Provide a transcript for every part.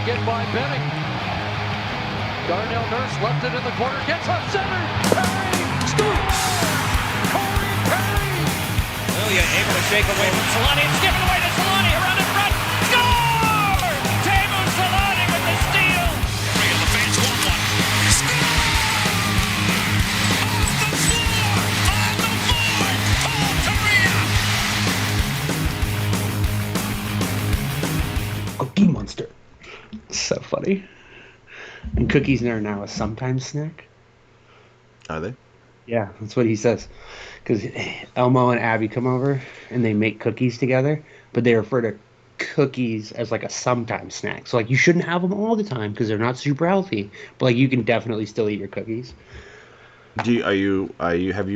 again by Benning. Darnell Nurse left it in the corner, gets up center. Perry scores! Corey Perry! Ilya able to shake away from Solani. It's given away to Solani. Around in front. Score! Teemu Solani with the steal. Three of the fans want one. Score! Off the floor! On the board! Paul Kariya! Cookie Monster. So funny. And cookies are now a sometimes snack. Are they? Yeah, that's what he says. Because Elmo and Abby come over and they make cookies together, but they refer to cookies as like a sometimes snack. So like you shouldn't have them all the time because they're not super healthy, but like you can definitely still eat your cookies. Have you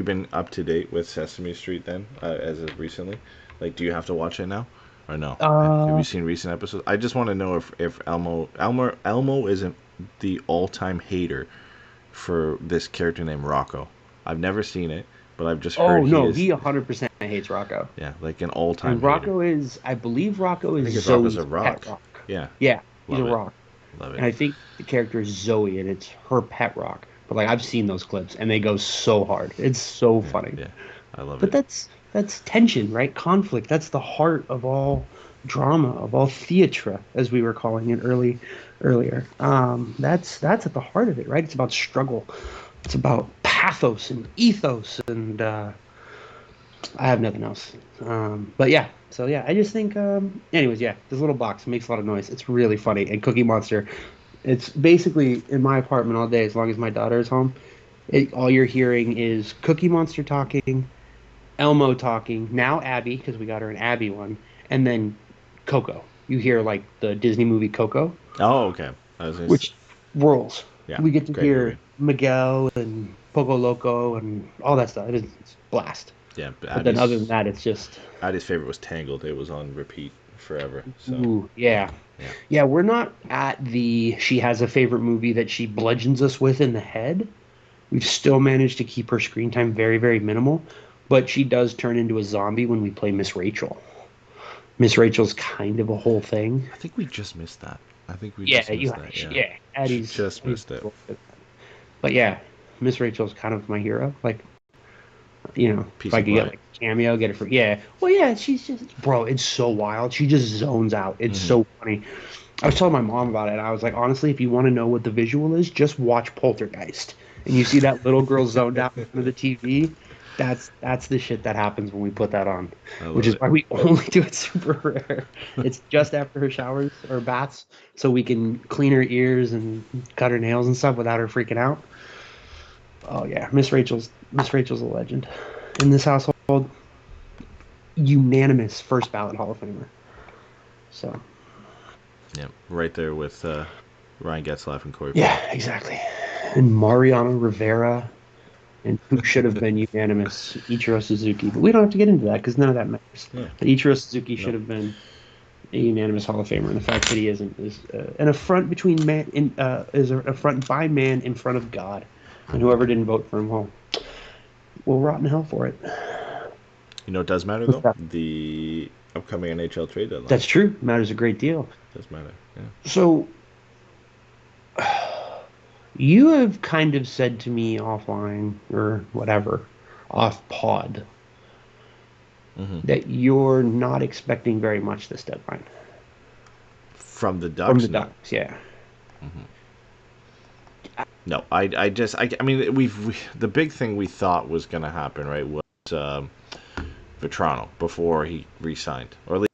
been up to date with Sesame Street then, as of recently? Like, do you have to watch it now, or no? Have you seen recent episodes? I just want to know if Elmo isn't the all-time hater for this character named Rocco. I've never seen it, but I've just heard he 100% hates Rocco. Yeah, like an all-time And Rocco hater. I believe Rocco is Rocco's Zoe's a rock. pet rock. Yeah. Yeah, he's Love a it. rock. Love And I it. think the character is Zoe, and it's her pet rock. But like I've seen those clips, and they go so hard. It's so funny. Yeah, I love But it. that's tension, right? Conflict. That's the heart of all drama, of all theatre, as we were calling it earlier. That's at the heart of it, right? It's about struggle. It's about pathos and ethos, and I have nothing else. But yeah, so yeah, I just think. Anyways, yeah, this little box makes a lot of noise. It's really funny. And Cookie Monster, it's basically in my apartment all day as long as my daughter is home. All you're hearing is Cookie Monster talking, Elmo talking, now Abby, because we got her an Abby one, and then Coco. You hear like the Disney movie Coco, Oh, okay. which rules. Yeah, We get to great hear movie. Miguel and Poco Loco and all that stuff. It's blast. Yeah, But then other than that, it's just Addie's favorite was Tangled. It was on repeat forever. So ooh, yeah. Yeah, we're not at she has a favorite movie that she bludgeons us with in the head. We've still managed to keep her screen time very, very minimal, but she does turn into a zombie when we play Miss Rachel. Miss Rachel's kind of a whole thing. I think we just missed that. Yeah, just missed that. yeah. Eddie's Just missed it. But yeah, Miss Rachel's kind of my hero. Like, Piece if I of could get pie. like a cameo, get it for Well, yeah, she's just bro. It's so wild. She just zones out. It's so funny. I was telling my mom about it, and I was like, honestly, if you want to know what the visual is, just watch Poltergeist, and you see that little girl zoned out in front of the TV. That's the shit that happens when we put that on, which is why we only do it super rare. It's just after her showers or baths, so we can clean her ears and cut her nails and stuff without her freaking out. Oh yeah, Miss Rachel's a legend in this household. Unanimous first ballot Hall of Famer. So Yeah, right there with Ryan Getzlaff and Corey. yeah, exactly. And Mariano Rivera. And who should have been unanimous? Ichiro Suzuki. But we don't have to get into that because none of that matters. Yeah. But Ichiro Suzuki should have been a unanimous Hall of Famer, and the fact that he isn't is an affront between man is an affront by man in front of God. And whoever didn't vote for him, will rot in hell for it. You know what does matter, What's though? that? The upcoming NHL Trade Deadline. That's true. Matters a great deal. Does matter, yeah. So, you have kind of said to me offline or whatever, off pod, that you're not expecting very much this deadline. From the Ducks? From the No. Ducks, yeah. No, I mean, the big thing we thought was going to happen, right, was Vetrano before he re-signed. Or at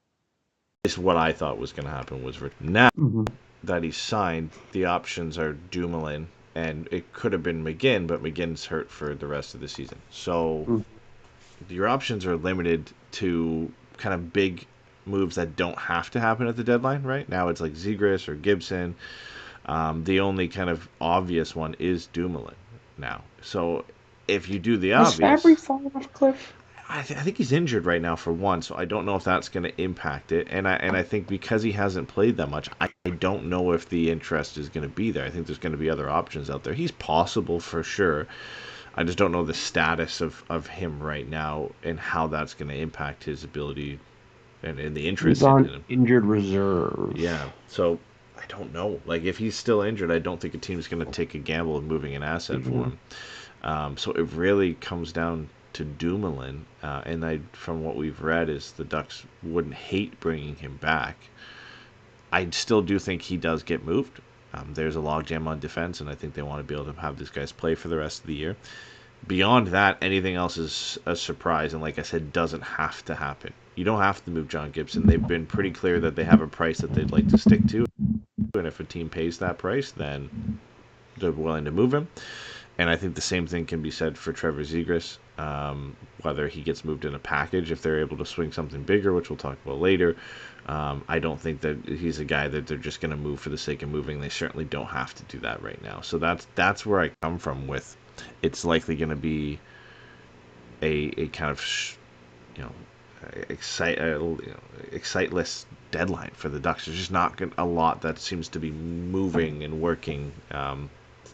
least what I thought was going to happen was now that he's signed, the options are Dumoulin, and it could have been McGinn, but McGinn's hurt for the rest of the season. So your options are limited to kind of big moves that don't have to happen at the deadline, right? Now it's like Zegras or Gibson. The only kind of obvious one is Dumoulin now. So if you do the Is obvious... Fabry falling off a cliff? I think he's injured right now for one, so I don't know if that's going to impact it. And I think because he hasn't played that much, I don't know if the interest is going to be there. I think there's going to be other options out there. He's possible for sure. I just don't know the status of him right now and how that's going to impact his ability and the interest He's on in him. injured reserve. Yeah, so I don't know. Like, if he's still injured, I don't think a team's going to take a gamble of moving an asset for him. So it really comes down to Dumoulin, and from what we've read, is the Ducks wouldn't hate bringing him back. I still do think he does get moved. There's a logjam on defense, and I think they want to be able to have these guys play for the rest of the year. Beyond that, anything else is a surprise, and like I said, doesn't have to happen. You don't have to move John Gibson. They've been pretty clear that they have a price that they'd like to stick to, and if a team pays that price, then they're willing to move him. And I think the same thing can be said for Trevor Zegras, whether he gets moved in a package, if they're able to swing something bigger, which we'll talk about later. I don't think that he's a guy that they're just going to move for the sake of moving. They certainly don't have to do that right now. So that's where I come from with it's likely going to be a kind of exciteless deadline for the Ducks. There's just not a lot that seems to be moving and working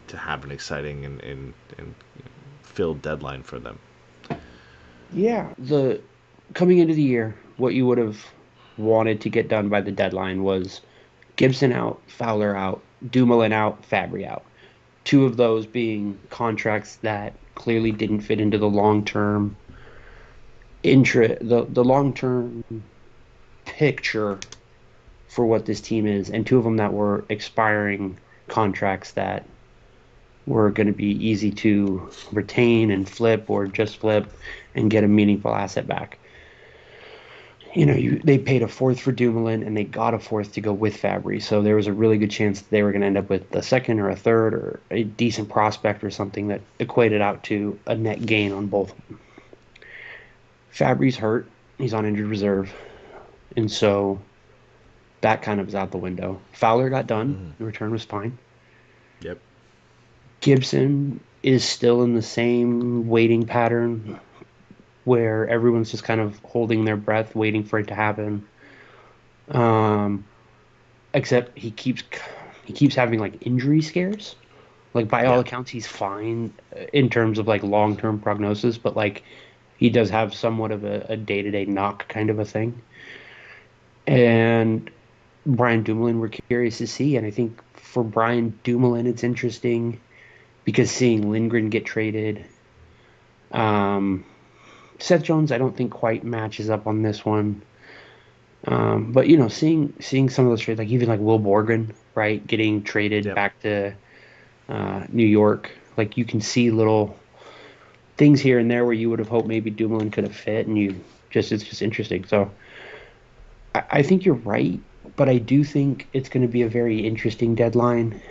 to have an exciting and filled deadline for them. Yeah, coming into the year, what you would have wanted to get done by the deadline was Gibson out, Fowler out, Dumoulin out, Fabry out. Two of those being contracts that clearly didn't fit into the long-term the long-term picture for what this team is, and two of them that were expiring contracts that were going to be easy to retain and flip or just flip and get a meaningful asset back. They paid a fourth for Dumoulin, and they got a fourth to go with Fabry. So there was a really good chance that they were going to end up with a second or a third or a decent prospect or something that equated out to a net gain on both of them. Fabry's hurt. He's on injured reserve. And so that kind of is out the window. Fowler got done. Mm-hmm. The return was fine. Yep. Gibson is still in the same waiting pattern where everyone's just kind of holding their breath, waiting for it to happen. Except he keeps having like injury scares. Like by all accounts, he's fine in terms of like long-term prognosis, but like he does have somewhat of a day-to-day knock kind of a thing. And Brian Dumoulin, we're curious to see, and I think for Brian Dumoulin, it's interesting because seeing Lindgren get traded. Seth Jones, I don't think quite matches up on this one. But seeing some of those trades, like even like Will Borgen, right, getting traded back to New York, like you can see little things here and there where you would have hoped maybe Dumoulin could have fit, and it's just interesting. So I think you're right, but I do think it's going to be a very interesting deadline.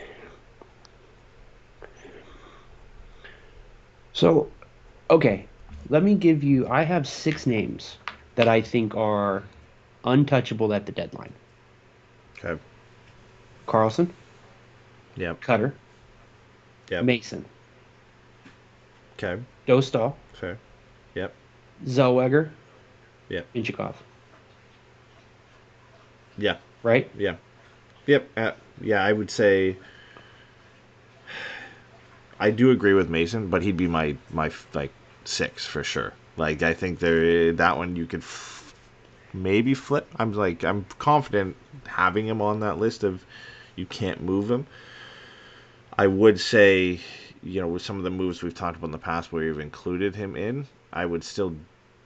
So, okay. Let me give you, I have 6 names that I think are untouchable at the deadline. Okay. Carlson. Yep. Cutter. Yep. Mason. Okay. Dostal. Fair. Yep. Zellweger. Yep. Minchikov. Yeah. Right? Yeah. Yep. Yeah, I would say I do agree with Mason, but he'd be my like 6 for sure. Like I think that one you could maybe flip. I'm confident having him on that list of you can't move him. I would say, with some of the moves we've talked about in the past where you've included him in, I would still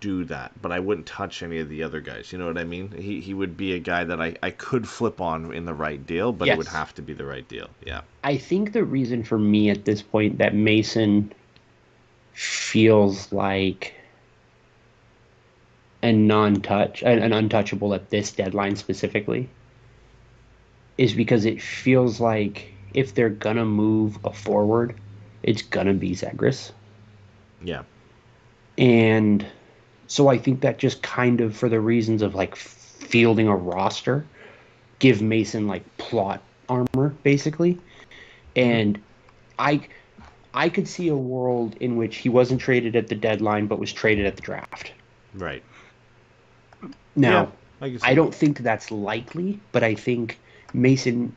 do that, but I wouldn't touch any of the other guys. You know what I mean? He would be a guy that I could flip on in the right deal, but It would have to be the right deal. Yeah. I think the reason for me at this point that Mason feels like an untouchable at this deadline specifically is because it feels like if they're gonna move a forward, it's gonna be Zegras. Yeah. And so I think that just kind of, for the reasons of like fielding a roster, give Mason like plot armor basically. And I could see a world in which he wasn't traded at the deadline but was traded at the draft. Right. Now, I don't think that's likely, but I think Mason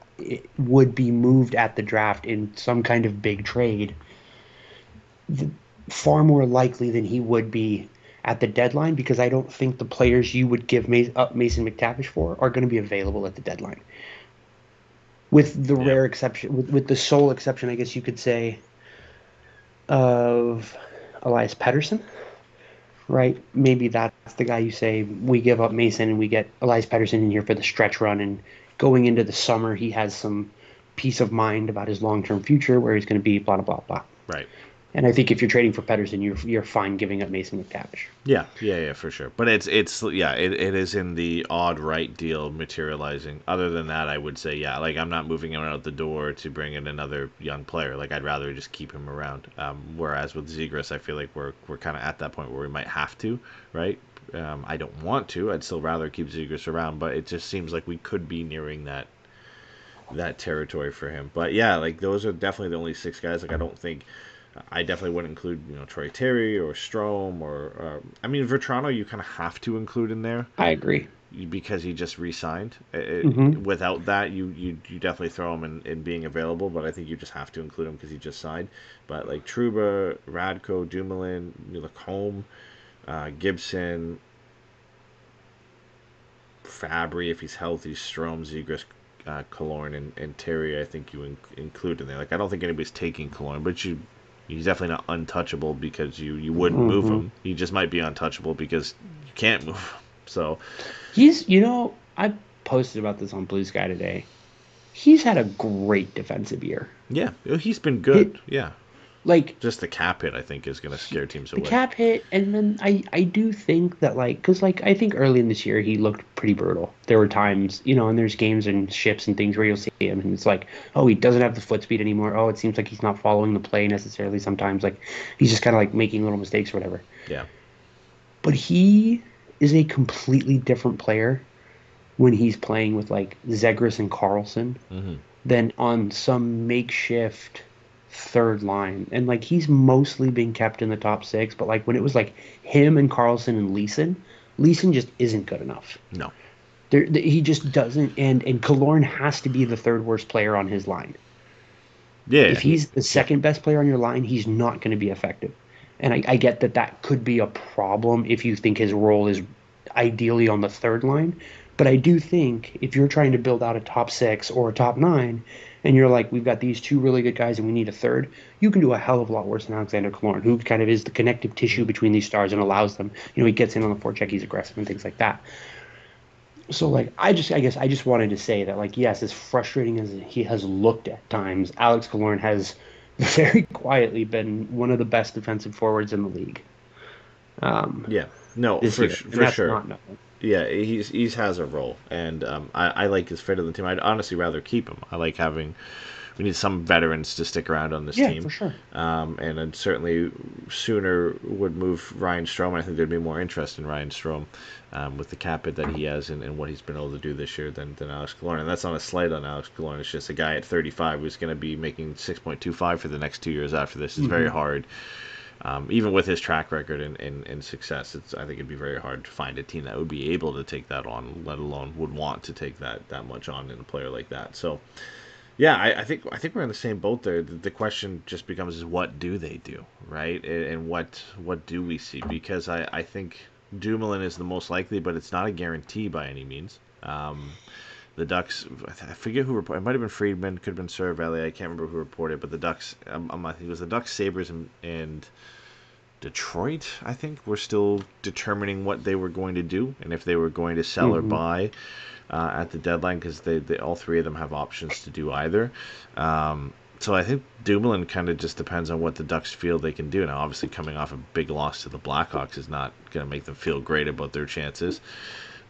would be moved at the draft in some kind of big trade far more likely than he would be at the deadline, because I don't think the players you would give Mason McTavish for are going to be available at the deadline. with the Yeah. rare exception, with the sole exception, I guess you could say, of Elias Pettersson, right? Maybe that's the guy you say we give up Mason and we get Elias Pettersson in here for the stretch run, and going into the summer he has some peace of mind about his long-term future where he's going to be blah blah blah. Right. And I think if you're trading for Pettersson, you're fine giving up Mason McTavish. Yeah, for sure. But it is in the odd right deal materializing. Other than that, I would say like I'm not moving him out the door to bring in another young player. Like I'd rather just keep him around. Whereas with Zegras, I feel like we're kind of at that point where we might have to, right? I don't want to. I'd still rather keep Zegras around, but it just seems like we could be nearing that territory for him. But yeah, like those are definitely the only 6 guys. Like I definitely wouldn't include, Troy Terry or Strome or I mean Vetrano. You kind of have to include in there I agree. because he just re-signed. Mhm. Without that, you definitely throw him in being available. But I think you just have to include him because he just signed. But like Trouba, Radko, Dumoulin, Lacombe, Gibson, Fabry if he's healthy, Strome, Zegras, Killorn, and Terry. I think you include in there. Like I don't think anybody's taking Killorn, but he's definitely not untouchable because you wouldn't move him. He just might be untouchable because you can't move him. So He's, I posted about this on Blue Sky today. He's had a great defensive year. yeah, he's been good. Yeah, Like just the cap hit I think is going to scare teams the away. cap hit, and then I do think that because I think early in this year he looked pretty brutal. There were times, and there's games and shifts and things where you'll see him and it's like, oh, he doesn't have the foot speed anymore. Oh, it seems like he's not following the play necessarily sometimes. Like he's just kind of like making little mistakes or whatever. Yeah, But he is a completely different player when he's playing with like Zegras and Carlson than on some makeshift third line. And like he's mostly been kept in the top 6, but like when it was like him and Carlson and Leeson just isn't good enough. no, He just doesn't, and Killorn has to be the third worst player on his line. yeah, If he's the second best player on your line, he's not going to be effective. And I get that could be a problem if you think his role is ideally on the third line. But I do think if you're trying to build out a top 6 or a top 9, and you're like, we've got these 2 really good guys and we need a third, you can do a hell of a lot worse than Alexander Killorn, who kind of is the connective tissue between these stars and allows them, he gets in on the forecheck, he's aggressive and things like that. So like I guess I just wanted to say that like yes, as frustrating as he has looked at times, Alex Killorn has very quietly been one of the best defensive forwards in the league. yeah, no, This for year. And that's sure. not nothing. Yeah, he's has a role, and I like his fit of the team. I'd honestly rather keep him. I like having. We need some veterans to stick around on this Yeah, team. for sure. And I'd certainly sooner would move Ryan Strome. I think there'd be more interest in Ryan Strome with the cap hit that he has and what he's been able to do this year than Alex Killorn. And that's not a slight on Alex Killorn. It's just a guy at 35 who's going to be making 6.25 for the next 2 years after this. It's very hard. Even with his track record and success, I think it'd be very hard to find a team that would be able to take that on, let alone would want to take that much on in a player like that. So, yeah, I think we're in the same boat there. The question just becomes is what do they do, right? And what do we see? Because I think Dumoulin is the most likely, but it's not a guarantee by any means. The Ducks, I forget who reported. It might have been Friedman, could have been Cervelli. I can't remember who reported, but the Ducks. I think it was the Ducks, Sabres, and Detroit. I think were still determining what they were going to do and if they were going to sell or buy at the deadline because they all 3 of them have options to do either. So I think Dumoulin kind of just depends on what the Ducks feel they can do. Now, obviously, coming off a big loss to the Blackhawks is not going to make them feel great about their chances.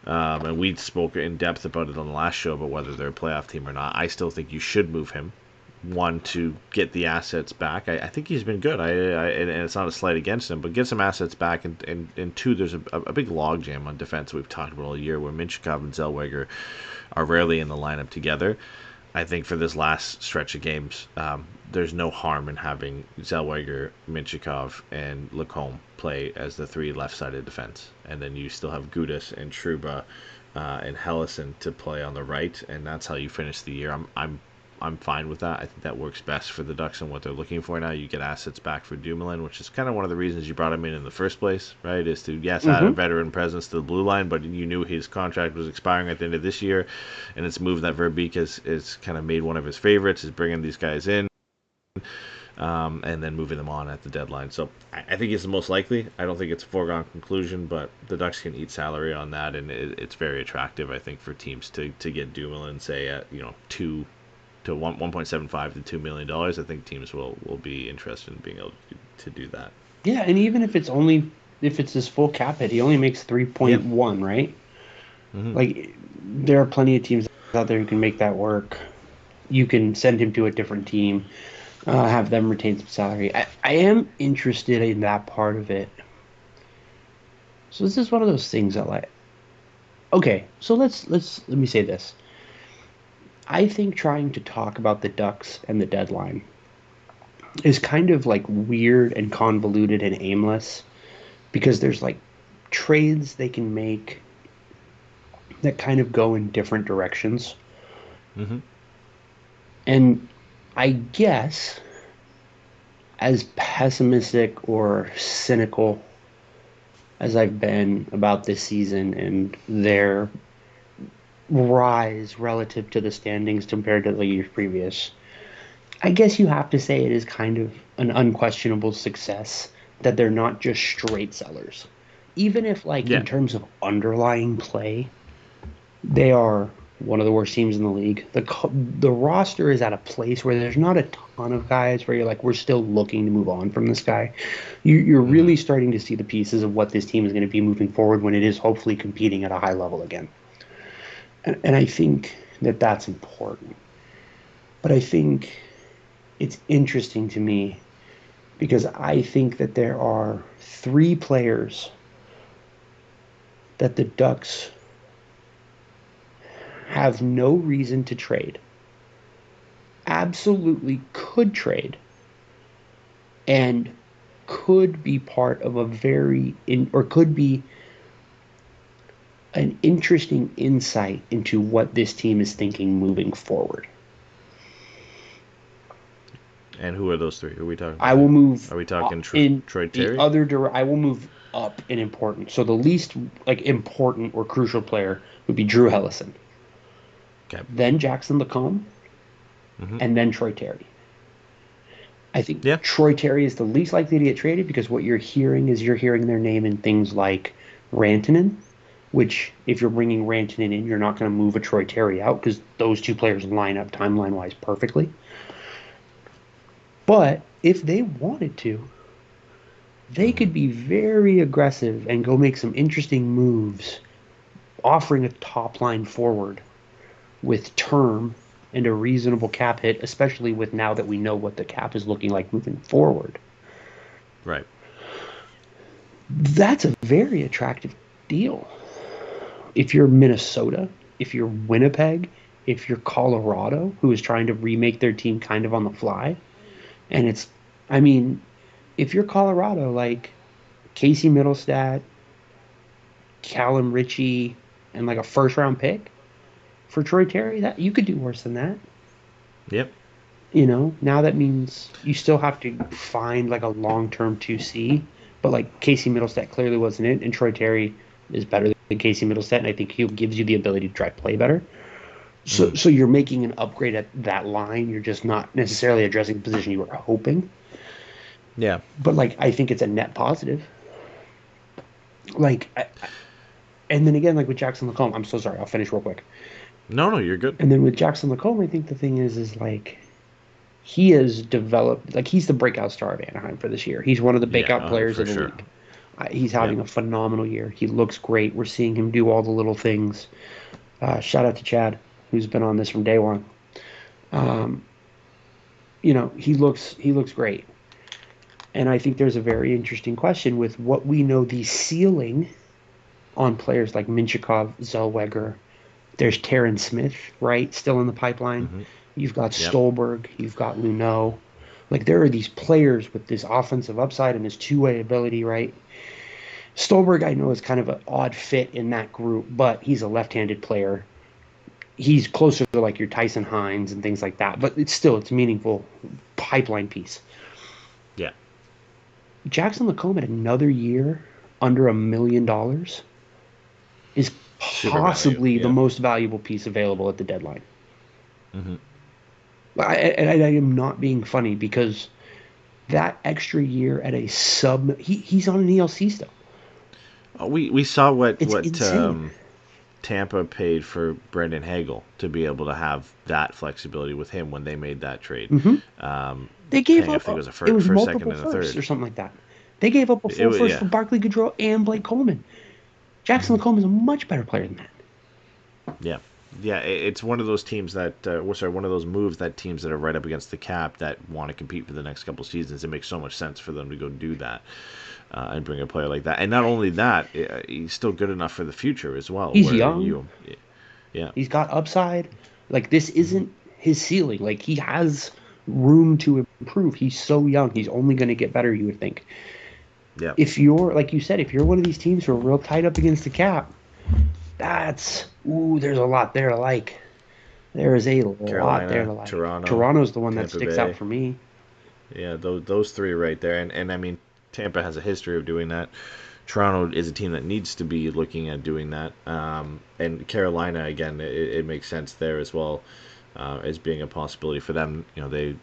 And we spoke in depth about it on the last show about whether they're a playoff team or not. I still think you should move him. 1, to get the assets back. I think he's been good. And it's not a slight against him, but get some assets back. And 2, there's a big logjam on defense we've talked about all year where Minchikov and Zellweger are rarely in the lineup together. I think for this last stretch of games, there's no harm in having Zellweger, Minchikov, and Lacombe play as the 3 left-sided defense. And then you still have Gudas and Trouba and Hellison to play on the right, and that's how you finish the year. I'm I'm fine with that. I think that works best for the Ducks and what they're looking for now. You get assets back for Dumoulin, which is kind of one of the reasons you brought him in the first place, right? Is to, yes, add a veteran presence to the blue line, but you knew his contract was expiring at the end of this year, and it's a move that Verbeek has kind of made one of his favorites, is bringing these guys in. And then moving them on at the deadline. So I think it's the most likely. I don't think it's a foregone conclusion, but the Ducks can eat salary on that, and it's very attractive, I think, for teams to get Dumoulin, say, at 1.75 to $2 million. I think teams will be interested in being able to do that. Yeah, and even if it's his full cap hit, he only makes 3.1, right? Mm-hmm. Like, there are plenty of teams out there who can make that work. You can send him to a different team. Have them retain some salary. I am interested in that part of it. So this is one of those things that, like, okay, so let me say this. I think trying to talk about the Ducks and the deadline is kind of like weird and convoluted and aimless, because there's like trades they can make that kind of go in different directions. Mm-hmm. And I guess, as pessimistic or cynical as I've been about this season and their rise relative to the standings compared to the years previous, I guess you have to say it is kind of an unquestionable success that they're not just straight sellers. Even if, in terms of underlying play, they are one of the worst teams in the league. The roster is at a place where there's not a ton of guys where you're like, we're still looking to move on from this guy. You're really starting to see the pieces of what this team is going to be moving forward when it is hopefully competing at a high level again. And I think that that's important. But I think it's interesting to me because I think that there are 3 players that the Ducks have no reason to trade, absolutely could trade, and could be part of could be an interesting insight into what this team is thinking moving forward. And who are those 3? Who are we talking about? I will move. Are we talking Troy Terry? I will move up in importance. So the least important or crucial player would be Drew Hellison. Okay. Then Jackson Lacombe, and then Troy Terry. I think Troy Terry is the least likely to get traded because what you're hearing their name in things like Rantanen, which if you're bringing Rantanen in, you're not going to move a Troy Terry out because those 2 players line up timeline-wise perfectly. But if they wanted to, they could be very aggressive and go make some interesting moves, offering a top-line forward with term and a reasonable cap hit, especially with now that we know what the cap is looking like moving forward. Right. That's a very attractive deal. If you're Minnesota, if you're Winnipeg, if you're Colorado, who is trying to remake their team kind of on the fly, and if you're Colorado, like Casey Middlestat, Callum Ritchie, and like a first-round pick, for Troy Terry, that you could do worse than that. Yep. Now that means you still have to find like a long-term 2C, but like Casey Middlestat clearly wasn't it, and Troy Terry is better than Casey Middlestat, and I think he gives you the ability to drive play better. So you're making an upgrade at that line. You're just not necessarily addressing the position you were hoping. Yeah. But I think it's a net positive. And then again, with Jackson Lacombe, I'm so sorry. I'll finish real quick. No, you're good. And then with Jackson Lacombe, I think the thing is he has developed, he's the breakout star of Anaheim for this year. He's one of the breakout players of the league. He's having a phenomenal year. He looks great. We're seeing him do all the little things. Shout out to Chad, who's been on this from day one. He looks great. And I think there's a very interesting question with what we know the ceiling on players like Minchikov, Zellweger. There's Terrence Smith, right, still in the pipeline. Mm-hmm. You've got Stolberg. You've got Luneau. There are these players with this offensive upside and this two-way ability, right? Stolberg, I know, is kind of an odd fit in that group, but he's a left-handed player. he's closer to like your Tyson Hines and things like that. But it's a meaningful pipeline piece. Yeah. Jackson Lacombe at another year under $1 million is Super value, possibly the yeah. most valuable piece available at the deadline. Mm-hmm. I am not being funny because that extra year at a he's on an ELC still. We saw what It's insane. Tampa paid for Brendan Hagel to be able to have that flexibility with him when they made that trade. They gave Paying, I up. think it was a It was first, multiple second, and a firsts third. or something like that. They gave up a full first for Barclay Goodrow and Blake Coleman. Jackson Lacombe is a much better player than that. Yeah. Yeah, it's one of those teams that, one of those moves that teams that are right up against the cap that want to compete for the next couple seasons. It makes so much sense for them to go do that and bring a player like that. And not only that, he's still good enough for the future as well. He's young. Yeah. He's got upside. Like, this isn't his ceiling. Like, he has room to improve. He's so young. He's only going to get better, you would think. Yeah. If you're, like you said, if you're one of these teams who are real tight up against the cap, there's a lot there to like. There is a Carolina, lot there to like. Toronto, Toronto's the one Tampa that sticks Bay. out for me. Yeah, those three right there. And I mean, Tampa has a history of doing that. Toronto is a team that needs to be looking at doing that. And Carolina, again, it makes sense there as well as being a possibility for them. You know, they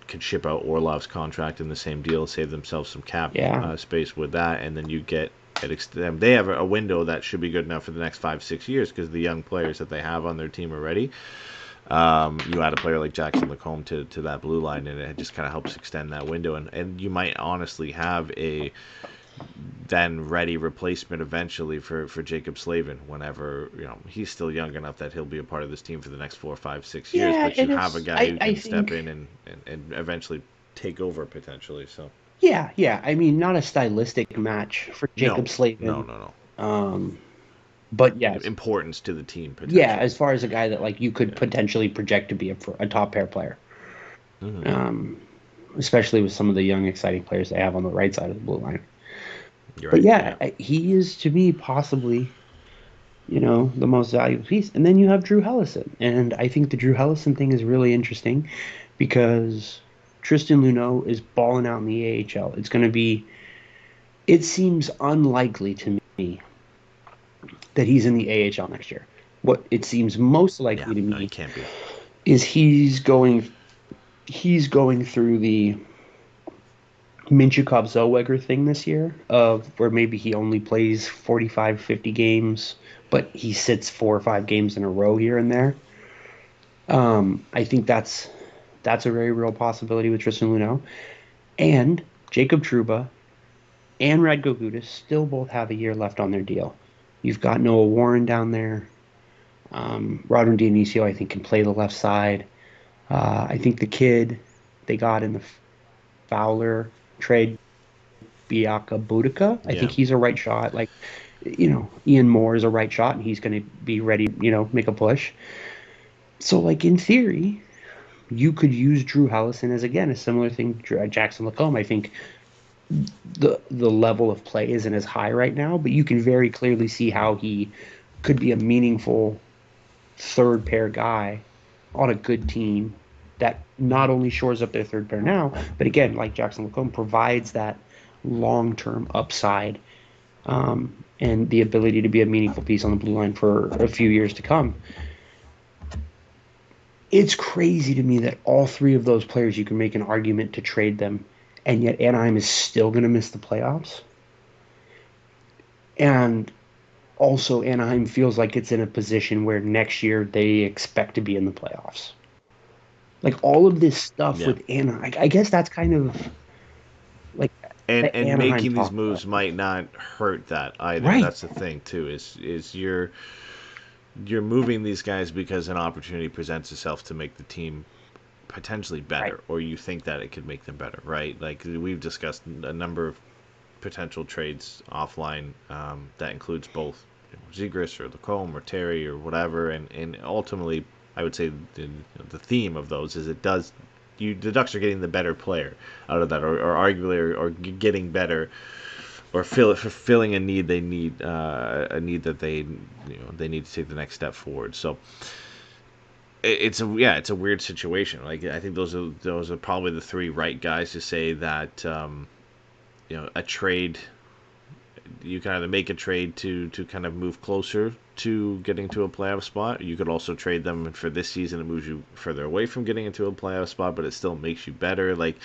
could ship out Orlov's contract in the same deal, save themselves some cap space with that, and then you get they have a window that should be good enough for the next 5-6 years because the young players that they have on their team are ready. You add a player like Jackson Lacombe to that blue line, and it just kind of helps extend that window. And you might honestly have a then ready replacement eventually for Jacob Slavin whenever, you know, he's still young enough that he'll be a part of this team for the next 4, 5, 6 years. Yeah, But you have a guy who can step in and eventually take over potentially. So yeah. I mean, not a stylistic match for Jacob Slavin. No. But yes, importance to the team potentially. Yeah, as far as a guy that like you could potentially project to be a top pair player. Especially with some of the young, exciting players they have on the right side of the blue line. You're but right, he is, to me, possibly, you know, the most valuable piece. And then you have Drew Hellison. And I think the Drew Hellison thing is really interesting because Tristan Luneau is balling out in the AHL. It's going to be, it seems unlikely to me that he's in the AHL next year. What it seems most likely to me he can't be. Is he's going through the Minchikov Zellweger thing this year of where maybe he only plays 45, 50 games, but he sits 4 or 5 games in a row here and there. I think that's a very real possibility with Tristan Luneau. And Jacob Trouba and Radko Gudas still both have a year left on their deal. You've got Noah Warren down there. Rodman Dionisio, I think, can play the left side. I think the kid they got in the Fowler trade, Biaka Budica, I think he's a right shot. Like, you know, Ian Moore is a right shot, and he's going to be ready, you know, make a push. So, like, in theory, you could use Drew Hellison as, again, a similar thing to Jackson Lacombe. I think the level of play isn't as high right now, but you can very clearly see how he could be a meaningful third pair guy on a good team that not only shores up their third pair now, but again, like Jackson Lacombe, provides that long-term upside and the ability to be a meaningful piece on the blue line for a few years to come. It's crazy to me that all three of those players, you can make an argument to trade them, and yet Anaheim is still going to miss the playoffs. And also, Anaheim feels like it's in a position where next year they expect to be in the playoffs. Like, all of this stuff with Anaheim, I guess that's kind of like... And making these moves might not hurt that either. Right. That's the thing, too, is you're moving these guys because an opportunity presents itself to make the team potentially better, or you think that it could make them better, right? Like, we've discussed a number of potential trades offline that includes both Zegras or Lacombe or Terry or whatever, and ultimately I would say the theme of those is the Ducks are getting the better player out of that, or arguably or getting better, or fulfilling a need they need, a need that they need to take the next step forward. So it's a weird situation. Like I think those are probably the three right guys to say that a trade. You can either make a trade to kind of move closer to getting to a playoff spot. You could also trade them for this season. It moves you further away from getting into a playoff spot, but it still makes you better. Like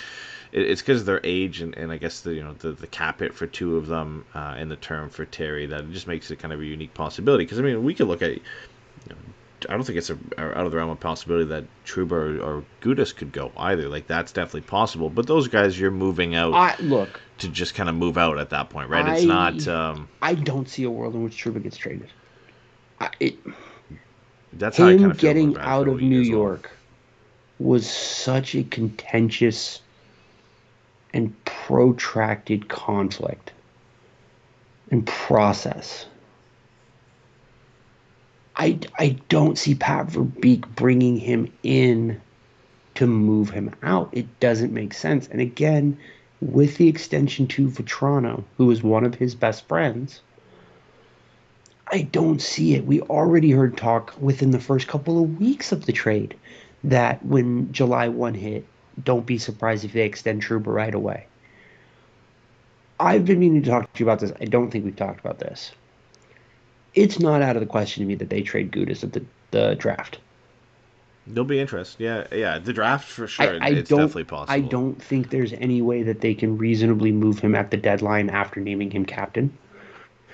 it's because of their age and I guess the cap hit for two of them and the term for Terry that it just makes it kind of a unique possibility. Because I mean, we could look at. I don't think it's out of the realm of possibility that Trouba or Gudas could go either. Like that's definitely possible. But those guys, you're moving out. To just kind of move out at that point, right? It's not. I don't see a world in which Trouba gets traded. That's how I kind of feel getting out of New York was such a contentious and protracted conflict and process. I don't see Pat Verbeek bringing him in to move him out. It doesn't make sense. And again, with the extension to Vetrano, who is one of his best friends, I don't see it. We already heard talk within the first couple of weeks of the trade that when July 1 hit, don't be surprised if they extend Trouba right away. I've been meaning to talk to you about this. I don't think we've talked about this. It's not out of the question to me that they trade Gudas at the draft. There'll be interest. Yeah. The draft for sure. It's definitely possible. I don't think there's any way that they can reasonably move him at the deadline after naming him captain.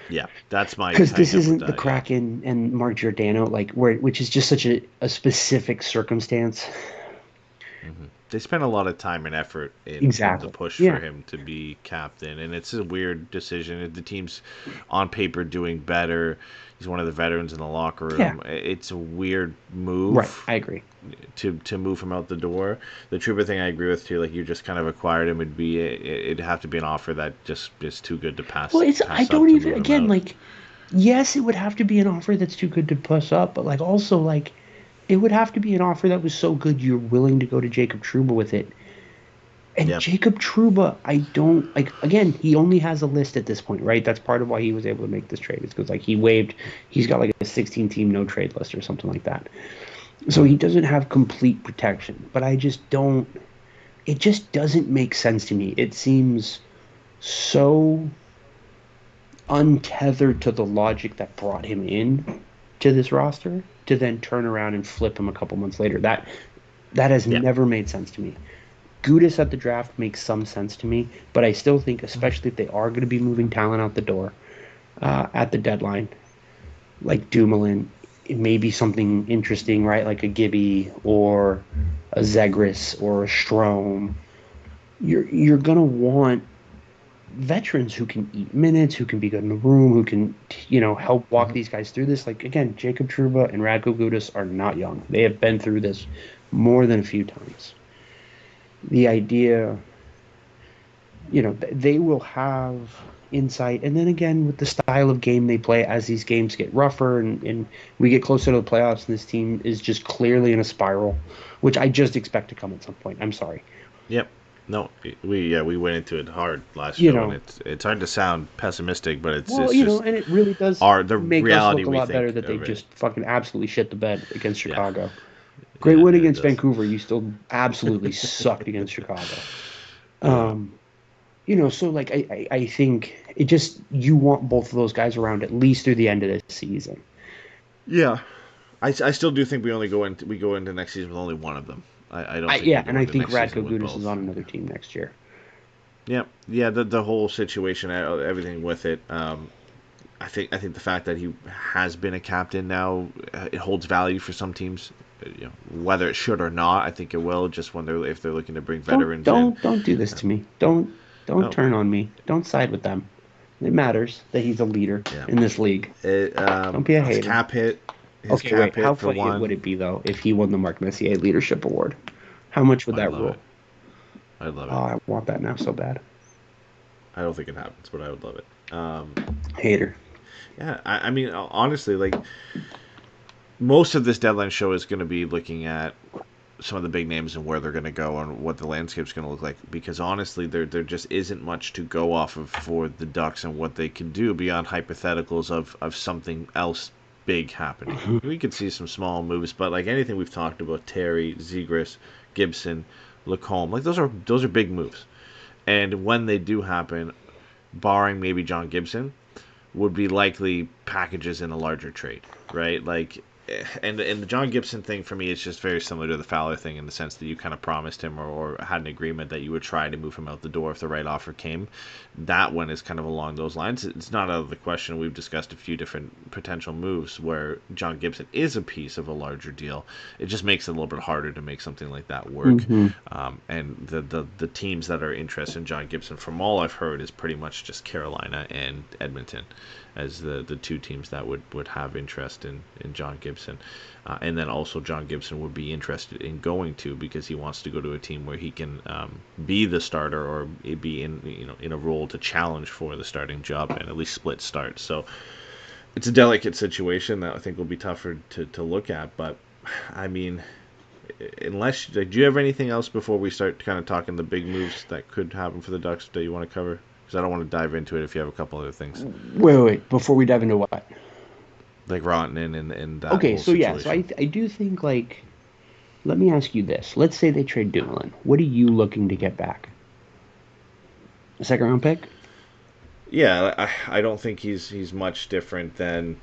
Yeah, that's my. Because this isn't the Kraken and Mark Giordano, which is just such a specific circumstance. Mm-hmm. They spent a lot of time and effort in the push for him to be captain, and it's a weird decision. The team's on paper doing better. He's one of the veterans in the locker room. Yeah. It's a weird move. Right, I agree. To move him out the door. The Trouba thing I agree with too. Like you just kind of acquired him. It'd have to be an offer that just is too good to pass. Well, I don't even again like. Yes, it would have to be an offer that's too good to pass up, but also it would have to be an offer that was so good you're willing to go to Jacob Trouba with it. And Jacob Trouba, I don't again, he only has a list at this point, right? That's part of why he was able to make this trade. It's because he's got a 16-team no trade list or something like that. So he doesn't have complete protection. But it just doesn't make sense to me. It seems so untethered to the logic that brought him in to this roster to then turn around and flip him a couple months later. That has never made sense to me. Gudas at the draft makes some sense to me, but I still think, especially if they are going to be moving talent out the door at the deadline, like Dumoulin, it may be something interesting, right? Like a Gibby or a Zegras or a Strome. You're going to want veterans who can eat minutes, who can be good in the room, who can, help walk these guys through this. Like, again, Jacob Trouba and Radko Gudas are not young. They have been through this more than a few times. The idea, they will have insight. And then again, with the style of game they play, as these games get rougher and we get closer to the playoffs, and this team is just clearly in a spiral, which I just expect to come at some point. I'm sorry. Yep. No, we went into it hard last show, and it's hard to sound pessimistic, but it's just and it really does make us look a lot better that they just fucking absolutely shit the bed against Chicago. Yeah. Great win against Vancouver. You still absolutely sucked against Chicago. So I think it just, you want both of those guys around at least through the end of this season. Yeah, I still do think we go into next season with only one of them. I don't. And I think Radko Gudas is on another team next year. Yeah. The whole situation, everything with it. I think the fact that he has been a captain now, it holds value for some teams. Whether it should or not, I think it will. Just if they're looking to bring veterans in. Don't do this to me. Don't turn on me. Don't side with them. It matters that he's a leader in this league. Don't be a hater. Cap hit. How funny would it be though if he won the Mark Messier Leadership Award? How much would that rule? I'd love it. Oh, I want that now so bad. I don't think it happens, but I would love it. Hater. Yeah, I mean, honestly, most of this deadline show is going to be looking at some of the big names and where they're going to go and what the landscape's going to look like. Because honestly, there just isn't much to go off of for the Ducks and what they can do beyond hypotheticals of something else big happening. We could see some small moves, but like anything we've talked about, Terry, Zegras, Gibson, Lacombe, like those are big moves. And when they do happen, barring maybe John Gibson, would be likely packages in a larger trade, right? Like, and the John Gibson thing for me is just very similar to the Fowler thing in the sense that you kind of promised him or had an agreement that you would try to move him out the door if the right offer came. That one is kind of along those lines. It's not out of the question. We've discussed a few different potential moves where John Gibson is a piece of a larger deal. It just makes it a little bit harder to make something like that work. And the teams that are interested in John Gibson, from all I've heard, is pretty much just Carolina and Edmonton as the two teams that would have interest in John Gibson. And then also John Gibson would be interested in going to, because he wants to go to a team where he can be the starter or be in a role to challenge for the starting job and at least split starts. So it's a delicate situation that I think will be tougher to look at. But I mean, unless, do you have anything else before we start kind of talking the big moves that could happen for the Ducks that you want to cover? Because I don't want to dive into it if you have a couple other things. Wait. Before we dive into what? Like Rantanen and that Okay, whole so yeah, situation. so I do think, like, let me ask you this. Let's say they trade Dumoulin. What are you looking to get back? A second round pick? Yeah, I don't think he's much different than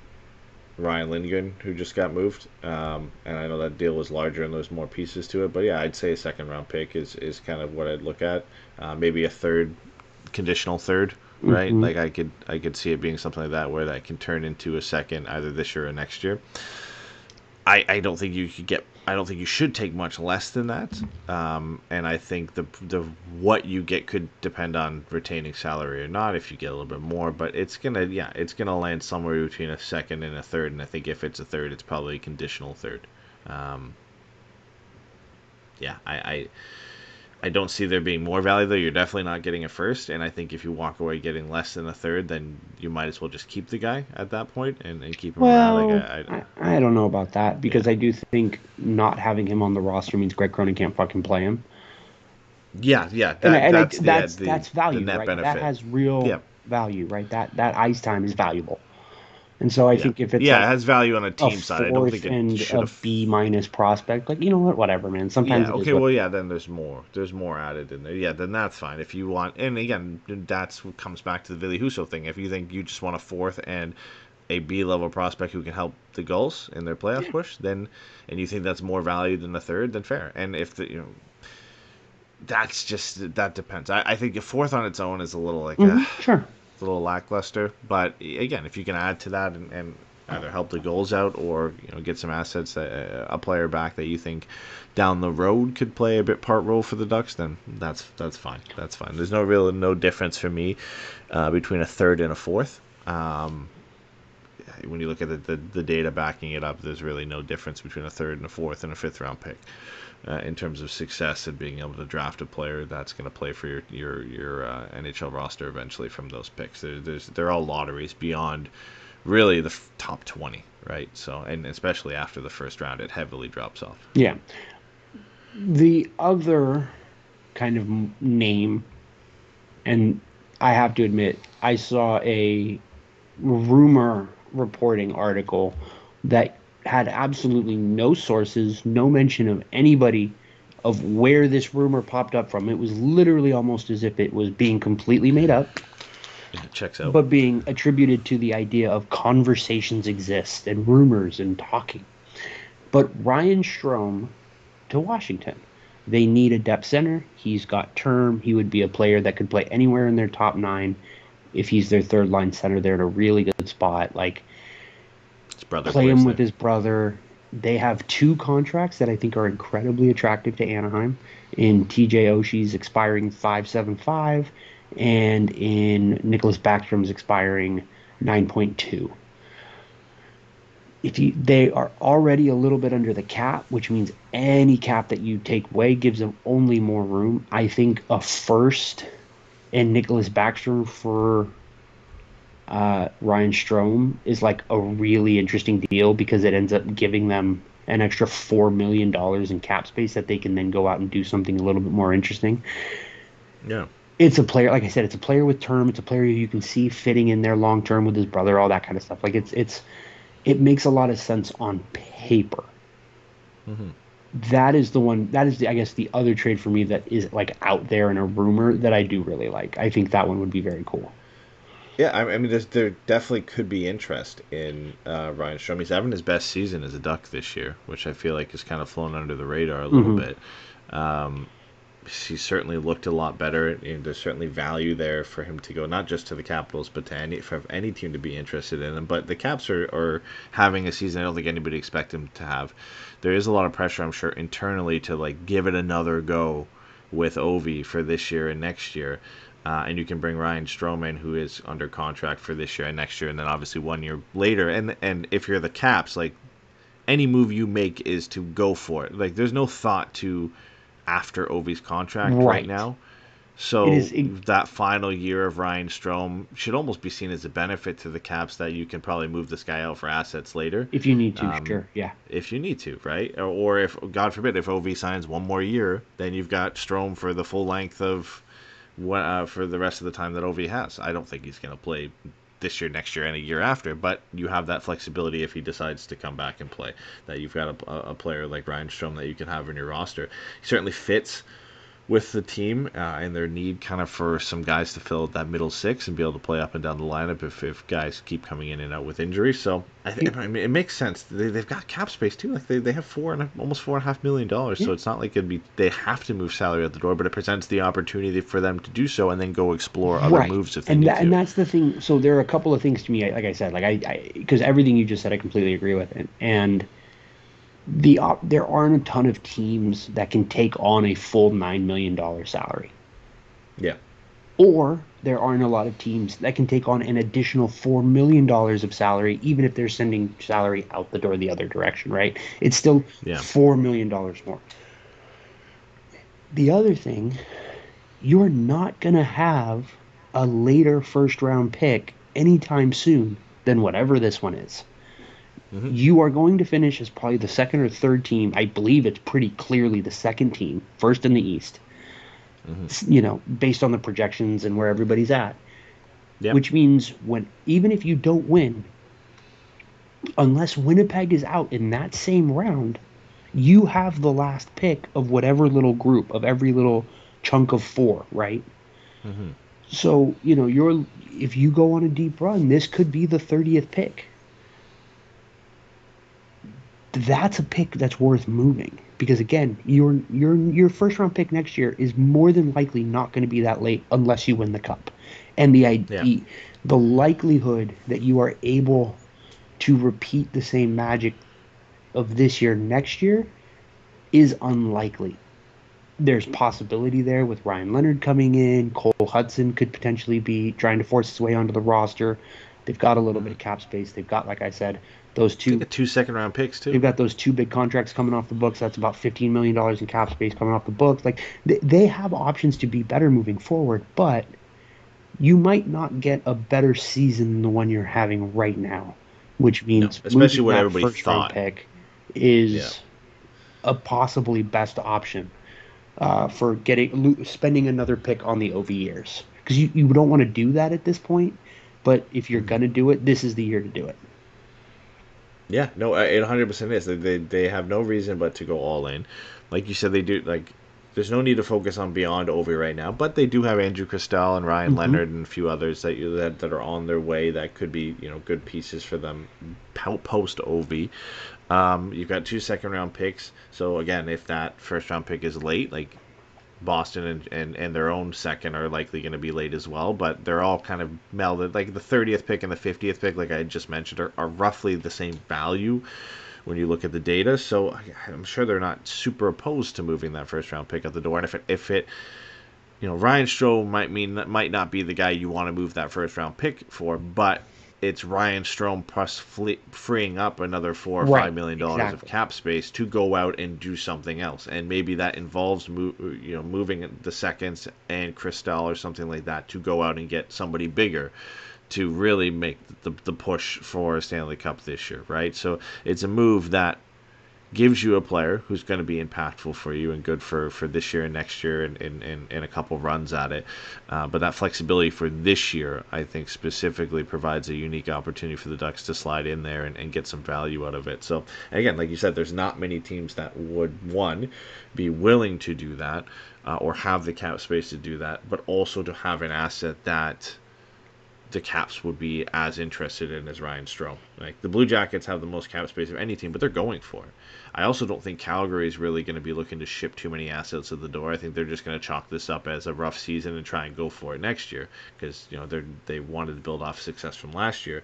Ryan Lindgren, who just got moved. And I know that deal was larger and there's more pieces to it. But yeah, I'd say a second round pick is kind of what I'd look at. Maybe a third, conditional third, right? Mm-hmm. Like I could see it being something like that where that can turn into a second either this year or next year. I don't think you should take much less than that. And I think the what you get could depend on retaining salary or not. If you get a little bit more, but it's gonna land somewhere between a second and a third. And I think if it's a third, it's probably a conditional third. I don't see there being more value there. You're definitely not getting a first, and I think if you walk away getting less than a third, then you might as well just keep the guy at that point and keep him around. Like, I don't know about that, because I do think not having him on the roster means Greg Cronin can't fucking play him. Yeah, That's value, the net right? benefit. That has real value, right? That ice time is valuable. And so I think if it's it has value on a team side. I don't think it should have a B- prospect, like, you know what, whatever, man. Sometimes then there's more added in there. Yeah, then that's fine. If you want, and again, that's what comes back to the Ville Husso thing. If you think you just want a fourth and a B-level prospect who can help the Gulls in their playoff push, then, and you think that's more value than the third, then fair. And if that depends. I think a fourth on its own is a little like sure. A little lackluster, but again, if you can add to that and either help the goals out or get some assets, a player back that you think down the road could play a part role for the Ducks, then that's fine. That's fine. There's no difference for me between a third and a fourth. When you look at the data backing it up, there's really no difference between a third and a fourth and a fifth round pick. In terms of success and being able to draft a player that's going to play for your NHL roster eventually from those picks. They're all lotteries beyond really the top 20, right? So, and especially after the first round, it heavily drops off. Yeah. The other kind of name, and I have to admit, I saw a rumor reporting article that had absolutely no sources, no mention of anybody of where this rumor popped up from. It was literally almost as if it was being completely made up. It checks out. But being attributed to the idea of conversations exist and rumors and talking. But Ryan Strome to Washington. They need a depth center. He's got term. He would be a player that could play anywhere in their top 9. If he's their third line center, they're in a really good spot. Like, play him with his brother. They have 2 contracts that I think are incredibly attractive to Anaheim. In TJ Oshie's expiring 5.75, and in Nicholas Backstrom's expiring 9.2. They are already a little bit under the cap, which means any cap that you take away gives them only more room. I think a first and Nicholas Backstrom for Ryan Strome is like a really interesting deal, because it ends up giving them an extra $4 million in cap space that they can then go out and do something a little bit more interesting. Yeah. It's a player, like I said, it's a player with term. It's a player you can see fitting in there long term with his brother, all that kind of stuff. Like it's it makes a lot of sense on paper. Mm-hmm. That is the one. That is, I guess, the other trade for me that is like out there in a rumor that I do really like. I think that one would be very cool. Yeah, I mean, there definitely could be interest in Ryan Strome. He's having his best season as a Duck this year, which I feel like has kind of flown under the radar a little bit. He certainly looked a lot better, and there's certainly value there for him to go, not just to the Capitals, but to for any team to be interested in him. But the Caps are having a season I don't think anybody expected him to have. There is a lot of pressure, I'm sure, internally to like give it another go with Ovi for this year and next year. And you can bring Ryan Strome in, who is under contract for this year and next year, and then obviously 1 year later. And if you're the Caps, like any move you make is to go for it. Like there's no thought to after Ovi's contract right now. So that final year of Ryan Strome should almost be seen as a benefit to the Caps that you can probably move this guy out for assets later. If you need to, sure, yeah. If you need to, right? Or if, God forbid, if Ovi signs 1 more year, then you've got Strome for the full length of for the rest of the time that Ovi has. I don't think he's going to play this year, next year, and a year after, but you have that flexibility if he decides to come back and play, that you've got a player like Ryan Strome that you can have in your roster. He certainly fits with the team and their need kind of for some guys to fill that middle six and be able to play up and down the lineup if guys keep coming in and out with injury. So I mean, it makes sense. They've got cap space too. Like they have almost $4.5 million. So it's not like they have to move salary out the door, but it presents the opportunity for them to do so and then go explore other moves if they need to. And that's the thing. So there are a couple of things to me. Like I said, because everything you just said, I completely agree with, and there aren't a ton of teams that can take on a full $9 million salary. Yeah. Or there aren't a lot of teams that can take on an additional $4 million of salary, even if they're sending salary out the door the other direction, right? It's still $4 million more. The other thing, you're not going to have a later first-round pick anytime soon than whatever this one is. Mm-hmm. You are going to finish as probably the second or third team. I believe it's pretty clearly the second team, first in the East, based on the projections and where everybody's at. Yep. Which means even if you don't win, unless Winnipeg is out in that same round, you have the last pick of whatever little group, of every little chunk of 4, right? Mm-hmm. So, if you go on a deep run, this could be the 30th pick. That's a pick that's worth moving because again, your first round pick next year is more than likely not going to be that late unless you win the cup, and the likelihood that you are able to repeat the same magic of this year next year is unlikely. There's possibility there with Ryan Leonard coming in. Cole Hudson could potentially be trying to force his way onto the roster. They've got a little bit of cap space. They've got, like I said, those 2 second-round picks too. They've got those 2 big contracts coming off the books. That's about $15 million in cap space coming off the books. Like they have options to be better moving forward, but you might not get a better season than the one you're having right now, which means especially what everybody thought pick is a possibly best option for spending another pick on the OV years, because you don't want to do that at this point. But if you're gonna do it, this is the year to do it. Yeah, no, it 100% is. They have no reason but to go all in. Like you said, they do. Like, there's no need to focus on beyond Ovi right now, but they do have Andrew Cristall and Ryan Leonard and a few others that are on their way that could be good pieces for them post Ovi. You've got 2 second-round picks. So again, if that first-round pick is late, like Boston and their own second are likely going to be late as well, but they're all kind of melded. Like the 30th pick and the 50th pick, like I just mentioned, are roughly the same value when you look at the data. So I'm sure they're not super opposed to moving that first round pick out the door. And if it Ryan Strome might not be the guy you want to move that first round pick for, but it's Ryan Strome plus freeing up another $4 or $5 million of cap space to go out and do something else, and maybe that involves moving the seconds and Cristall or something like that to go out and get somebody bigger to really make the push for a Stanley Cup this year, right? So it's a move that gives you a player who's going to be impactful for you and good for this year and next year and a couple runs at it. But that flexibility for this year, I think specifically provides a unique opportunity for the Ducks to slide in there and get some value out of it. So again, like you said, there's not many teams that would, one, be willing to do that or have the cap space to do that, but also to have an asset that the Caps would be as interested in as Ryan Strome. Like, the Blue Jackets have the most cap space of any team, but they're going for it. I also don't think Calgary is really going to be looking to ship too many assets at the door. I think they're just going to chalk this up as a rough season and try and go for it next year because they wanted to build off success from last year.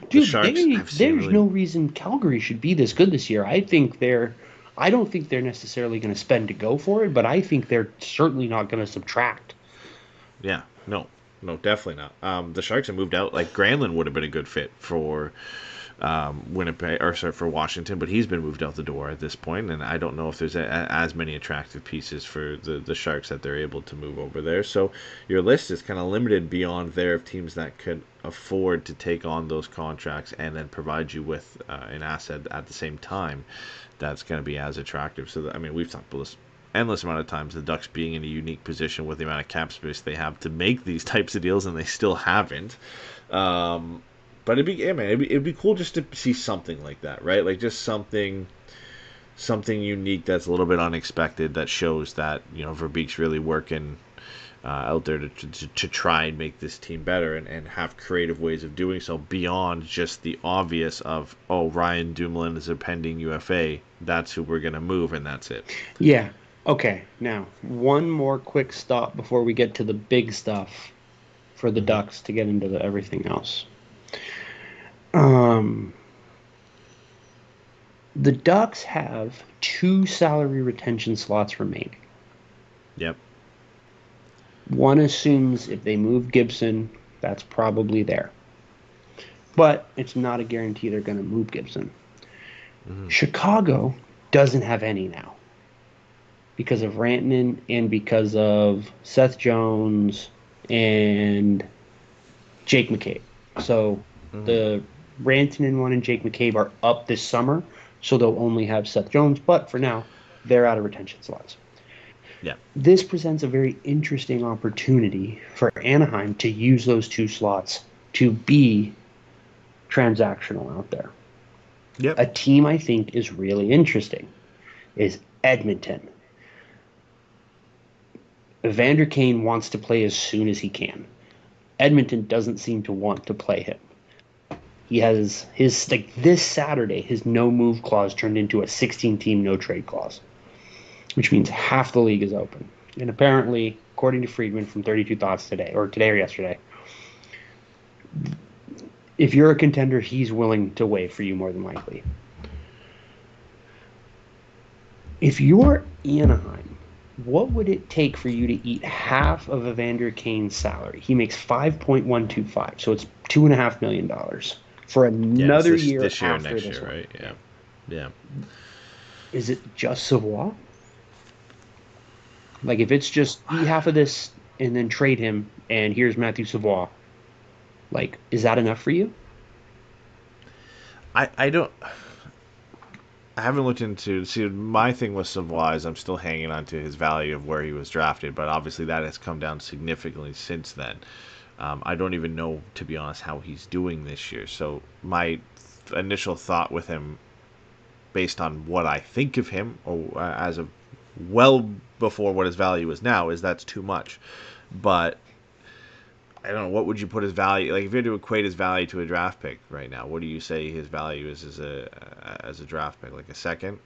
Dude, there's no reason Calgary should be this good this year. I don't think they're necessarily going to spend to go for it, but I think they're certainly not going to subtract. Yeah, no, definitely not. The Sharks have moved out. Like, Granlund would have been a good fit for for Washington, but he's been moved out the door at this point, and I don't know if there's as many attractive pieces for the Sharks that they're able to move over there. So your list is kind of limited beyond there of teams that could afford to take on those contracts and then provide you with an asset at the same time that's going to be as attractive. So, we've talked about this endless amount of times, the Ducks being in a unique position with the amount of cap space they have to make these types of deals, and they still haven't. But it'd be cool just to see something like that, right? Like, just something unique that's a little bit unexpected that shows that, Verbeek's really working out there to try and make this team better and have creative ways of doing so beyond just the obvious of, Ryan Dumoulin is a pending UFA. That's who we're going to move, and that's it. Yeah. Okay, now, one more quick stop before we get to the big stuff for the Ducks to get into everything else. The Ducks have 2 salary retention slots remaining. Yep. One assumes if they move Gibson, that's probably there. But it's not a guarantee they're going to move Gibson. Chicago doesn't have any now, because of Rantanen and because of Seth Jones and Jake McCabe. So the Rantanen one and Jake McCabe are up this summer, so they'll only have Seth Jones. But for now, they're out of retention slots. Yeah. This presents a very interesting opportunity for Anaheim to use those 2 slots to be transactional out there. Yep. A team I think is really interesting is Edmonton. Evander Kane wants to play as soon as he can. Edmonton doesn't seem to want to play him. He has this Saturday, his no move clause turned into a 16-team no trade clause, which means half the league is open. And apparently, according to Friedman from 32 Thoughts today or yesterday, if you're a contender, he's willing to waive for you more than likely. If you're Anaheim, what would it take for you to eat half of Evander Kane's salary? He makes $5.125, so it's $2.5 million for another year this year, after next this year, one. right? Yeah. Is it just Savoie? Like, if it's just eat half of this and then trade him, and here's Matthew Savoie, like, is that enough for you? I haven't looked into. See, my thing with Savoie is I'm still hanging on to his value of where he was drafted, but obviously that has come down significantly since then. I don't even know, to be honest, how he's doing this year. So my initial thought with him, based on what I think of him, or as of well before what his value is now, is that's too much. But I don't know, what would you put his value, like if you had to equate his value to a draft pick right now, what do you say his value is as a draft pick? Like a second?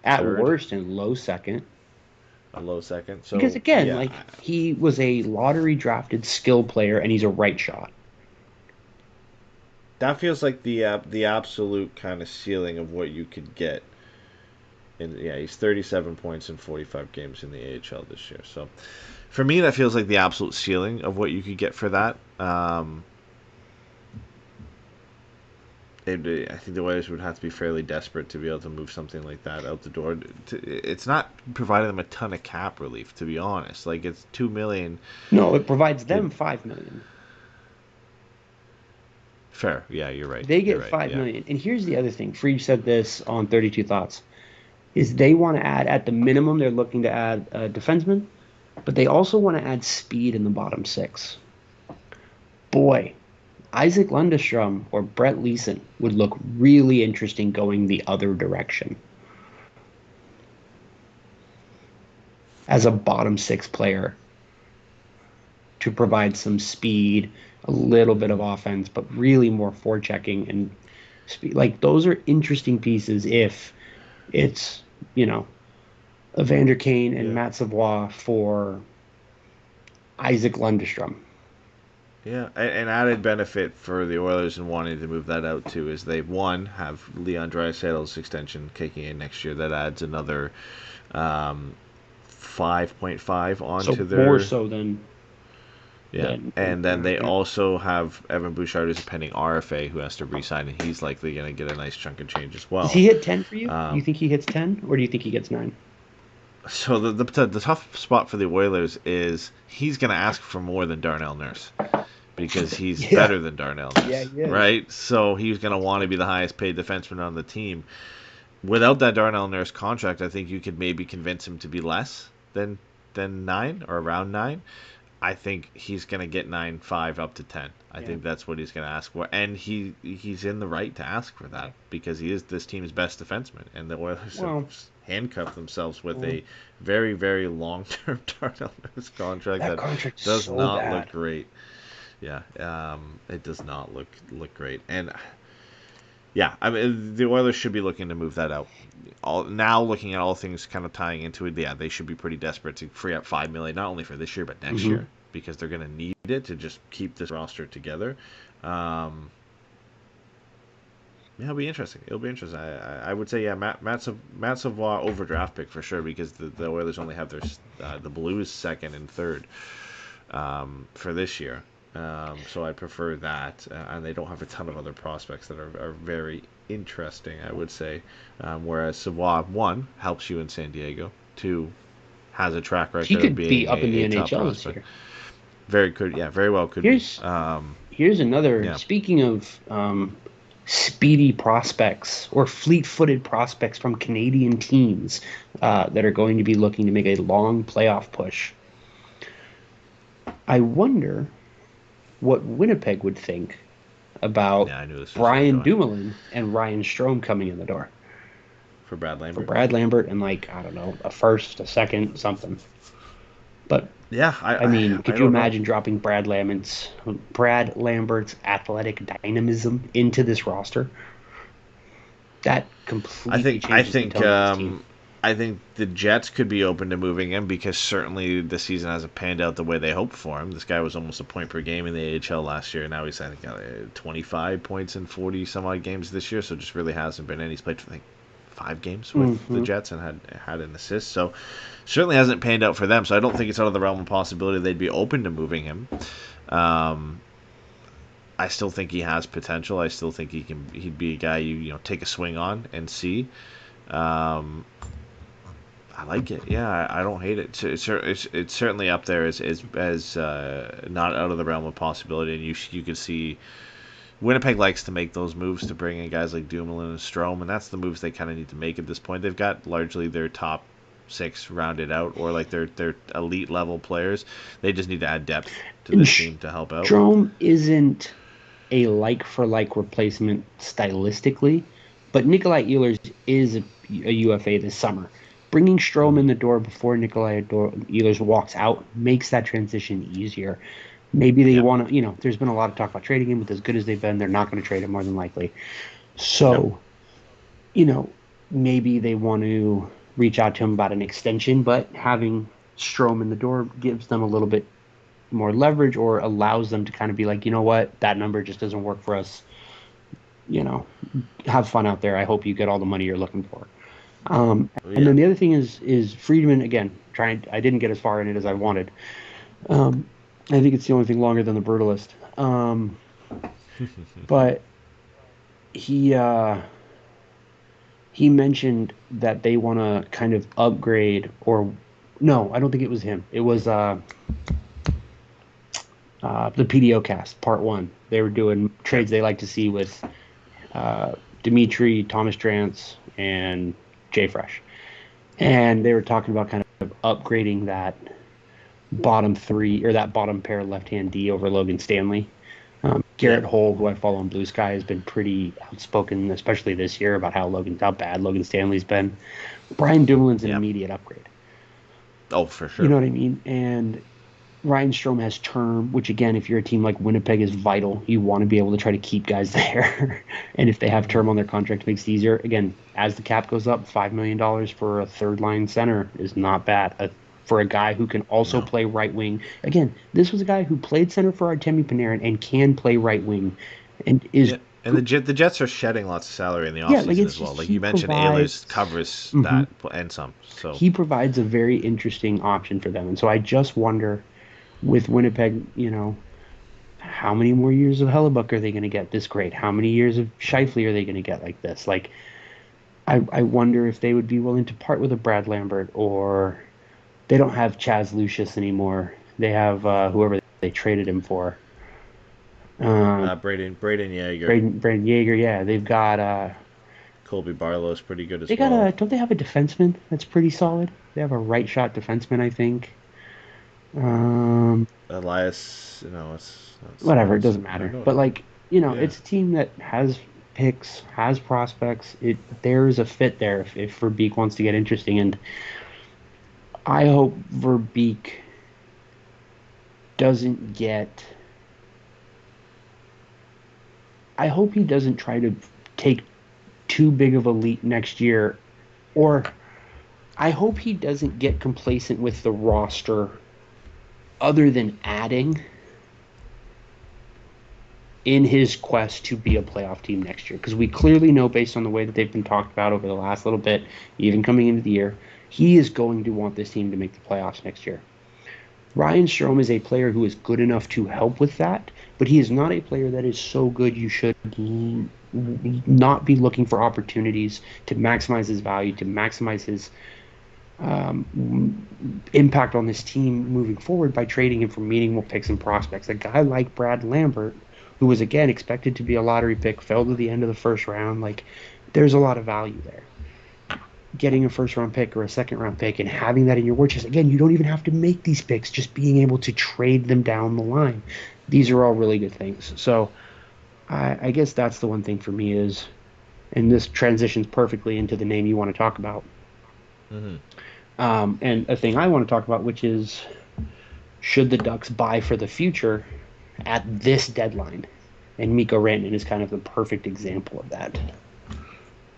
At Third? worst, in low second. A low second? So, Because again, yeah. like, he was a lottery drafted skill player and he's a right shot. That feels like the absolute kind of ceiling of what you could get. And yeah, he's 37 points in 45 games in the AHL this year. So for me, that feels like the absolute ceiling of what you could get for that. I think the Oilers would have to be fairly desperate to be able to move something like that out the door. It's not providing them a ton of cap relief, to be honest. Like, it's $2 million. No, it provides them $5 million. Fair. Yeah, you're right. They get You're right, $5 yeah. million. And here's the other thing. Freed said this on 32 Thoughts. Is they want to add, at the minimum, they're looking to add a defenseman, but they also want to add speed in the bottom six. Boy, Isaac Lundestrom or Brett Leeson would look really interesting going the other direction as a bottom six player to provide some speed, a little bit of offense, but really more forechecking and speed. Like, those are interesting pieces if it's, Evander Kane and Matt Savoie for Isaac Lundestrom. Yeah, an added benefit for the Oilers in wanting to move that out too is they have Leon Draisaitl's extension kicking in next year. That adds another 5.5 onto So their more so than and then they also have Evan Bouchard, who's a pending RFA, who has to re-sign, and he's likely going to get a nice chunk of change as well. Does he hit 10 for you? Do you think he hits 10, or do you think he gets 9? So the tough spot for the Oilers is he's going to ask for more than Darnell Nurse because he's better than Darnell Nurse, right? So he's going to want to be the highest paid defenseman on the team. Without that Darnell Nurse contract, I think you could maybe convince him to be less than 9 or around 9. I think he's going to get 9.5 up to 10. I think that's what he's going to ask for. And he's in the right to ask for that because he is this team's best defenseman. And the Oilers have handcuffed themselves with a very, very long-term Darnell Nurse contract that does so not look great. Yeah, it does not look great. And yeah, I mean, the Oilers should be looking to move that out. Now, looking at all things kind of tying into it, yeah, they should be pretty desperate to free up $5 million, not only for this year but next year, because they're going to need it to just keep this roster together. Yeah, it'll be interesting. I would say, yeah, Matt Savoie over draft pick for sure, because the Oilers only have their the Blues second and third for this year. So I prefer that, and they don't have a ton of other prospects that are very interesting, I would say. Whereas Savoie, 1, helps you in San Diego, 2, has a track record of being be up in the NHL this year. Very well could be. Here's another. Speaking of speedy prospects or fleet-footed prospects from Canadian teams that are going to be looking to make a long playoff push, I wonder what Winnipeg would think about Brian Dumoulin and Ryan Strome coming in the door. For Brad Lambert and, like, I don't know, a first, a second, something. But yeah, I mean, could you imagine dropping Brad Lambert's athletic dynamism into this roster? That completely changes the tone of this team. I think the Jets could be open to moving him because certainly the season hasn't panned out the way they hoped for him. This guy was almost a point per game in the AHL last year. Now he's, I think, got 25 points in 40 some odd games this year. So it just really hasn't been. And he's played, I think, 5 games with the Jets and had an assist. So certainly hasn't panned out for them. So I don't think it's out of the realm of possibility they'd be open to moving him. I still think he has potential. I still think he'd be a guy you take a swing on and see. I like it. Yeah, I don't hate it. It's certainly up there as not out of the realm of possibility. And you could see Winnipeg likes to make those moves to bring in guys like Dumoulin and Strome, and that's the moves they kind of need to make at this point. They've got largely their top 6 rounded out, or like their elite level players. They just need to add depth to this team to help out. Strome isn't a like for like replacement stylistically, but Nikolai Ehlers is a UFA this summer. Bringing Strome in the door before Nikolai Ehlers walks out makes that transition easier. Maybe they want to, there's been a lot of talk about trading him, but as good as they've been, they're not going to trade him more than likely. So, maybe they want to reach out to him about an extension, but having Strome in the door gives them a little bit more leverage or allows them to kind of be like, you know what, that number just doesn't work for us. Have fun out there. I hope you get all the money you're looking for. And then the other thing is Friedman, again, I didn't get as far in it as I wanted. I think it's the only thing longer than the Brutalist. But he mentioned that they want to kind of upgrade, or no, I don't think it was him. It was the PDO cast, part one. They were doing trades they like to see with Dimitri, Thomas Drance, and Jay Fresh. And they were talking about kind of upgrading that bottom three or that bottom pair left-hand D over Logan Stanley. Garrett Hull, who I follow on Blue Sky, has been pretty outspoken, especially this year, about how bad Logan Stanley's been. Brian Dumoulin's an immediate upgrade. Oh, for sure. You know what I mean? And Ryan Strome has term, which again, if you're a team like Winnipeg, is vital. You want to be able to try to keep guys there. And if they have term on their contract, it makes it easier. Again, as the cap goes up, $5 million for a third-line center is not bad. For a guy who can also play right wing. Again, this was a guy who played center for Artemi Panarin and can play right wing, and is. Yeah. And the Jets are shedding lots of salary in the offseason as well. Like you mentioned, Ehlers covers that and some. So he provides a very interesting option for them, and so I just wonder, with Winnipeg, how many more years of Hellebuck are they going to get this great? How many years of Scheifele are they going to get like this? Like, I wonder if they would be willing to part with a Brad Lambert, or they don't have Chaz Lucius anymore. They have whoever they traded him for. Braden Yeager. Braden Yeager, yeah. They've got Colby Barlow's pretty good as they well. Don't they have a defenseman that's pretty solid? They have a right shot defenseman, I think. Elias, whatever, it doesn't matter. But it's a team that has picks, has prospects. There's a fit there if Verbeek wants to get interesting, and I hope Verbeek doesn't get. I hope he doesn't try to take too big of a leap next year, or I hope he doesn't get complacent with the roster other than adding in his quest to be a playoff team next year. Because we clearly know, based on the way that they've been talked about over the last little bit, even coming into the year, he is going to want this team to make the playoffs next year. Ryan Strome is a player who is good enough to help with that, but he is not a player that is so good you should not be looking for opportunities to maximize his value, to maximize his impact on this team moving forward by trading him for meaningful picks and prospects. A guy like Brad Lambert, who was, again, expected to be a lottery pick, fell to the end of the first round. There's a lot of value there. Getting a first-round pick or a second-round pick and having that in your war chest. Again, you don't even have to make these picks, just being able to trade them down the line. These are all really good things. So I guess that's the one thing for me is, and this transitions perfectly into the name you want to talk about. Mm-hmm. And a thing I want to talk about, which is, should the Ducks buy for the future at this deadline? And Mikko Rantanen is kind of the perfect example of that.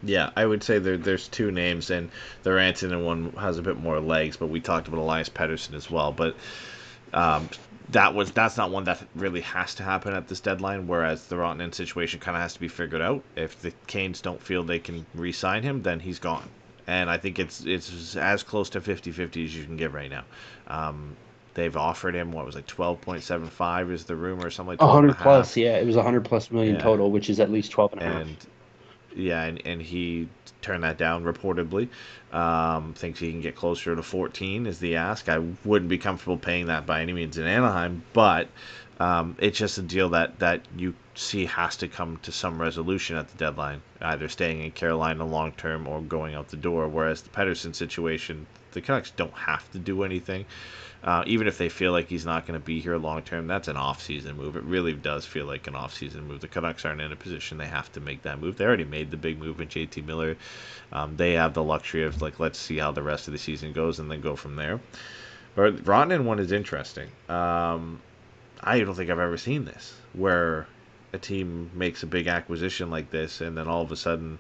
Yeah, I would say there's two names, and the Rantanen one has a bit more legs, but we talked about Elias Pettersson as well. But that's not one that really has to happen at this deadline, whereas the Rantanen situation kind of has to be figured out. If the Canes don't feel they can re-sign him, then he's gone. And I think it's as close to 50-50 as you can get right now. They've offered him, 12.75 is the rumor, or something like that. 100 plus, yeah. It was 100 plus million total, which is at least 12 and a half. And he turned that down reportedly. Thinks he can get closer to 14 is the ask. I wouldn't be comfortable paying that by any means in Anaheim, but it's just a deal that you see has to come to some resolution at the deadline, either staying in Carolina long term or going out the door. Whereas the Pettersson situation, the Canucks don't have to do anything. Even if they feel like he's not going to be here long term, that's an off-season move. It really does feel like an off-season move. The Canucks aren't in a position they have to make that move. They already made the big move in JT Miller. They have the luxury of, let's see how the rest of the season goes and then go from there. But Rantanen one is interesting. I don't think I've ever seen this, where a team makes a big acquisition like this and then all of a sudden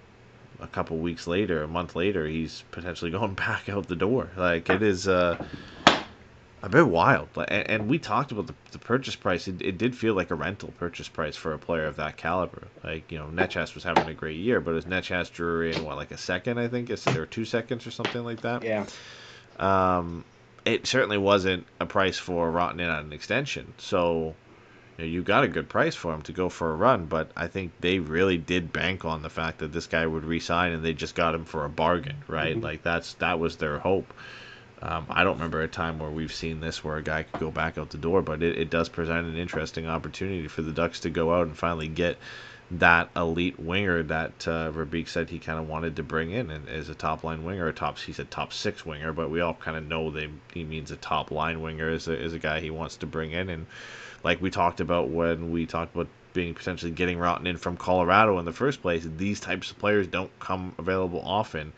a couple weeks later, a month later, he's potentially going back out the door. It is a bit wild. And we talked about the purchase price. It did feel like a rental purchase price for a player of that caliber. Netchas was having a great year, but as Netchas drew in, a second, I think? Or 2 seconds or something like that? Yeah. It certainly wasn't a price for Rantanen on an extension. So, you got a good price for him to go for a run, but I think they really did bank on the fact that this guy would re-sign, and they just got him for a bargain, right? Mm-hmm. That was their hope. I don't remember a time where we've seen this where a guy could go back out the door, but it does present an interesting opportunity for the Ducks to go out and finally get that elite winger that Verbeek said he kind of wanted to bring in and as a top line winger, he said top six winger, but we all kind of know he means a top line winger is a guy he wants to bring in. And like we talked about when we talked about being potentially getting Rotten in from Colorado in the first place, these types of players don't come available often,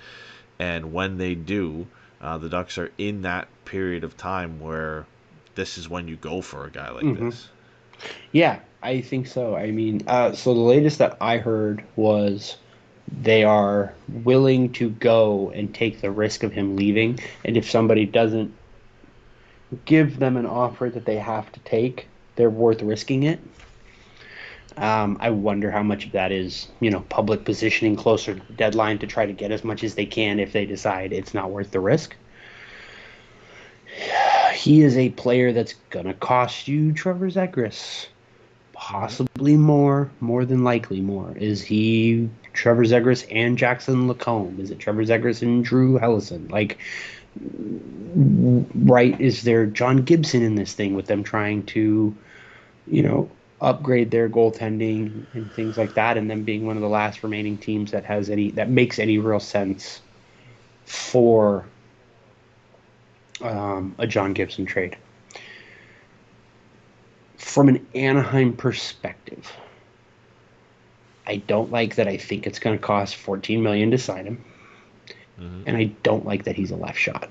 and when they do, the Ducks are in that period of time where this is when you go for a guy like this. Yeah, I think so. I mean, so the latest that I heard was they are willing to go and take the risk of him leaving, and if somebody doesn't give them an offer that they have to take, they're worth risking it. I wonder how much of that is, public positioning closer to the deadline to try to get as much as they can if they decide it's not worth the risk. He is a player that's going to cost you Trevor Zegras. Possibly more than likely more. Is he Trevor Zegras and Jackson Lacombe? Is it Trevor Zegras and Drew Hellison? Right, is there John Gibson in this thing with them trying to, upgrade their goaltending and things like that, and them being one of the last remaining teams that makes any real sense for a John Gibson trade. From an Anaheim perspective, I don't like that. I think it's going to cost $14 million to sign him, and I don't like that he's a left shot.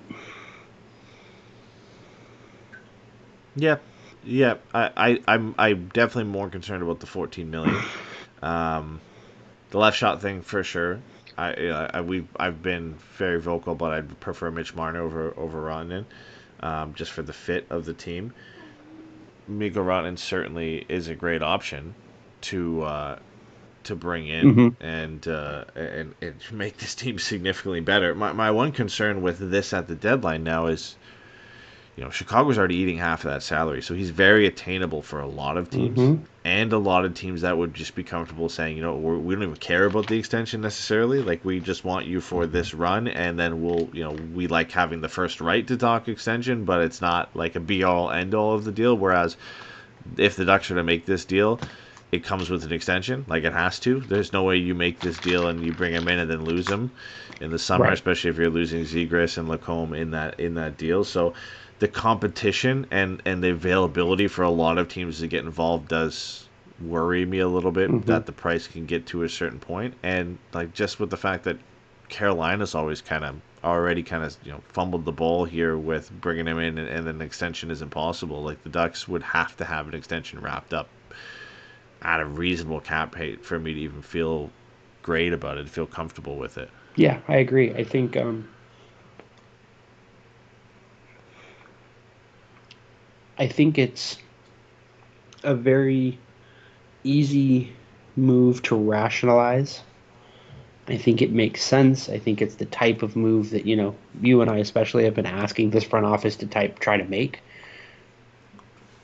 Yeah, I'm definitely more concerned about the $14 million. The left shot thing for sure. I've been very vocal, but I'd prefer Mitch Marner over Rantanen, just for the fit of the team. Mikko Rantanen certainly is a great option to bring in and make this team significantly better. My one concern with this at the deadline now is, Chicago's already eating half of that salary, so he's very attainable for a lot of teams, and a lot of teams that would just be comfortable saying, we don't even care about the extension necessarily. Like, we just want you for this run, and then we like having the first right to talk extension, but it's not like a be-all, end-all of the deal. Whereas if the Ducks are to make this deal, it comes with an extension, like it has to. There's no way you make this deal and you bring him in and then lose him in the summer, right, especially if you're losing Zegras and Lacombe in that deal. So the competition and the availability for a lot of teams to get involved does worry me a little bit, that the price can get to a certain point. And just with the fact that Carolina's always already fumbled the ball here with bringing him in, and an extension isn't possible. Like, the Ducks would have to have an extension wrapped up at a reasonable cap rate for me to even feel great about it, feel comfortable with it. Yeah, I agree. I think it's a very easy move to rationalize. I think it makes sense. I think it's the type of move that, you and I especially have been asking this front office to try to make.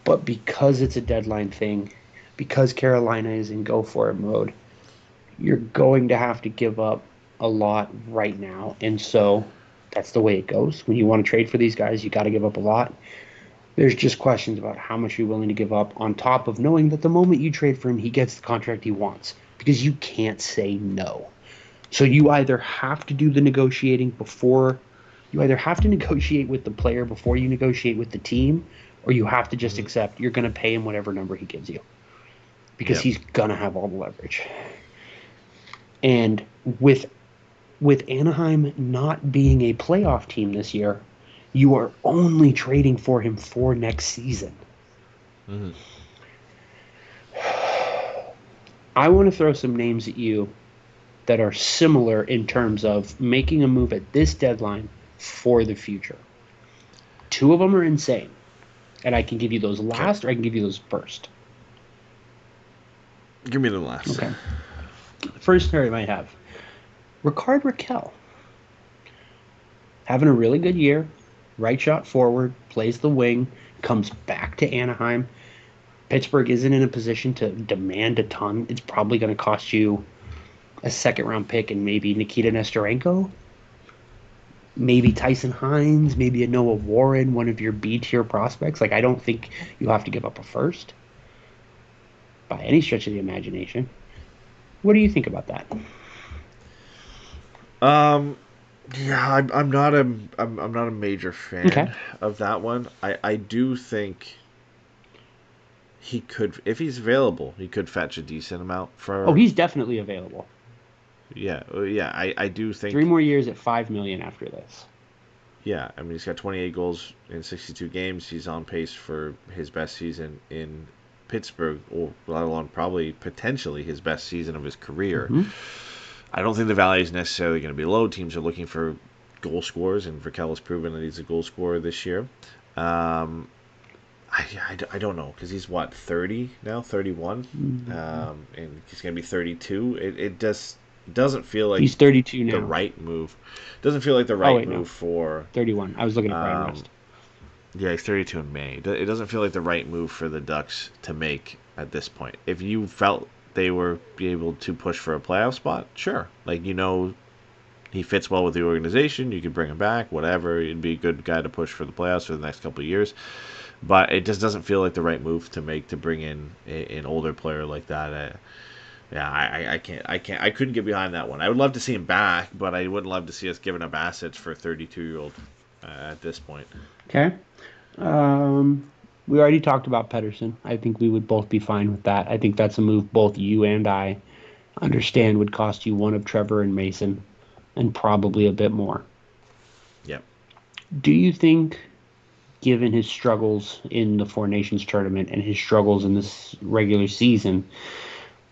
But because it's a deadline thing, because Carolina is in go-for-it mode, you're going to have to give up a lot right now. And so that's the way it goes. When you want to trade for these guys, you got to give up a lot. There's just questions about how much you're willing to give up, on top of knowing that the moment you trade for him, he gets the contract he wants, because you can't say no. So you either have to do the negotiating you either have to negotiate with the player before you negotiate with the team, or you have to just accept you're going to pay him whatever number he gives you, because he's going to have all the leverage. And with Anaheim not being a playoff team this year, you are only trading for him for next season. I want to throw some names at you that are similar in terms of making a move at this deadline for the future. Two of them are insane, and I can give you those last, or I can give you those first. Give me the last. Okay. The first pair I might have, Rickard Rakell. Having a really good year, right shot forward, plays the wing, comes back to Anaheim. Pittsburgh isn't in a position to demand a ton. It's probably going to cost you a second-round pick and maybe Nikita Nestorenko. maybe Tyson Hines, maybe a Noah Warren, one of your B tier prospects. Like, I don't think you have to give up a first by any stretch of the imagination. What do you think about that? Yeah, I'm not a major fan Okay. of that one. I do think he could, if he's available, he could fetch a decent amount Oh, for. he's definitely available. Yeah. I do think. 3 more years at $5 million after this. Yeah, I mean he's got 28 goals in 62 games. He's on pace for his best season in Pittsburgh, or let alone probably potentially his best season of his career. Hmm. I don't think the value is necessarily going to be low. Teams are looking for goal scorers, and Raquel has proven that he's a goal scorer this year. I don't know, because he's what, 30 now, 31, and he's going to be 32. It just doesn't feel like He's 32 the now. right move. Doesn't feel like the Oh, right wait, no. move for. 31. I was looking at Brian Um, West. Yeah, he's 32 in May. It doesn't feel like the right move for the Ducks to make at this point. If you felt they were be able to push for a playoff spot, sure. Like, he fits well with the organization. You could bring him back, whatever. He'd be a good guy to push for the playoffs for the next couple of years. But it just doesn't feel like the right move to make, to bring in an older player like that. I can't. I couldn't get behind that one. I would love to see him back, but I wouldn't love to see us giving up assets for a 32-year-old at this point. Okay. We already talked about Pedersen. I think we would both be fine with that. I think that's a move both you and I understand would cost you one of Trevor and Mason, and probably a bit more. Yep. Do you think, given his struggles in the Four Nations tournament and his struggles in this regular season,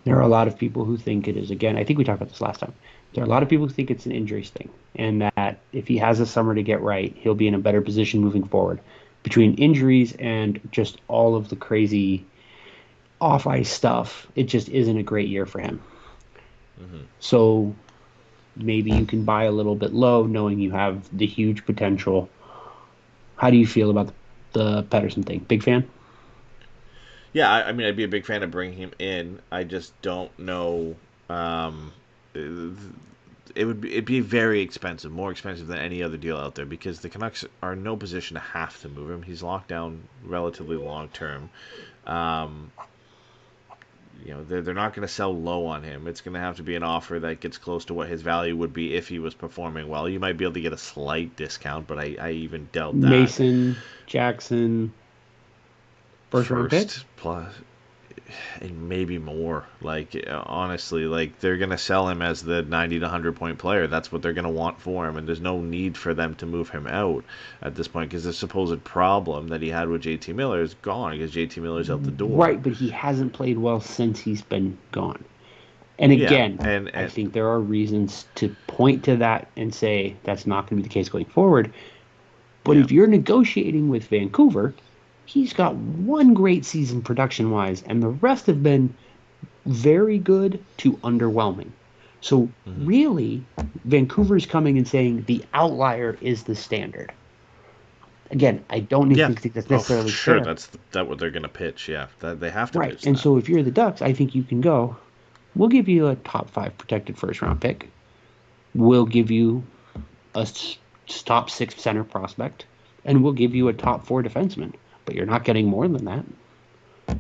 there are a lot of people who think it is, again, I think we talked about this last time, there are a lot of people who think it's an injuries thing, and that if he has a summer to get right, he'll be in a better position moving forward. Between injuries and just all of the crazy off-ice stuff, it just isn't a great year for him. Mm-hmm. So maybe you can buy a little bit low, knowing you have the huge potential. How do you feel about the Pedersen thing? Big fan? Yeah, I mean, I'd be a big fan of bringing him in. I just don't know. It'd be very expensive, more expensive than any other deal out there, because the Canucks are in no position to have to move him. He's locked down relatively long term. They're not going to sell low on him. It's going to have to be an offer that gets close to what his value would be if he was performing well. You might be able to get a slight discount, but I even doubt that. Mason, Jackson, first round pick? Plus, and maybe more. Like, honestly, like, they're going to sell him as the 90 to 100 point player. That's what they're going to want for him, and there's no need for them to move him out at this point, because the supposed problem that he had with JT Miller is gone, because JT Miller's out the door. Right, but he hasn't played well since he's been gone. And again, and I think there are reasons to point to that and say that's not going to be the case going forward. But if you're negotiating with Vancouver, he's got one great season production-wise, and the rest have been very good to underwhelming. So really, Vancouver's coming and saying the outlier is the standard. Again, I don't think that's necessarily sure. fair. That's what they're going to pitch. Yeah, they have to Right, pitch and that. so if you're the Ducks, I think you can go, we'll give you a top 5 protected first-round pick. We'll give you a top 6 center prospect, and we'll give you a top 4 defenseman. But you're not getting more than that.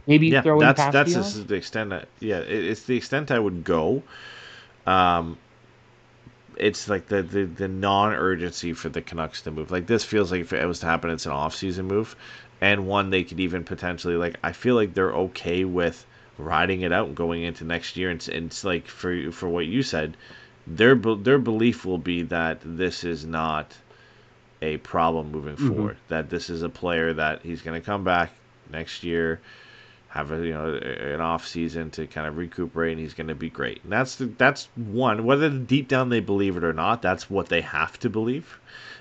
Maybe you throw in that's Pastille. the extent that it's the extent I would go. It's like the non-urgency for the Canucks to move. Like, this feels like if it was to happen, it's an off-season move, and one they could even potentially, like, I feel like they're okay with riding it out and going into next year. And it's like, for what you said, their belief will be that this is not a problem moving forward. That this is a player that he's going to come back next year, have an off season to kind of recuperate, and he's going to be great. And that's one. Whether deep down they believe it or not, that's what they have to believe.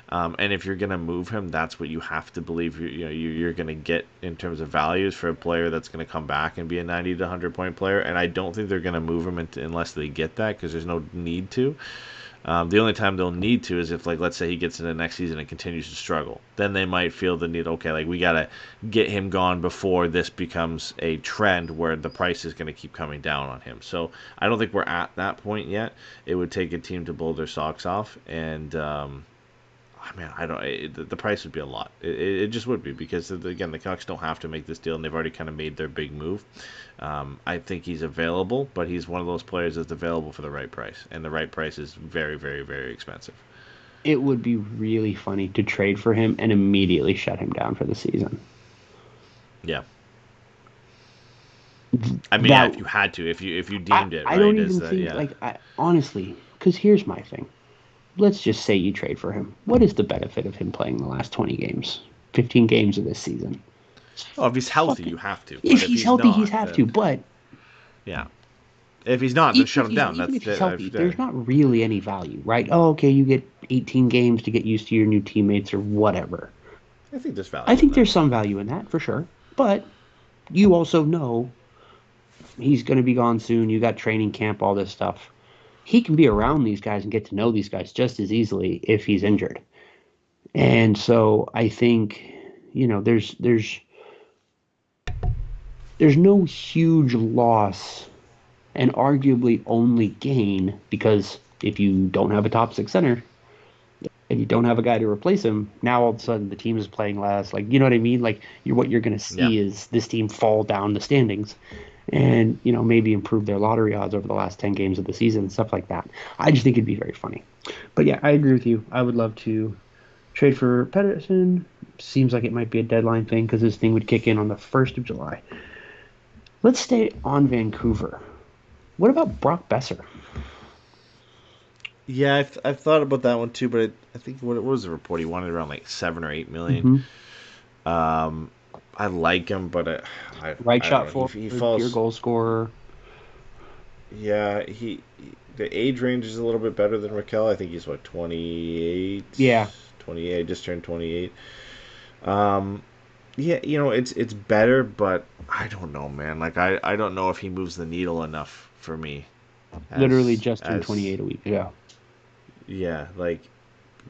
And if you're going to move him, that's what you have to believe. You're going to get in terms of values for a player that's going to come back and be a 90 to 100 point player. And I don't think they're going to move him unless they get that, because there's no need to. The only time they'll need to is if, like, let's say he gets into next season and continues to struggle. Then they might feel the need, okay, like, we got to get him gone before this becomes a trend where the price is going to keep coming down on him. So I don't think we're at that point yet. It would take a team to blow their socks off. And I mean, I don't. The price would be a lot. It just would be because again, the Canucks don't have to make this deal, and they've already kind of made their big move. I think he's available, but he's one of those players that's available for the right price, and the right price is very, very, very expensive. It would be really funny to trade for him and immediately shut him down for the season. Yeah. I mean, if you had to, if you deemed it, right? I don't even think honestly, because here's my thing. Let's just say you trade for him. What is the benefit of him playing the last 20 games, 15 games of this season? Oh, if he's healthy, you have to. If he's healthy, he's have to. But yeah, if he's not, then shut him down. Even if he's healthy, there's not really any value, right? Oh, okay, you get 18 games to get used to your new teammates or whatever. I think there's value. I think there's some value in that for sure. But you also know he's going to be gone soon. You got training camp, all this stuff. He can be around these guys and get to know these guys just as easily if he's injured. And so I think, there's no huge loss and arguably only gain, because if you don't have a top six center and you don't have a guy to replace him, now all of a sudden the team is playing less. Like, you know what I mean? Like, what you're going to see is this team fall down the standings and, maybe improve their lottery odds over the last 10 games of the season and stuff like that. I just think it'd be very funny. But yeah, I agree with you. I would love to trade for Pedersen. Seems like it might be a deadline thing because this thing would kick in on the 1st of July. Let's stay on Vancouver. What about Brock Besser? Yeah, I've thought about that one too, but I think what was the report? He wanted around like $7 or $8 million. Mm-hmm. I like him, but shot for he falls, your goal scorer. Yeah, the age range is a little bit better than Raquel. I think he's 28. Yeah, 28. Just turned 28. Yeah, it's better, but I don't know, man. Like I don't know if he moves the needle enough for me. Literally just turned 28 a week ago. Yeah, like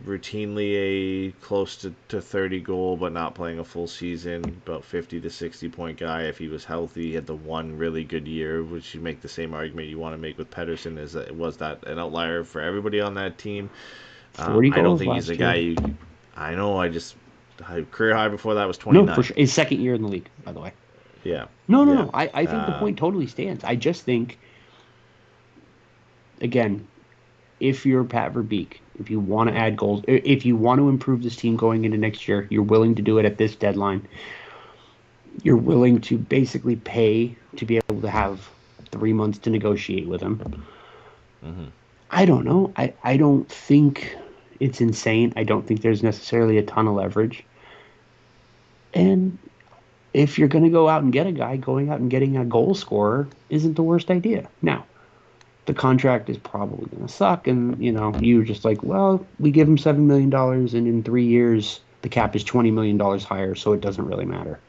routinely a close to 30 goal, but not playing a full season, about 50 to 60 point guy. If he was healthy, he had the one really good year, which you make the same argument you want to make with Pedersen, is that was that an outlier for everybody on that team. 40 goals I don't think he's a guy I know. Career high before that was 29. No, for sure. His second year in the league, by the way. Yeah. No. I think the point totally stands. I just think, again, if you're Pat Verbeek, if you want to add goals, if you want to improve this team going into next year, you're willing to do it at this deadline. You're willing to basically pay to be able to have 3 months to negotiate with him. Mm-hmm. I don't know. I don't think it's insane. I don't think there's necessarily a ton of leverage. And if you're going to go out and get a guy, going out and getting a goal scorer isn't the worst idea. Now, the contract is probably going to suck, and you're just like, well, we give him $7 million, and in 3 years the cap is $20 million higher, so it doesn't really matter.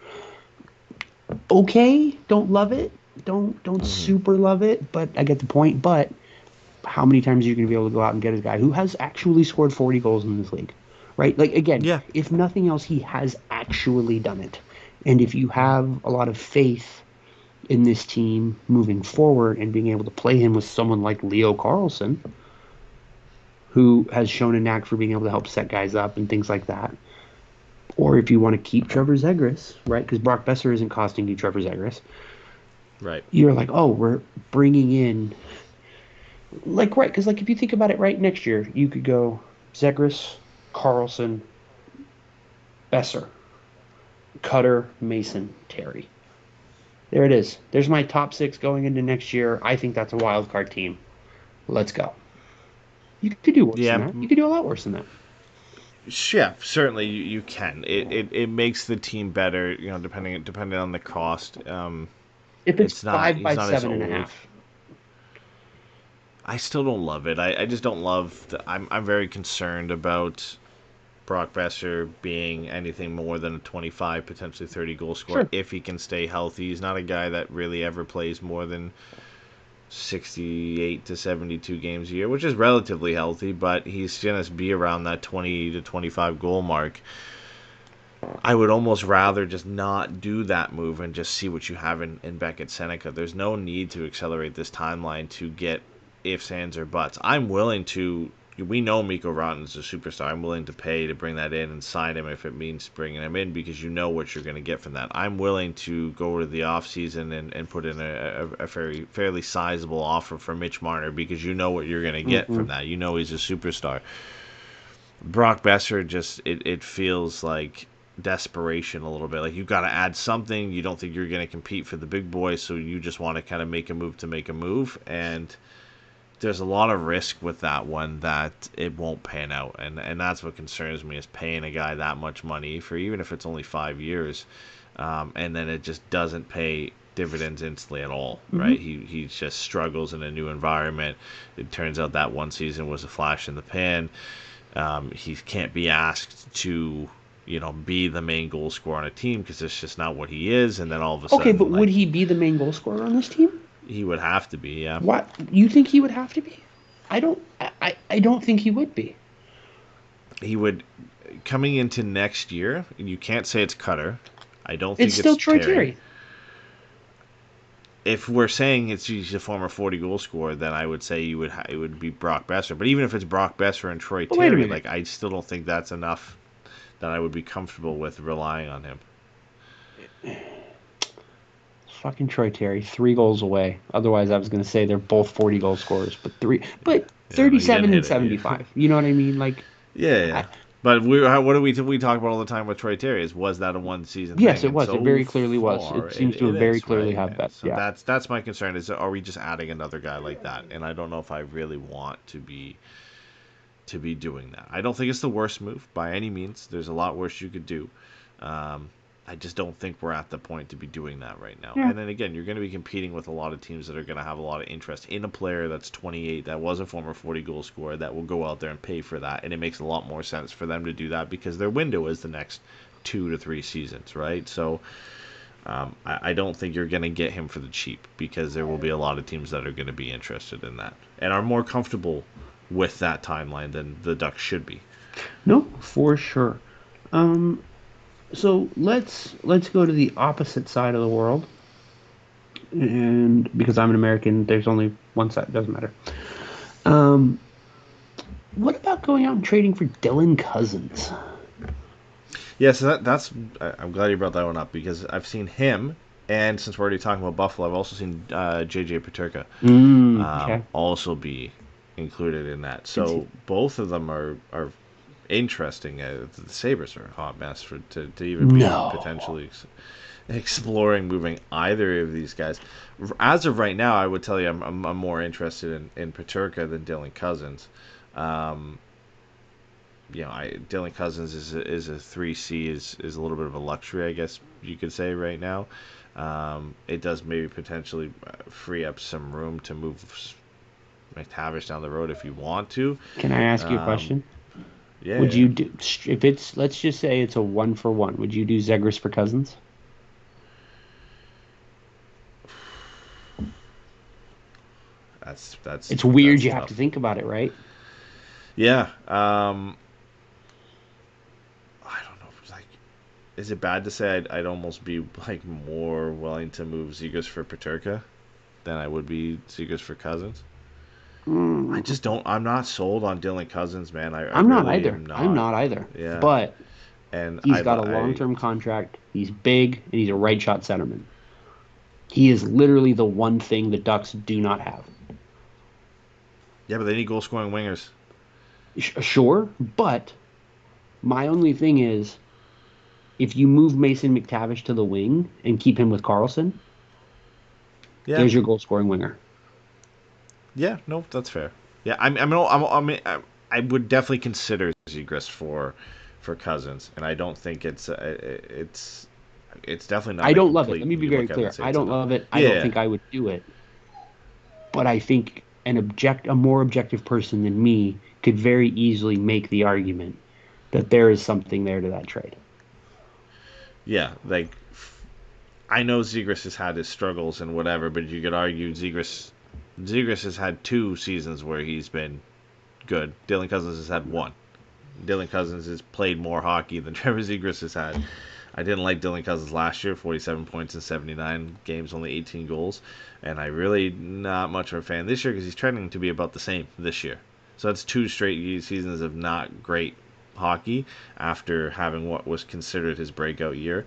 Okay, don't love it, don't super love it, but I get the point. But how many times are you going to be able to go out and get a guy who has actually scored 40 goals in this league, right? Like, again, if nothing else, he has actually done it, and if you have a lot of faith in this team moving forward and being able to play him with someone like Leo Carlsson, who has shown a knack for being able to help set guys up and things like that. Or if you want to keep Trevor Zegras, right? Because Brock Besser isn't costing you Trevor Zegras. Right. You're like, oh, we're bringing in... Like, right, because like if you think about it, right, next year, you could go Zegras, Carlsson, Besser, Cutter, Mason, Terry. There it is. There's my top 6 going into next year. I think that's a wild card team. Let's go. You could do worse than that. You could do a lot worse than that. Yeah, certainly you can. It makes the team better, depending on the cost. If it's 5 by 7.5. I still don't love it. I just don't love. I'm very concerned about Brock Besser being anything more than a 25, potentially 30 goal scorer if he can stay healthy. He's not a guy that really ever plays more than 68 to 72 games a year, which is relatively healthy, but he's going to be around that 20 to 25 goal mark. I would almost rather just not do that move and just see what you have in Beckett Seneca. There's no need to accelerate this timeline to get ifs, ands, or buts. I'm willing to we know Mikko Rantanen's a superstar. I'm willing to pay to bring that in and sign him if it means bringing him in, because you know what you're going to get from that. I'm willing to go to the offseason and put in a fairly sizable offer for Mitch Marner, because you know what you're going to get from that. You know he's a superstar. Brock Besser, just it feels like desperation a little bit. Like, you've got to add something. You don't think you're going to compete for the big boys, so you just want to kind of make a move to make a move. And there's a lot of risk with that one, that it won't pan out. And that's what concerns me, is paying a guy that much money for, even if it's only 5 years, and then it just doesn't pay dividends instantly at all, right? He just struggles in a new environment. It turns out that one season was a flash in the pan. He can't be asked to, be the main goal scorer on a team, because it's just not what he is. And then all of a sudden, okay, but would he be the main goal scorer on this team? He would have to be, yeah. What? You think he would have to be? I don't think he would be. He would, coming into next year, and you can't say it's Cutter. I don't think it's still Troy Terry. If we're saying he's a former 40 goal scorer, then I would say it would be Brock Besser. But even if it's Brock Besser and Troy Terry, like, I still don't think that's enough that I would be comfortable with relying on him. Fucking Troy Terry, 3 goals away. Otherwise, I was going to say they're both 40 goal scorers, but 37 and 75. You know what I mean? Like, yeah. But what do we talk about all the time with Troy Terry? Was that a one-season yes, thing? it was. So it very clearly was. It seems to very clearly have that. So yeah. That's my concern. Is, are we just adding another guy like that? And I don't know if I really want to be doing that. I don't think it's the worst move by any means. There's a lot worse you could do. I just don't think we're at the point to be doing that right now. Yeah. And then again, you're going to be competing with a lot of teams that are going to have a lot of interest in a player that's 28, that was a former 40 goal scorer, that will go out there and pay for that. And it makes a lot more sense for them to do that, because their window is the next 2 to 3 seasons, right? So I don't think you're going to get him for the cheap, because there will be a lot of teams that are going to be interested in that and are more comfortable with that timeline than the Ducks should be. No, for sure. So let's go to the opposite side of the world, and because I'm an American, there's only one side. Doesn't matter. What about going out and trading for Dylan Cousins? Yeah, so that's. I'm glad you brought that one up, because I've seen him, and since we're already talking about Buffalo, I've also seen JJ Peterka Okay. also be included in that. So both of them are interesting. The Sabres are a hot mess to even be potentially exploring moving either of these guys. As of right now, I would tell you I'm more interested in Peterka than Dylan Cousins. Dylan Cousins is a 3C is a little bit of a luxury, I guess you could say right now. It does maybe potentially free up some room to move McTavish down the road if you want to. Can I ask you a question? Yeah. Would you do, if it's, let's just say it's a 1-for-1, would you do Zegras for Cousins? That's. It's weird. That's you tough. have to think about it, right? Yeah. I don't know. Like, is it bad to say I'd almost be like more willing to move Zegras for Peterka than I would be Zegras for Cousins? I just don't. I'm not sold on Dylan Cousins, man. I'm not really either. am not. I'm not either. Yeah. But and he's got a long-term contract. He's big, and he's a right-shot centerman. He is literally the one thing the Ducks do not have. Yeah, but they need goal-scoring wingers. Sure, but my only thing is, if you move Mason McTavish to the wing and keep him with Carlson, there's your goal-scoring winger. Yeah, no, that's fair. Yeah, I would definitely consider Zegras for Cousins, and I don't think it's definitely not. I don't love it. Let me be very clear. I don't love it. I don't think I would do it. But I think a more objective person than me could very easily make the argument that there is something there to that trade. Yeah, like, I know Zegras has had his struggles and whatever, but you could argue Zegras has had 2 seasons where he's been good. Dylan Cousins has had 1. Dylan Cousins has played more hockey than Trevor Zegras has had. I didn't like Dylan Cousins last year, 47 points in 79 games, only 18 goals. And I really not much of a fan this year, because he's trending to be about the same this year. So that's 2 straight seasons of not great hockey after having what was considered his breakout year.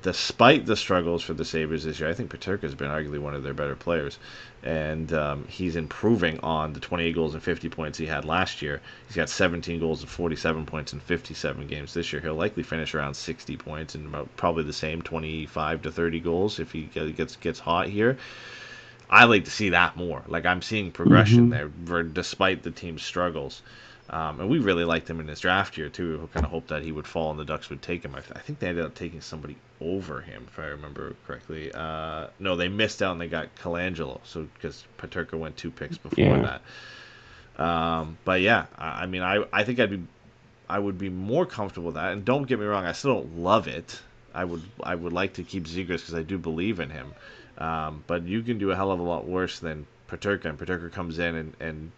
Despite the struggles for the Sabres this year, I think Peterka has been arguably one of their better players. And he's improving on the 28 goals and 50 points he had last year. He's got 17 goals and 47 points in 57 games this year. He'll likely finish around 60 points and about probably the same 25 to 30 goals if he gets hot here. I like to see that more. Like, I'm seeing progression there despite the team's struggles. And we really liked him in his draft year, too. We kind of hoped that he would fall and the Ducks would take him. I think they ended up taking somebody over him, if I remember correctly. No, they missed out and they got Colangelo, because Peterka went 2 picks before that. But yeah, I mean, I think I would be more comfortable with that. And don't get me wrong, I still don't love it. I would like to keep Zegras because I do believe in him. But you can do a hell of a lot worse than Peterka, and Peterka comes in and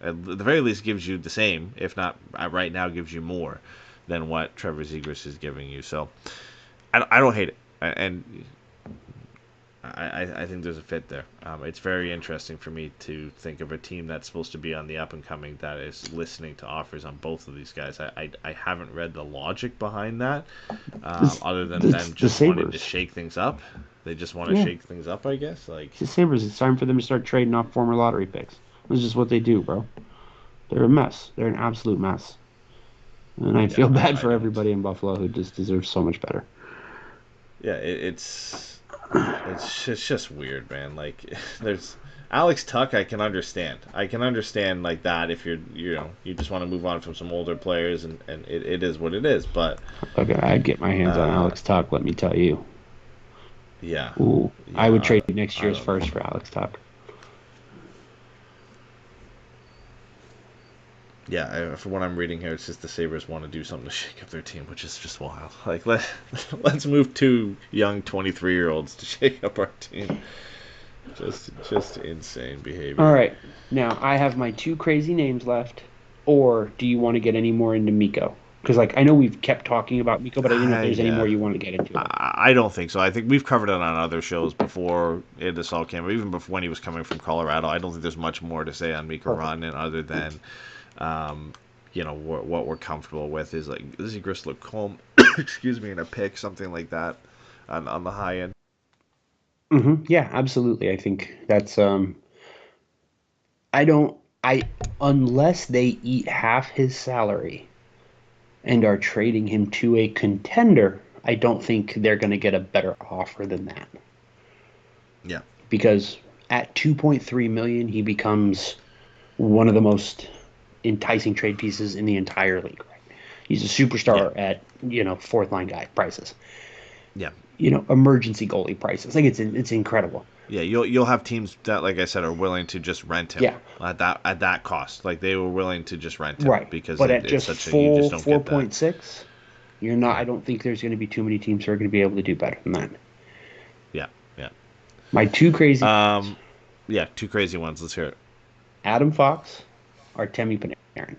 at the very least gives you the same, if not right now gives you more than what Trevor Zegras is giving you. So I don't hate it, and I think there's a fit there. It's very interesting for me to think of a team that's supposed to be on the up and coming that is listening to offers on both of these guys. I haven't read the logic behind that, other than them just wanting to shake things up. They just want to shake things up, I guess. Like the Sabres, it's time for them to start trading off former lottery picks. This is what they do, bro. They're a mess. They're an absolute mess. And I feel bad for everybody in Buffalo who just deserves so much better. Yeah, it's just weird, man. Like, there's Alex Tuch, I can understand. I can understand like that if you just want to move on from some older players, and it is what it is. But okay, I'd get my hands on Alex Tuch. Let me tell you. Yeah. Ooh, I would trade next year's first for Alex Tuch. Yeah, from what I'm reading here, it's just the Sabres want to do something to shake up their team, which is just wild. Like, let's move 2 young 23-year-olds to shake up our team. Just insane behavior. All right. Now, I have my 2 crazy names left. Or do you want to get any more into Mikko? Because, like, I know we've kept talking about Mikko, but I don't know if there's any more you want to get into. I don't think so. I think we've covered it on other shows before this all came, even before when he was coming from Colorado. I don't think there's much more to say on Mikko Rantanen other than, what we're comfortable with is, like, Zegras Lacombe, excuse me, in a pick, something like that on the high end. Yeah, absolutely. I think that's unless they eat half his salary and are trading him to a contender, I don't think they're going to get a better offer than that. Yeah. Because at $2.3 million, he becomes one of the most enticing trade pieces in the entire league. Right? He's a superstar at, fourth line guy prices. Yeah. Emergency goalie prices. Like it's incredible. Yeah, you'll have teams that, like I said, are willing to just rent him. Yeah. At that cost. Like, they were willing to just rent him. Right. Because but it's at just such full you just don't 4.6, you're not. I don't think there's going to be too many teams who are going to be able to do better than that. Yeah. My 2 crazy. Yeah, 2 crazy ones. Let's hear it. Adam Fox, Artemi Panarin.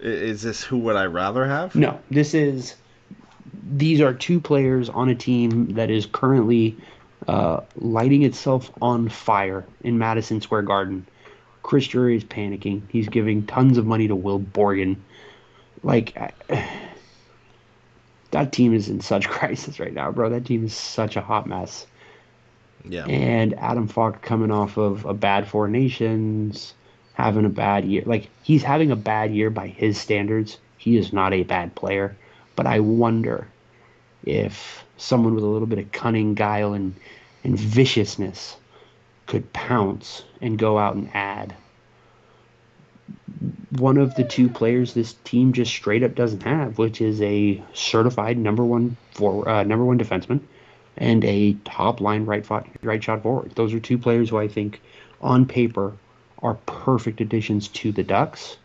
Is this who would I rather have? No, these are 2 players on a team that is currently lighting itself on fire in Madison Square Garden. Chris Drury is panicking. He's giving tons of money to Will Borgen. Like, that team is in such crisis right now, bro. That team is such a hot mess. Yeah. And Adam Fox coming off of a bad 4 Nations, having a bad year. Like, he's having a bad year by his standards. He is not a bad player. But I wonder if someone with a little bit of cunning, guile, and viciousness could pounce and go out and add one of the 2 players this team just straight up doesn't have, which is a certified number one defenseman and a top line right shot forward. Those are 2 players who I think on paper are perfect additions to the Ducks.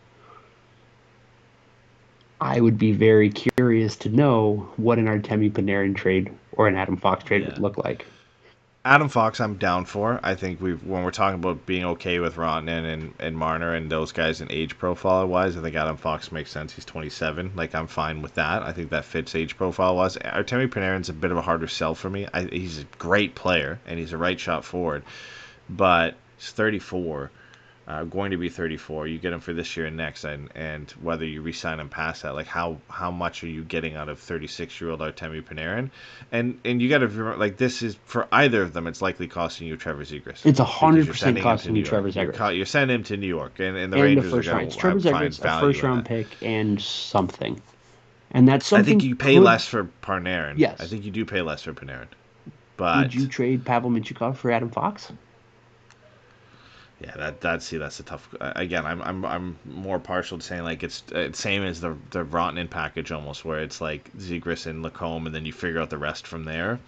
I would be very curious to know what an Artemi Panarin trade or an Adam Fox trade would look like. Adam Fox, I'm down for. I think when we're talking about being okay with Rantanen and Marner and those guys in age profile wise, I think Adam Fox makes sense. He's 27. Like, I'm fine with that. I think that fits age profile wise. Artemi Panarin's a bit of a harder sell for me. He's a great player and he's a right shot forward, but he's 34. Going to be 34. You get him for this year and next, and whether you re-sign him past that, like how much are you getting out of 36-year-old Artemi Panarin? And you got to remember, like, this is for either of them, it's likely costing you Trevor Zegras. It's 100% costing you Trevor Zegras. You're sending him to New York, and the and Rangers the first are round. going Trevor to find Zegras, a value first round pick and something, and that's something. I think you pay less for Panarin. Yes, I think you do pay less for Panarin. But would you trade Pavel Mintyukov for Adam Fox? Yeah, that's a tough. Again, I'm more partial to saying like it's same as the Rantanen package almost, where it's like Zegras and Lacombe, and then you figure out the rest from there.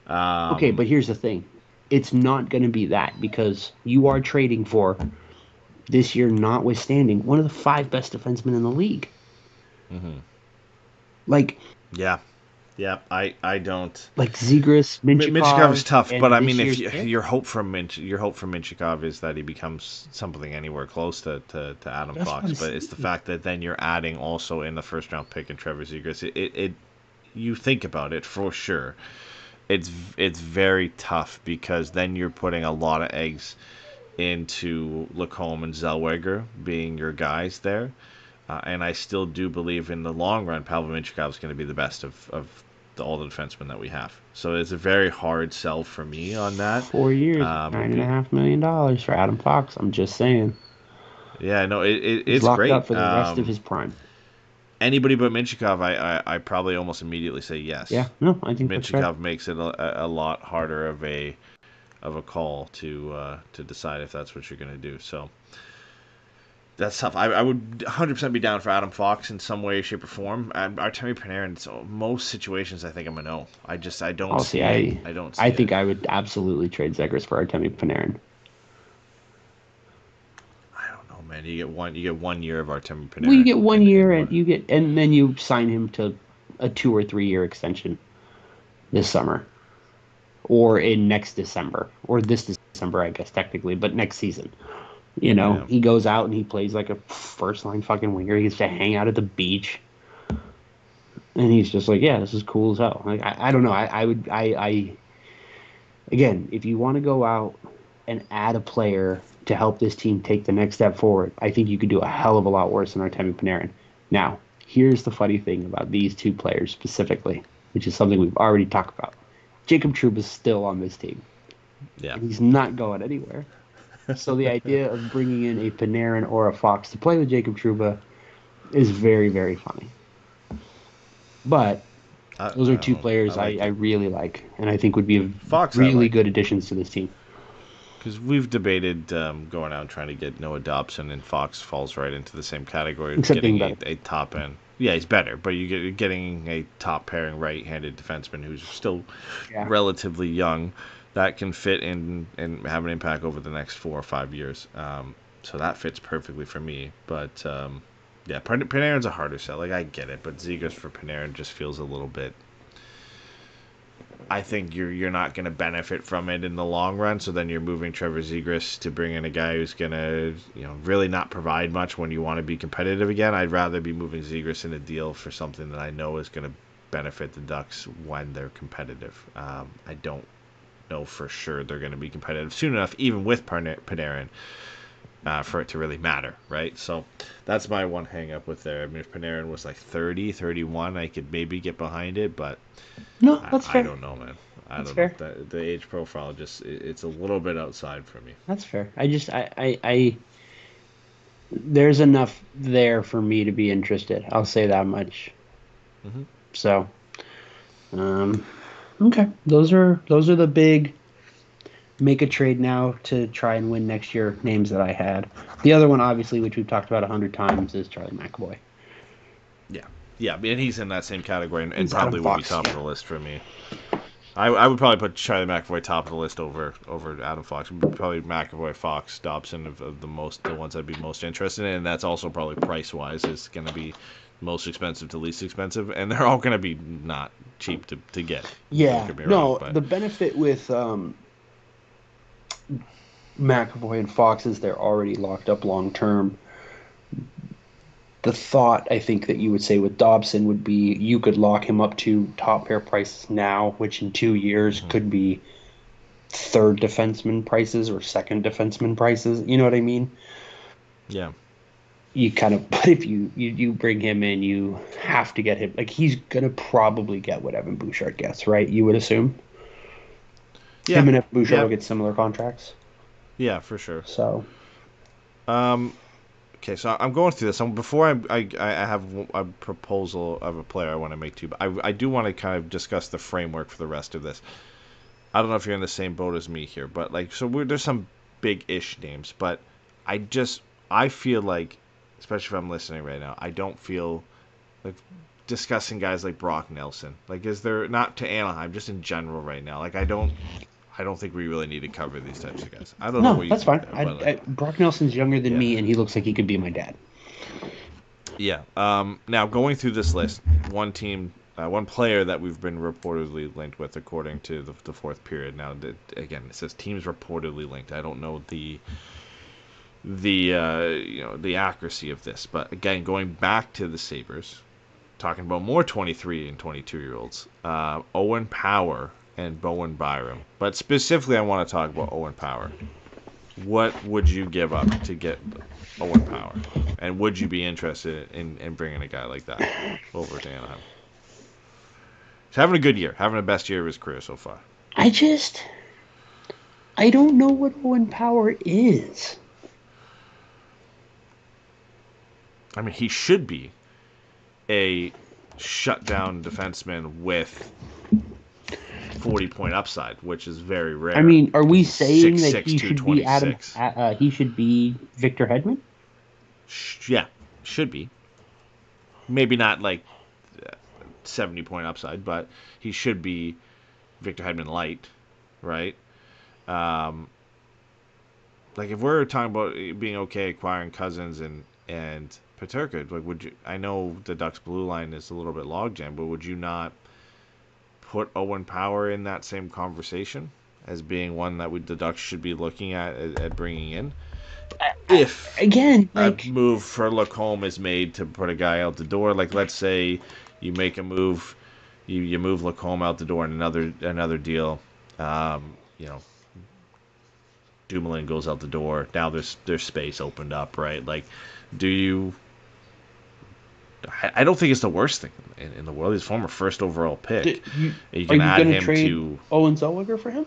Okay, but here's the thing: it's not going to be that, because you are trading for, this year notwithstanding, one of the 5 best defensemen in the league. Mm-hmm. Like, yeah, I don't like Zegras, Mintyukov is tough, but I mean, if pick? your hope from Mintyukov is that he becomes something anywhere close to Adam That's Fox, but it's the fact that then you're adding also in the first round pick in Trevor Zegras. It you think about it for sure. It's very tough, because then you're putting a lot of eggs into Lacombe and Zellweger being your guys there. And I still do believe in the long run, Pavel Mintyukov is going to be the best of all the defensemen that we have. So it's a very hard sell for me on that. 4 years, $9.5 million for Adam Fox. I'm just saying. Yeah, no, it's He's locked great. up for the rest of his prime. Anybody but Mintyukov, I probably almost immediately say yes. Yeah, no, I think that's fair. Mintyukov makes it a lot harder of a call to decide if that's what you're going to do. So that's tough. I would 100% be down for Adam Fox in some way, shape, or form. And Artemi Panarin, so most situations, I think I'm a no. I don't see it. I don't see I think it. I would absolutely trade Zegras for Artemi Panarin. I don't know, man. You get 1 year of Artemi Panarin. Well, you get 1 year, and then you sign him to a 2 or 3 year extension this summer, or in next December, or this December, I guess technically, but next season. You know, yeah. He goes out and he plays like a first-line fucking winger. He gets to hang out at the beach. And he's just like, yeah, this is cool as hell. Like, I don't know. Again, if you want to go out and add a player to help this team take the next step forward, I think you could do a hell of a lot worse than Artemi Panarin. Now, here's the funny thing about these 2 players specifically, which is something we've already talked about. Jacob Trouba is still on this team. Yeah. And he's not going anywhere. So the idea of bringing in a Panarin or a Fox to play with Jacob Trouba is very, very funny. But those are 2 players I really like, and I think would be really good additions to this team. Because we've debated going out and trying to get Noah Dobson, and Fox falls right into the same category of Except getting a top end. Yeah, he's better, but you're getting a top pairing right-handed defenseman who's still relatively young, that can fit in and have an impact over the next 4 or 5 years. So that fits perfectly for me. But, yeah, Panarin's a harder sell. Like, I get it, but Zegras for Panarin just feels a little bit... I think you're not going to benefit from it in the long run, so then you're moving Trevor Zegras to bring in a guy who's going to, really not provide much when you want to be competitive again. I'd rather be moving Zegras in a deal for something that I know is going to benefit the Ducks when they're competitive. I don't know for sure they're going to be competitive soon enough, even with Panarin, for it to really matter, right? So that's my one hang-up with there. I mean, if Panarin was like 30, 31, I could maybe get behind it, but no, that's fair. I don't know, man. That's fair. The age profile it's a little bit outside for me. That's fair. I there's enough there for me to be interested. I'll say that much. Mm-hmm. So, okay. Those are the big make a trade now to try and win next year names that I had. The other one, obviously, which we've talked about 100 times, is Charlie McAvoy. Yeah, and he's in that same category, and probably would be top of the list for me. I would probably put Charlie McAvoy top of the list over Adam Fox. Probably McAvoy, Fox, Dobson of the ones I'd be most interested in, and that's also probably price-wise is going to be most expensive to least expensive, and they're all going to be not cheap to get. Yeah, the benefit with McAvoy and Fox is they're already locked up long term. The thought, I think, that you would say with Dobson would be you could lock him up to top pair prices now, which in 2 years could be third defenseman prices or second defenseman prices. You know what I mean? Yeah. You kind of, but if you bring him in, you have to get him. Like, he's going to probably get what Evan Bouchard gets, right? You would assume? Yeah. Him and Evan Bouchard will get similar contracts. Yeah, for sure. So. Okay, so I'm going through this. Before I have a proposal of a player I want to make too, but I do want to kind of discuss the framework for the rest of this. I don't know if you're in the same boat as me here, but there's some big-ish names, but I feel like, especially if I'm listening right now, I don't feel like discussing guys like Brock Nelson. Like, is there, not to Anaheim, just in general right now? Like, I don't think we really need to cover these types of guys. I don't know. No, that's fine. Brock Nelson's younger than me, and he looks like he could be my dad. Yeah. Now, going through this list, one player that we've been reportedly linked with, according to the fourth period. Now, again, it says teams reportedly linked. I don't know the accuracy of this, but again, going back to the Sabres, talking about more 23 and 22-year-olds, Owen Power and Bowen Byram. But specifically, I want to talk about Owen Power. What would you give up to get Owen Power? And would you be interested in bringing a guy like that over to Anaheim? He's having a good year, having the best year of his career so far. I don't know what Owen Power is. I mean, he should be a shutdown defenseman with 40-point upside, which is very rare. I mean, are we saying 6'6", that he should be he should be Victor Hedman? Yeah, should be. Maybe not like 70-point upside, but he should be Victor Hedman light, right? Like, if we're talking about being okay acquiring Cousins and Peterka, like, would you? I know the Ducks blue line is a little bit logjam, but would you not put Owen Power in that same conversation as being one that the Ducks should be looking at bringing in? If again, a move for Lacombe is made to put a guy out the door, like, let's say you make a move, you move Lacombe out the door, and another deal, Dumoulin goes out the door. Now there's space opened up, right? Like, do you? I don't think it's the worst thing in the world. He's a former first overall pick. You can add him to Owen Zellweger for him.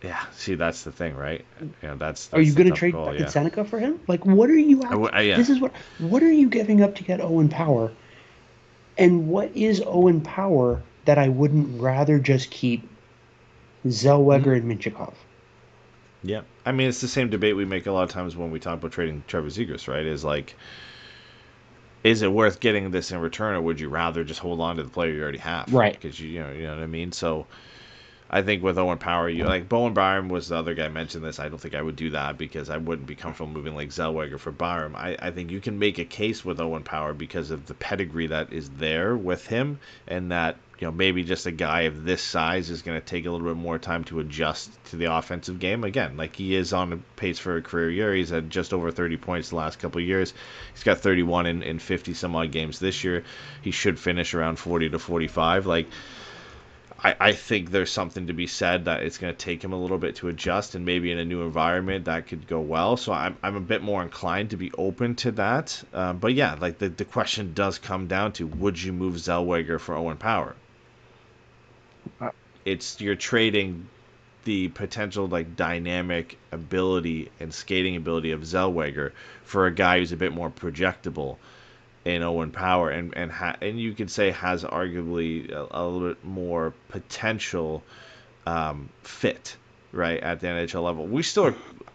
Yeah, see, that's the thing, right? That's are you going to trade Beckett Seneca for him? Like, what are you? This is what are you giving up to get Owen Power? And what is Owen Power that I wouldn't rather just keep Zellweger and Minchikov? Yeah, I mean, it's the same debate we make a lot of times when we talk about trading Trevor Zegras, right? Is like, is it worth getting this in return, or would you rather just hold on to the player you already have? Right. Because you know what I mean. So, I think with Owen Power, Bowen Byram was the other guy mentioned this. I don't think I would do that because I wouldn't be comfortable moving like Zellweger for Byram. I think you can make a case with Owen Power because of the pedigree that is there with him, and that maybe just a guy of this size is going to take a little bit more time to adjust to the offensive game. Again, like, he is on a pace for a career year. He's had just over 30 points the last couple of years. He's got 31 in 50 some odd games this year. He should finish around 40 to 45. Like, I think there's something to be said that it's going to take him a little bit to adjust, and maybe in a new environment that could go well. So I'm a bit more inclined to be open to that. But yeah, like, the question does come down to, would you move Zellweger for Owen Power? You're trading the potential, like, dynamic ability and skating ability of Zellweger for a guy who's a bit more projectable in Owen Power, and you could say has arguably a little bit more potential fit, right, at the NHL level.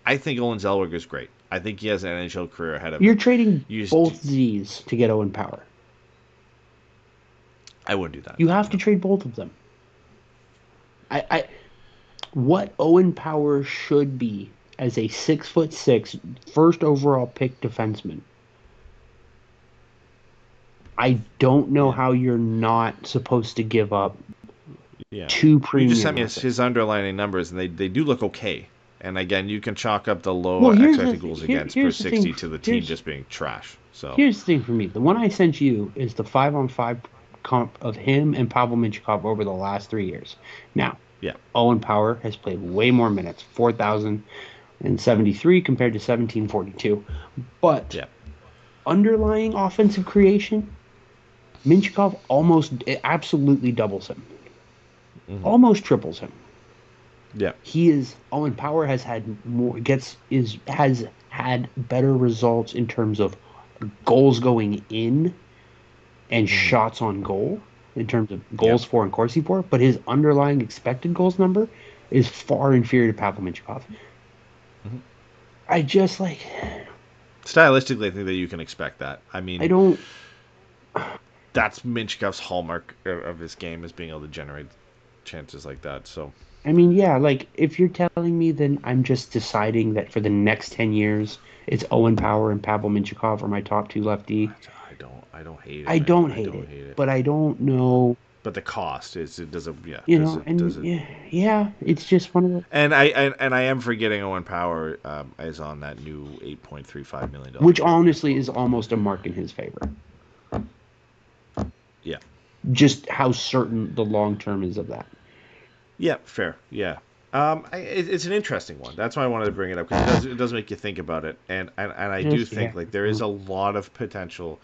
I think Owen Zellweger is great. I think he has an NHL career ahead of him. You're trading both these to get Owen Power. I wouldn't do that. You have to trade both of them. What Owen Power should be as a 6'6" first overall pick defenseman, I don't know how you're not supposed to give up Yeah. two premium. You just sent me assets. his underlying numbers, and they do look okay. And again, you can chalk up the low Well, here's expected the- goals here- against per here's the 60 thing. to the team Here's- just being trash. So Here's the thing for me. The one I sent you is the 5-on-5 comp of him and Pavel Mintyukov over the last 3 years. Now, yeah, Owen Power has played way more minutes, 4,073 compared to 1,742. But yeah, underlying offensive creation, Mintyukov absolutely doubles him. Almost triples him. yeah. Owen Power has had has had better results in terms of goals going in and shots on goal in terms of goals for and Corsi for, but his underlying expected goals number is far inferior to Pavel Mintyukov. I just Stylistically, I think that you can expect that. I mean, I don't. that's Minchukov's hallmark of his game, is being able to generate chances like that. So I mean, yeah, if you're telling me, then I'm just deciding that for the next 10 years, it's Owen Power and Pavel Mintyukov are my top two lefty. I don't hate it. I man. don't hate it, but I don't know. But the cost is it doesn't Yeah, it's just one of the And I am forgetting Owen Power is on that new $8.35 million. which honestly is almost a mark in his favor. Yeah. Just how certain the long term is of that. Yeah, fair. Yeah. It's an interesting one. That's why I wanted to bring it up, because it does make you think about it, and I do think there is a lot of potential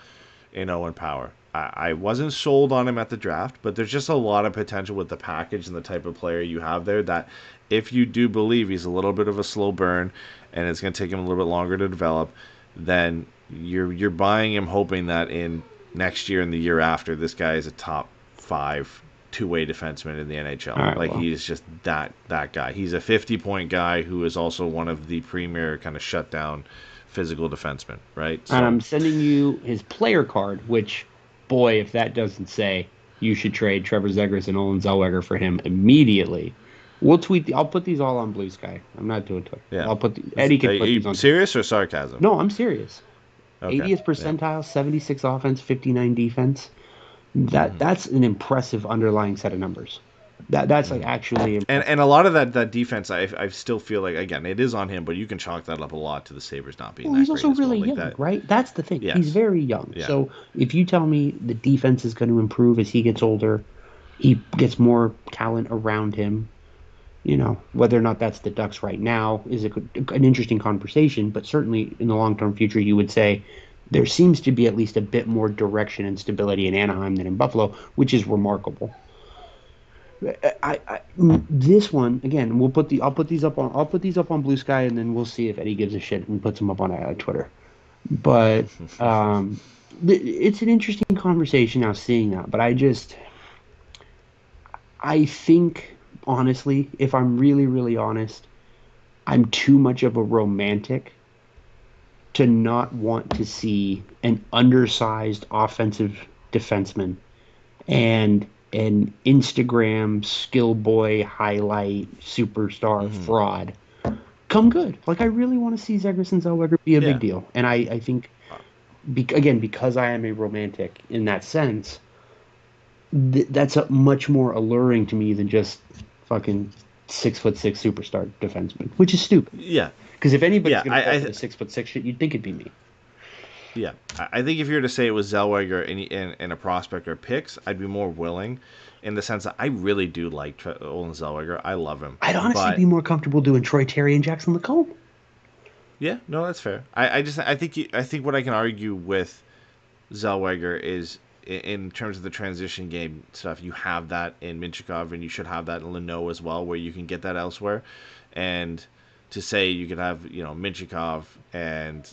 in Owen Power. I wasn't sold on him at the draft, but there's just a lot of potential with the package and the type of player you have there, that if you do believe he's a little bit of a slow burn and it's going to take him a little bit longer to develop, then you're buying him hoping that in next year and the year after, this guy is a top 5 two-way defenseman in the NHL. Right, he's just that guy. He's a 50-point guy who is also one of the premier kind of shutdown physical defensemen, right? So, And I'm sending you his player card, which, boy, if that doesn't say you should trade Trevor Zegras and Olen Zellweger for him immediately. We'll tweet. I'll put these all on Blue Sky. I'm not doing Twitter. Yeah. I'll put Eddie can put these on. Serious or sarcasm? No, I'm serious. Okay. 80th percentile, 76 offense, 59 defense. That's an impressive underlying set of numbers. That's actually impressive. And a lot of that defense, I still feel like, again, it is on him, but you can chalk that up a lot to the Sabres not being that he's great also as well. really Like young, that. right? That's the thing. Yes. He's very young. Yeah. So if you tell me the defense is going to improve as he gets older, he gets more talent around him, whether or not that's the Ducks right now is an interesting conversation, but certainly in the long-term future, you would say there seems to be at least a bit more direction and stability in Anaheim than in Buffalo, which is remarkable. This one again, I'll put these up on Blue Sky, and then we'll see if Eddie gives a shit and puts them up on Twitter. But it's an interesting conversation now seeing that. But I think honestly, if I'm really, really honest, I'm too much of a romantic to not want to see an undersized offensive defenseman and an Instagram skill boy highlight superstar fraud come good. I really want to see Zegras and Zellweger be a big deal. And I think, because I am a romantic in that sense, that's much more alluring to me than just fucking 6'6" superstar defenseman, which is stupid. Yeah. Because if anybody's going to fall for the 6'6" shit, you'd think it'd be me. Yeah, I think if you were to say it was Zellweger and a prospect or picks, I'd be more willing, in the sense that I really do like Olen Zellweger. I love him. I'd honestly be more comfortable doing Troy Terry and Jackson Lacombe. Yeah, no, that's fair. I think what I can argue with Zellweger is, in terms of the transition game stuff, you have that in Mintyukov, and you should have that in Leno as well, where you can get that elsewhere. And to say you could have Mintyukov and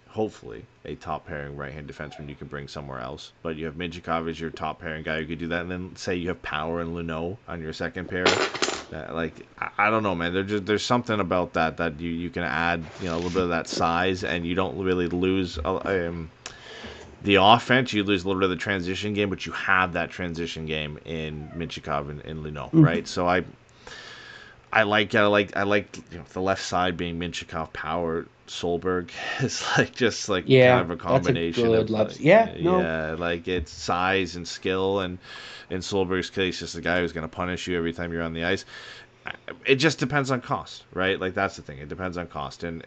hopefully a top pairing right-hand defenseman you can bring somewhere else, but you have Mintyukov as your top pairing guy who could do that, and then say you have Power and Leno on your second pair. I don't know, man. There's something about that you can add a little bit of that size, and you don't really lose the offense. You lose a little bit of the transition game, but you have that transition game in Mintyukov and Leno, right? So I like the left side being Minchikov, Power, Solberg. It's just kind of a combination that's a good left. Yeah, no. Yeah, like it's size and skill, and in Solberg's case, just a guy who's going to punish you every time you're on the ice. It just depends on cost, right? Like that's the thing. It depends on cost, and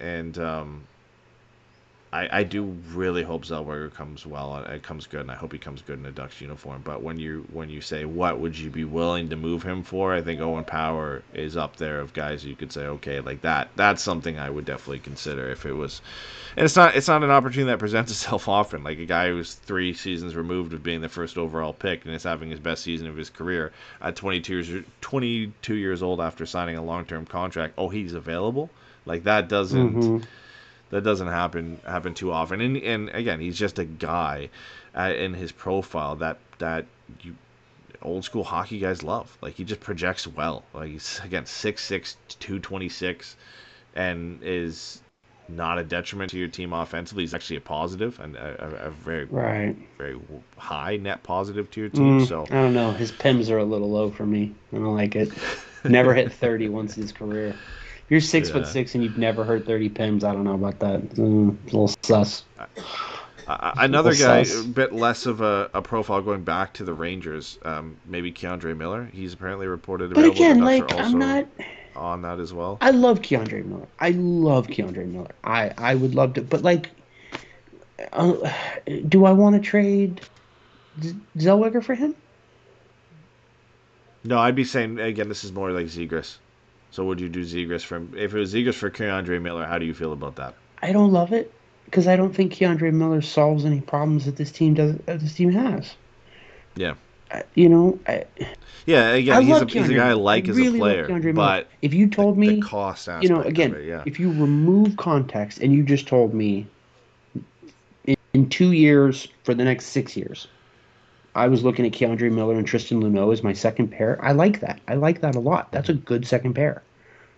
I do really hope Zellweger comes well. It comes good, and I hope he comes good in a Ducks uniform. But when you say what would you be willing to move him for, I think Owen Power is up there of guys you could say, okay, like that's something I would definitely consider if it was. And it's not an opportunity that presents itself often. Like a guy who's 3 seasons removed of being the first overall pick and is having his best season of his career at 22 years old after signing a long-term contract. Oh, he's available. Like that doesn't. Mm-hmm. That doesn't happen too often, and again, he's just a guy in his profile that you old school hockey guys love. Like he just projects well. Like he's again 6'6", 226, and is not a detriment to your team offensively. He's actually a positive and a very very high net positive to your team. So I don't know. His PIMs are a little low for me. I don't like it. Never hit 30 once in his career. If you're 6'6" and you've never heard 30 PIMs, I don't know about that. It's a little sus. Another guy, a bit less of a profile going back to the Rangers, maybe Keandre Miller. He's apparently reported available. But again, the Ducks like, are also I'm not on that as well. I love Keandre Miller. I would love to, but like, do I want to trade Zellweger for him? No, I'd be saying again, this is more like Zegras. So would you do Zegras if it was Zegras for Keandre Miller? How do you feel about that? I don't love it because I don't think Keandre Miller solves any problems that this team has. Yeah. Yeah, again, he's a guy I like as a player, but if you told me the cost aspect again, of it, yeah. if you remove context and you just told me in 2 years for the next 6 years, I was looking at Keandre Miller and Tristan Luneau as my second pair. I like that. I like that a lot. That's a good second pair.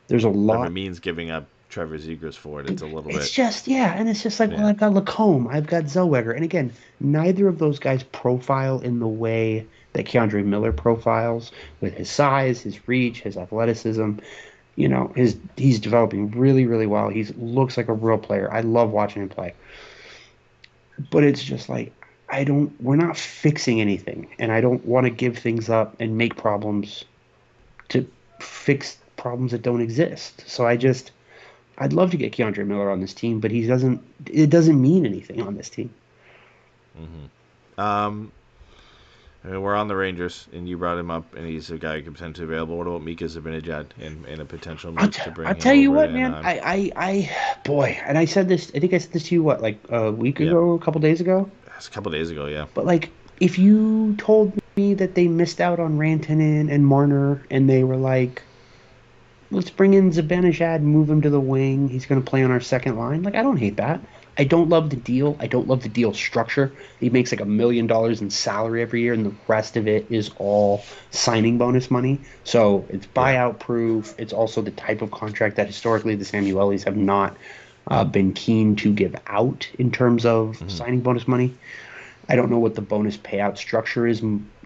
There's a lot. If it means giving up Trevor Zegras for it, it's a little bit. It's just, and it's just like, well, I've got Lacombe, I've got Zellweger. And again, neither of those guys profile in the way that Keandre Miller profiles with his size, his reach, his athleticism. He's developing really, really well. He looks like a real player. I love watching him play. But it's just like, we're not fixing anything, and I don't want to give things up and make problems to fix problems that don't exist. So I'd love to get Keandre Miller on this team, but it doesn't mean anything on this team. Mm-hmm. We're on the Rangers, and you brought him up, and he's a guy who could potentially be available. What about Mika Zibanejad in a potential move to bring him over? I'll tell you what, man. And I said this. I think I said this to you like a week ago, a couple days ago. It's a couple days ago, yeah. But like, if you told me that they missed out on Rantanen and Marner, and they were like, let's bring in Zibanejad, move him to the wing. He's going to play on our second line. Like, I don't hate that. I don't love the deal. I don't love the deal structure. He makes like $1 million in salary every year, and the rest of it is all signing bonus money. So it's buyout proof. It's also the type of contract that historically the Samuelis have not been keen to give out in terms of signing bonus money. I don't know what the bonus payout structure is.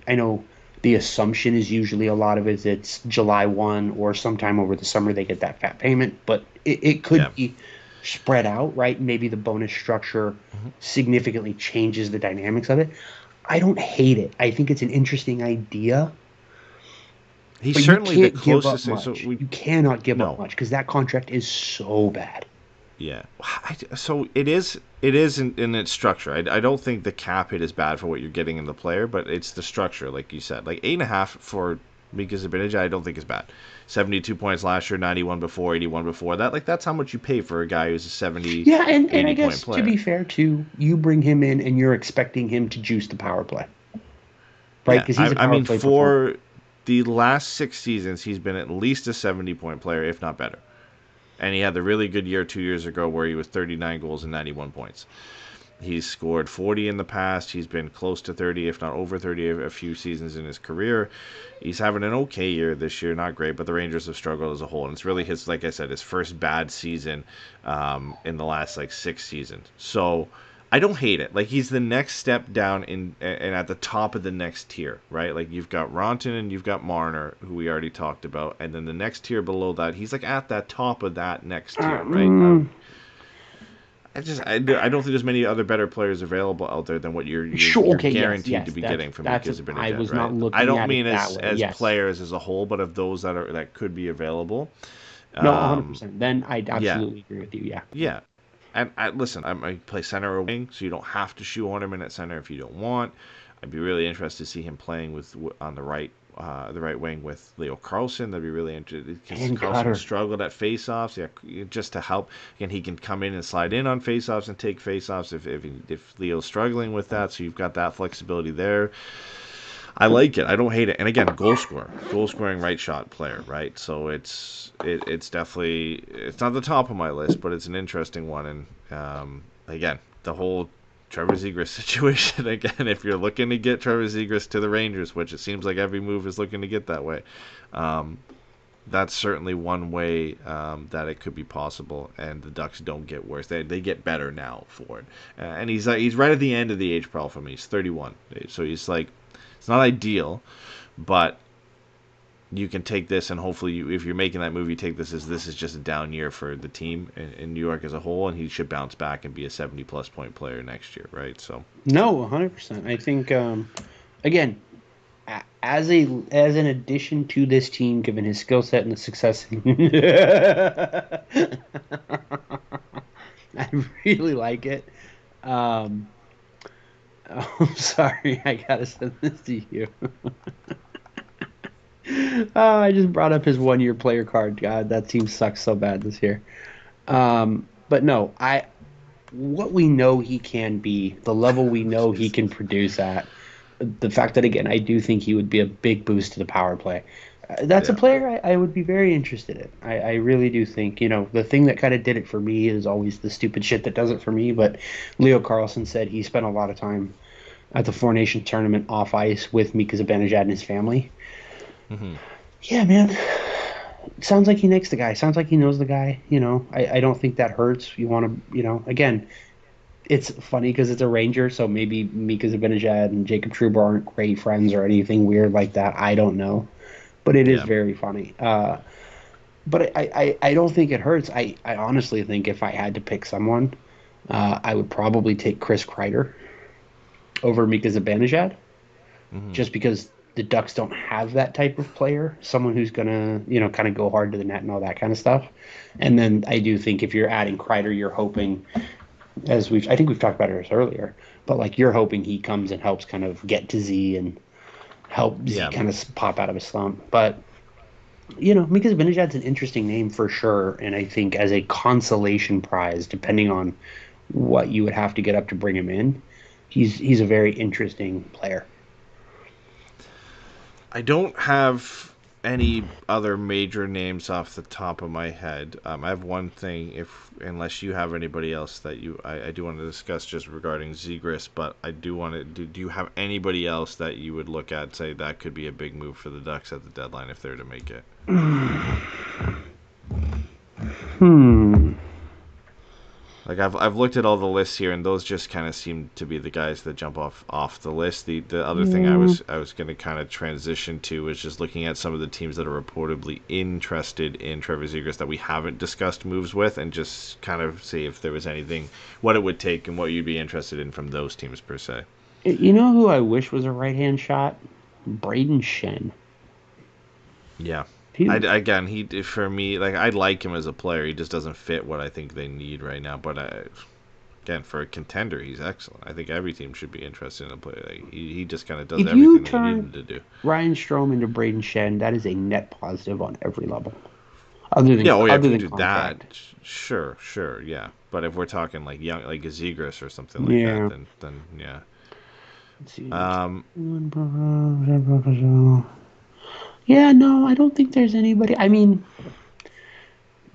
I know the assumption is usually a lot of it's July 1 or sometime over the summer they get that fat payment, but it could be spread out, right? Maybe the bonus structure significantly changes the dynamics of it. I don't hate it. I think it's an interesting idea. He's certainly the closest. You cannot give up much because that contract is so bad. Yeah. So it is in its structure. I don't think the cap hit is bad for what you're getting in the player, but it's the structure, like you said. Like 8.5 for Mika Zibanejad, I don't think is bad. 72 points last year, 91 before, 81 before that. Like that's how much you pay for a guy who's a 70. Yeah, and I guess to be fair too, you bring him in and you're expecting him to juice the power play, right? Because he's a power play for the last 6 seasons, he's been at least a 70-point player, if not better. And he had the really good year 2 years ago where he was 39 goals and 91 points. He's scored 40 in the past. He's been close to 30, if not over 30, a few seasons in his career. He's having an okay year this year, not great, but the Rangers have struggled as a whole. And it's really like I said, his first bad season in the last 6 seasons. So I don't hate it. Like, he's the next step down and at the top of the next tier, right? Like, you've got Ronton and you've got Marner, who we already talked about, and then the next tier below that, he's like at that top of that next tier, right? I don't think there's many other better players available out there than what you're guaranteed yes, to be that's- getting from that's Mika I Zibanejad, was right? not looking I don't at mean it that as way, yes. players as a whole, but of those that could be available. No, 100%. Then I absolutely agree with you. Yeah. Yeah. And listen, I play center or wing, so you don't have to shoehorn him in at center if you don't want. I'd be really interested to see him playing on the right wing with Leo Carlson. That'd be really interesting because And Carlson Cutter. struggled at faceoffs. Yeah, just to help. Again, he can come in and slide in on faceoffs and take faceoffs if Leo's struggling with that. So you've got that flexibility there. I like it. I don't hate it. And again, goal scoring right shot player, right? So it's definitely, it's not the top of my list, but it's an interesting one. And again, the whole Trevor Zegras situation again. If you're looking to get Trevor Zegras to the Rangers, which it seems like every move is looking to get that way, that's certainly one way that it could be possible. And the Ducks don't get worse; they get better now for it. And he's right at the end of the age profile for me. He's 31, so he's like. It's not ideal, but you can take this and hopefully, if you're making that move, you take this as this is just a down year for the team in New York as a whole, and he should bounce back and be a 70-plus point player next year, right? So No, 100%. I think again, as an addition to this team, given his skill set and the success, I really like it. I'm sorry, I gotta send this to you. I just brought up his 1-year player card. God, that team sucks so bad this year. But no, what we know he can be, the level we know he can produce at, the fact that again, I do think he would be a big boost to the power play. That's a player I would be very interested in. I really do think, the thing that kind of did it for me is always the stupid shit that does it for me. But Leo Carlson said he spent a lot of time at the Four Nation tournament off ice with Mika Zibanejad and his family. Mm-hmm. Yeah, man. Sounds like he likes the guy. Sounds like he knows the guy. I don't think that hurts. You want to, again, it's funny because it's a Ranger, so maybe Mika Zibanejad and Jacob Trouba aren't great friends or anything weird like that. I don't know. But it is very funny. But I don't think it hurts. I honestly think if I had to pick someone, I would probably take Chris Kreider over Mika Zibanejad, just because the Ducks don't have that type of player, someone who's going to, kind of go hard to the net and all that kind of stuff. And then I do think if you're adding Kreider, you're hoping, I think we've talked about it earlier, but like you're hoping he comes and helps kind of get to Z and help Z kind of pop out of a slump. But, Mika Zibanejad's an interesting name for sure. And I think as a consolation prize, depending on what you would have to get up to bring him in, he's a very interesting player. I don't have any other major names off the top of my head. I have one thing, unless you have anybody else that I do want to discuss just regarding Zegras, but I do want to. Do you have anybody else that you would look at and say that could be a big move for the Ducks at the deadline if they're to make it? Like I've looked at all the lists here, and those just kind of seem to be the guys that jump off the list. The other thing I was going to kind of transition to was just looking at some of the teams that are reportedly interested in Trevor Zegras that we haven't discussed moves with, and just kind of see if there was anything, what it would take, and what you'd be interested in from those teams per se. You know who I wish was a right-hand shot? Braden Shen. Yeah. For me, like I like him as a player. He just doesn't fit what I think they need right now. But again, for a contender, he's excellent. I think every team should be interested in a player. Like, he just kind of does everything they need him to do. Ryan Strome into Braden Shen, that is a net positive on every level. Other than that, sure, yeah. But if we're talking like young, like a Zegras or something like that, then yeah. Let's see. Yeah, no, I don't think there's anybody. I mean,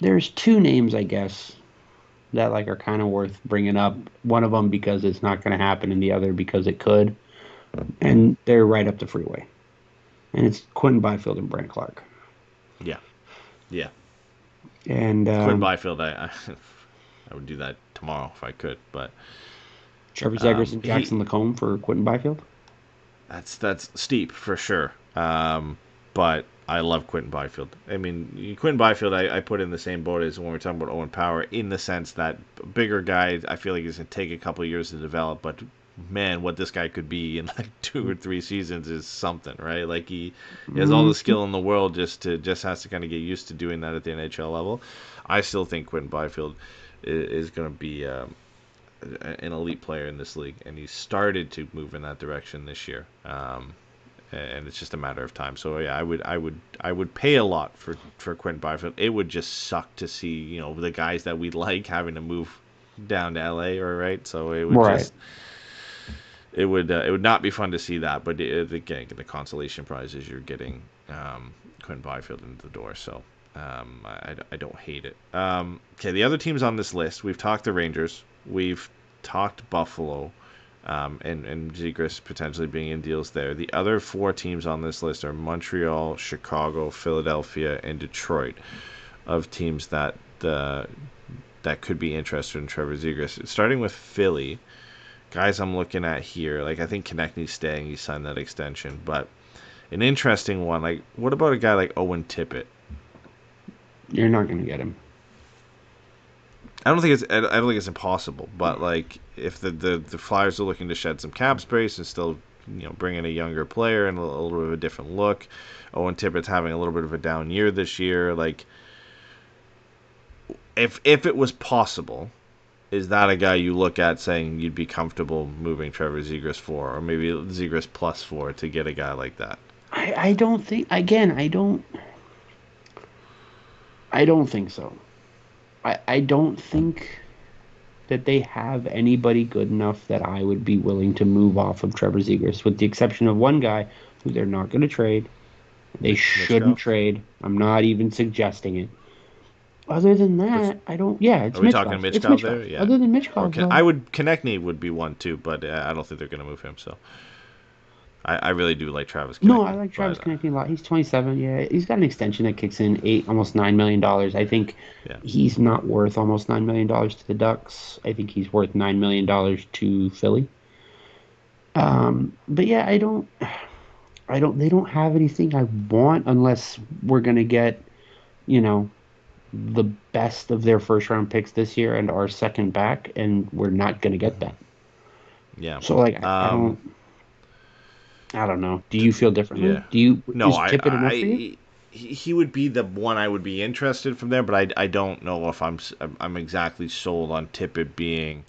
there's two names, I guess, that like are kind of worth bringing up. One of them because it's not going to happen, and the other because it could. And they're right up the freeway. And it's Quentin Byfield and Brent Clark. Yeah. And Quentin Byfield, I would do that tomorrow if I could, but Trevor Zegras and Jackson Lacombe for Quentin Byfield? That's steep for sure. But I love Quentin Byfield. I mean, Quentin Byfield, I put in the same boat as when we're talking about Owen Power, in the sense that bigger guy, I feel like he's going to take a couple of years to develop, but man, what this guy could be in like 2 or 3 seasons is something, right? Like he has all the skill in the world, just has to kind of get used to doing that at the NHL level. I still think Quentin Byfield is going to be an elite player in this league, and he's started to move in that direction this year. And it's just a matter of time. So yeah, I would pay a lot for Quentin Byfield. It would just suck to see the guys that we like having to move down to LA, or right. So it would just it would not be fun to see that. But again, the consolation prize is you're getting Quentin Byfield into the door. So I don't hate it. Okay, the other teams on this list, we've talked the Rangers, we've talked Buffalo. And Zegras potentially being in deals there. The other 4 teams on this list are Montreal, Chicago, Philadelphia, and Detroit, of teams that could be interested in Trevor Zegras. Starting with Philly, guys I'm looking at here, like I think Konechny's staying, he signed that extension, but an interesting one, like what about a guy like Owen Tippett? You're not going to get him. I don't think it's impossible, but like if the Flyers are looking to shed some cap space and still bring in a younger player and a little bit of a different look, Owen Tippett's having a little bit of a down year this year. Like if it was possible, is that a guy you look at saying you'd be comfortable moving Trevor Zegras for, or maybe Zegras plus for, to get a guy like that? I don't think. Again, I don't think so. I don't think that they have anybody good enough that I would be willing to move off of Trevor Zegras, with the exception of one guy who they're not going to trade. They shouldn't trade. I'm not even suggesting it. Other than that, I don't. Yeah, it's Are we Mitchkov. talking It's Mitchkov there? Yeah. Other than Mitchkov, Konechny would be one too, but I don't think they're going to move him. So I really do like Travis Konechny. No, I like Travis Konechny a lot. He's 27. Yeah, he's got an extension that kicks in almost $9 million. I think he's not worth almost $9 million to the Ducks. I think he's worth $9 million to Philly. But yeah, I don't. They don't have anything I want unless we're gonna get, the best of their first round picks this year and our second back, and we're not gonna get that. Yeah. So like, I don't know. Do you feel differently? Yeah. Do you? No, is Tippett enough for you? He would be the one I would be interested from there, but I don't know if I'm exactly sold on Tippett being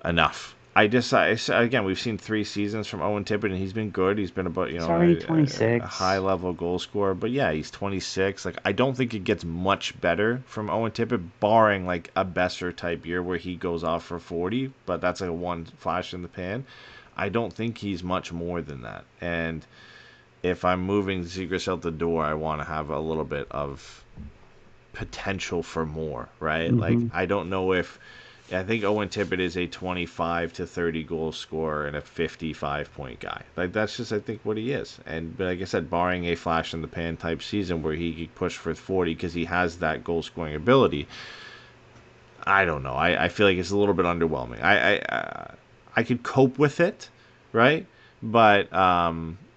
enough. Again, we've seen 3 seasons from Owen Tippett, and he's been good. He's been about 26, a high level goal scorer, but yeah, he's 26. Like I don't think it gets much better from Owen Tippett, barring like a Besser type year where he goes off for 40, but that's like a one flash in the pan. I don't think he's much more than that. And if I'm moving Zegras out the door, I want to have a little bit of potential for more, right? Mm-hmm. Like I don't know if I think Owen Tippett is a 25 to 30 goal scorer and a 55-point guy. Like that's just I think what he is. And but like I said, barring a flash in the pan type season where he could push for 40 because he has that goal scoring ability, I don't know. I feel like it's a little bit underwhelming. I could cope with it, right? But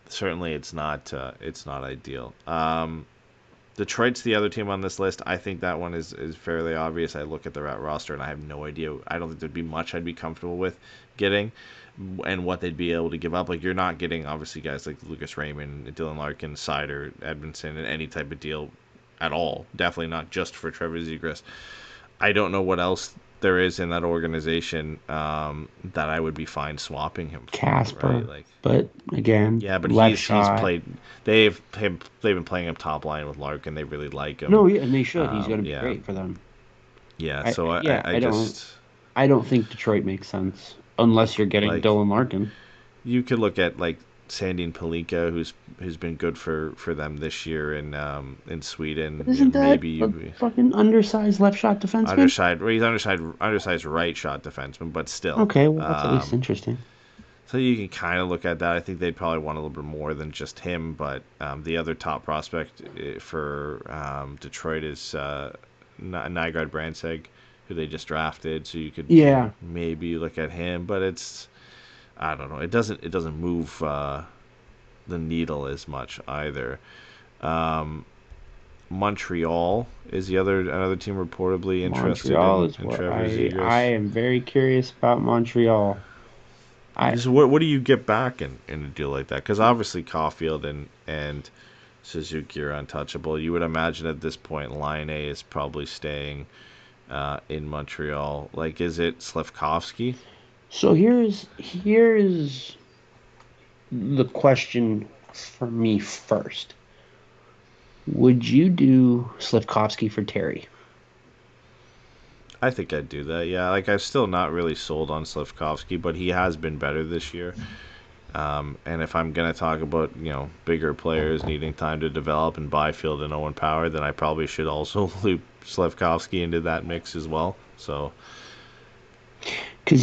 certainly it's not ideal. Detroit's the other team on this list. I think that one is fairly obvious. I look at the roster and I have no idea. I don't think there'd be much I'd be comfortable with getting and what they'd be able to give up. Like you're not getting obviously guys like Lucas Raymond, Dylan Larkin, Seider, Edmondson, and any type of deal at all. Definitely not just for Trevor Zegras. I don't know what else there is in that organization that I would be fine swapping him for. Casper, right? Like, but again, yeah, but he's played. They've been playing him top line with Larkin. They really like him. No, yeah, and they should. He's going to be great for them. Yeah, I don't think Detroit makes sense unless you're getting Dylan Larkin. You could look at like Sandin Pellikka, who's been good for them this year in Sweden. Isn't that a fucking undersized left shot defenseman? He's undersized right shot defenseman, but still. Okay, well that's at least interesting. So you can kind of look at that. I think they'd probably want a little bit more than just him, but the other top prospect for Detroit is Nygaard Brandstad. who they just drafted, so you could maybe look at him. But it's, I don't know. It doesn't move the needle as much either. Montreal is another team reportedly interested in Trevor Zegras. I am very curious about Montreal. So what do you get back in a deal like that? Because obviously Caulfield and Suzuki are untouchable. You would imagine at this point Line A is probably staying in Montreal. Like, is it Slafkovsky? So here's the question for me first. Would you do Slafkovsky for Terry? I think I'd do that, yeah. Like, I'm still not really sold on Slafkovsky, but he has been better this year. And if I'm going to talk about, bigger players needing time to develop and Byfield and Owen Power, then I probably should also loop Slafkovsky into that mix as well. So, because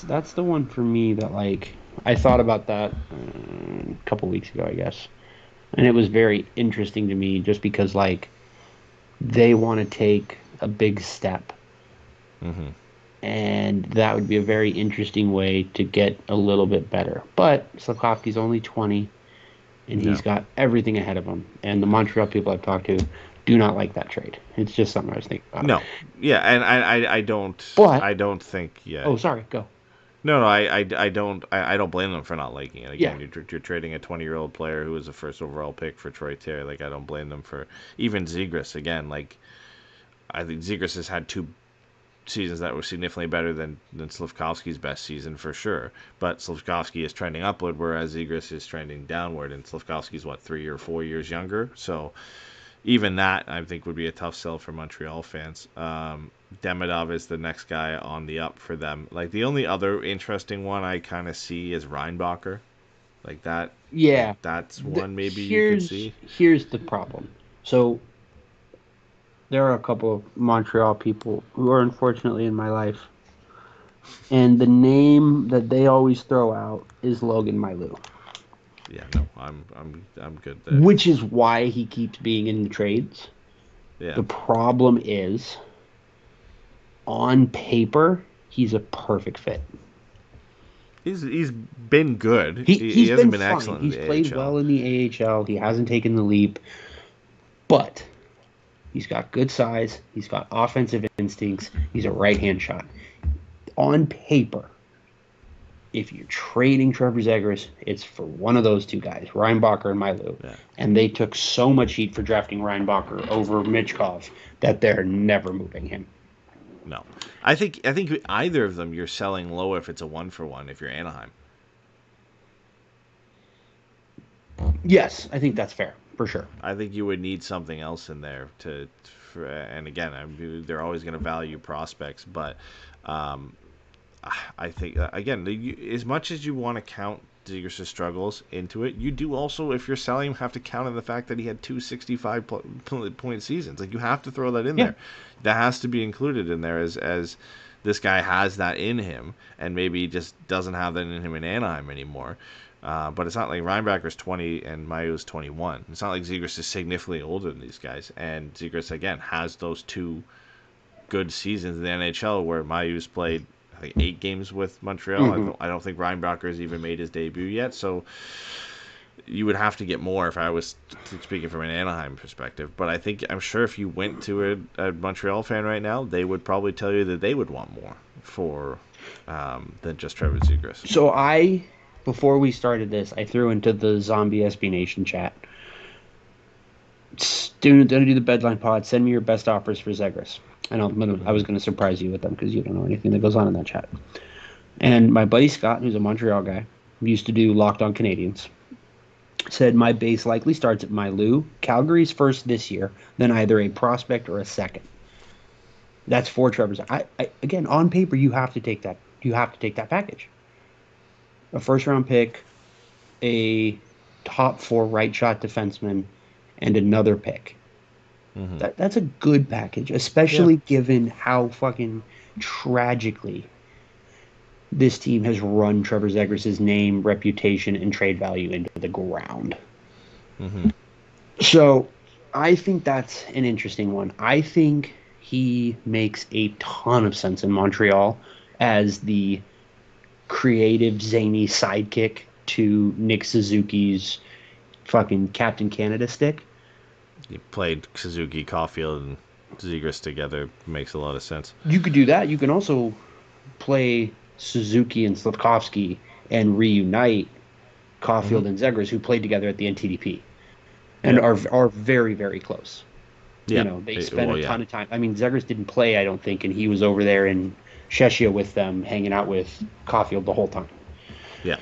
that's the one for me that, like, I thought about that a couple weeks ago, I guess, and it was very interesting to me just because, like, they want to take a big step, and that would be a very interesting way to get a little bit better. But Slafkovsky's only 20, and he's got everything ahead of him. And the Montreal people I've talked to do not like that trade. It's just something I was thinking about. No, yeah, and I don't. But I don't think. Yeah. Oh, sorry. Go. No, I don't blame them for not liking it. Again, you're trading a 20-year-old player who was a first overall pick for Troy Terry. Like, I don't blame them for even Zegras. Again, like, I think Zegras has had 2 seasons that were significantly better than Slafkovsky's best season for sure. But Slafkovsky is trending upward, whereas Zegras is trending downward, and Slafkovsky's 3 or 4 years younger. So even that, I think, would be a tough sell for Montreal fans. Demidov is the next guy on the up for them. Like, the only other interesting one I kind of see is Reinbacher. Like that. Yeah. Like, that's one maybe you could see. Here's the problem. So there are a couple of Montreal people who are unfortunately in my life, and the name that they always throw out is Logan Mailloux. Yeah, no, I'm good there. Which is why he keeps being in the trades. Yeah. The problem is, on paper, he's a perfect fit. He's been good. He hasn't been fine. Excellent. He's in the played AHL. well in the AHL. He hasn't taken the leap, but he's got good size. He's got offensive instincts. He's a right-hand shot. On paper, if you're trading Trevor Zegras, it's for one of those two guys, Reinbacher and Mailloux. Yeah. And they took so much heat for drafting Reinbacher over Michkov that they're never moving him. No. I think either of them you're selling low if it's a 1-for-1 if you're Anaheim. Yes, I think that's fair, for sure. I think you would need something else in there and again, they're always going to value prospects, but I think, again, as much as you want to count Zegras' struggles into it, you do also, if you're selling him, have to count on the fact that he had 2 65-point seasons. Like, you have to throw that in there. That has to be included in there as this guy has that in him, and maybe he just doesn't have that in him in Anaheim anymore. But it's not like Reinbacher's 20 and Mailloux's 21. It's not like Zegras is significantly older than these guys. And Zegras, again, has those 2 good seasons in the NHL where Mailloux's played, I think, 8 games with Montreal. Mm-hmm. I don't think Reinbacher's even made his debut yet. So you would have to get more if I was speaking from an Anaheim perspective. But I'm sure if you went to a Montreal fan right now, they would probably tell you that they would want more for than just Trevor Zegras. So before we started this, I threw into the Zombie SB Nation chat. Don't do the Deadline pod. Send me your best offers for Zegras. And I was going to surprise you with them because you don't know anything that goes on in that chat. And my buddy Scott, who's a Montreal guy, who used to do Locked On Canadians, said my base likely starts at Mailloux, Calgary's first this year, then either a prospect or a second. That's for Trevor's. Again, on paper, you have to take that. You have to take that package. A first-round pick, a top 4 right-shot defenseman, and another pick. Mm-hmm. That's a good package, especially given how fucking tragically this team has run Trevor Zegras' name, reputation, and trade value into the ground. Mm-hmm. So I think that's an interesting one. I think he makes a ton of sense in Montreal as the creative, zany sidekick to Nick Suzuki's fucking Captain Canada stick. You played Suzuki, Caulfield, and Zegras together. Makes a lot of sense. You could do that. You can also play Suzuki and Slafkovsky and reunite Caulfield and Zegras, who played together at the NTDP and are very, very close. Yeah. You know, they spent a ton of time. I mean, Zegras didn't play, I don't think, and he was over there in Sheshia with them, hanging out with Caulfield the whole time. Yeah.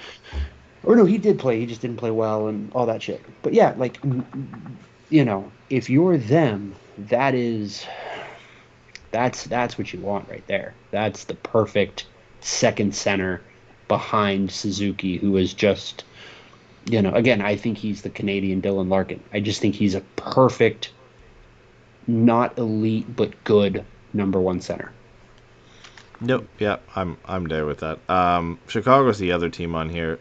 Or no, he did play. He just didn't play well and all that shit. But yeah, like, you know, if you're them, that's what you want right there. That's the perfect second center behind Suzuki, who is just, you know, again, I think he's the Canadian Dylan Larkin. I just think he's a perfect, not elite, but good number one center. Nope. Yeah, I'm there with that. Chicago's the other team on here.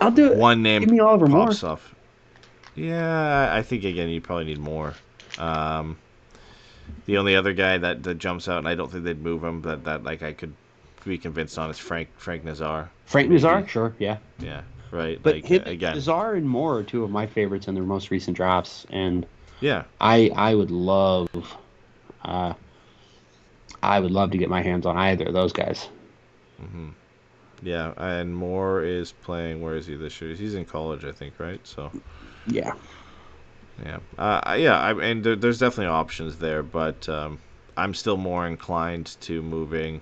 I'll do it. One name Give me Oliver pops Moore. off. Yeah, I think again you probably need more. The only other guy that jumps out, and I don't think they'd move him, that like I could be convinced on, is Frank Nazar. Frank Nazar, sure, yeah. Yeah, right. But like, him, again, Nazar and Moore are two of my favorites in their most recent drafts, and yeah, I would love to get my hands on either of those guys. Mm-hmm. Yeah, and Moore is playing. Where is he this year? He's in college, I think, right? So. Yeah. Yeah. And there's definitely options there, but I'm still more inclined to moving.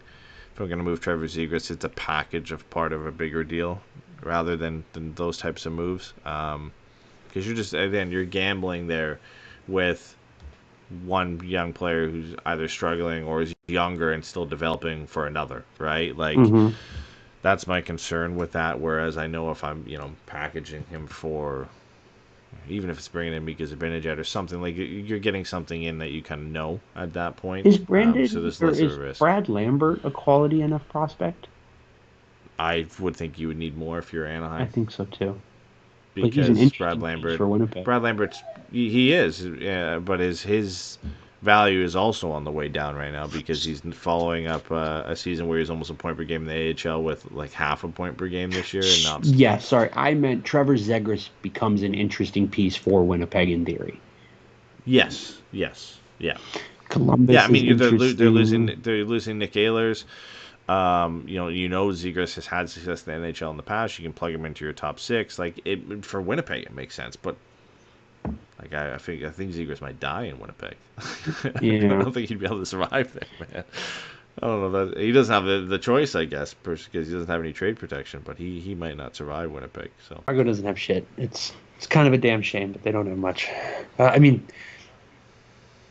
If I'm going to move Trevor Zegras, it's a package of part of a bigger deal, rather than those types of moves. Because you're gambling there with one young player who's either struggling or is younger and still developing for another, right? Like. Mm-hmm. That's my concern with that. Whereas I know if I'm, packaging him for, even if it's bringing in Mika Zibanejad or something, like you're getting something in that you kind of know at that point. Is Brandon so there's or less of is a risk. Brad Lambert a quality enough prospect? I would think you would need more if you're Anaheim. I think so too. Because he's an interesting Brad piece Lambert, for Winnipeg. Brad Lambert's he is, but his value is also on the way down right now because he's following up a season where he's almost a point per game in the AHL with like half a point per game this year, and not. Yeah, sorry, I meant Trevor Zegras becomes an interesting piece for Winnipeg in theory. Yes, yeah. Columbus. Yeah, I mean they're interesting. losing Nick Ehlers. Zegras has had success in the NHL in the past. You can plug him into your top six. Like for Winnipeg, it makes sense. But like I think Zegras might die in Winnipeg. Yeah. I don't think he'd be able to survive there, man. I don't know that he doesn't have the choice, I guess, because he doesn't have any trade protection. But he might not survive Winnipeg. So Chicago doesn't have shit. It's kind of a damn shame, but they don't have much.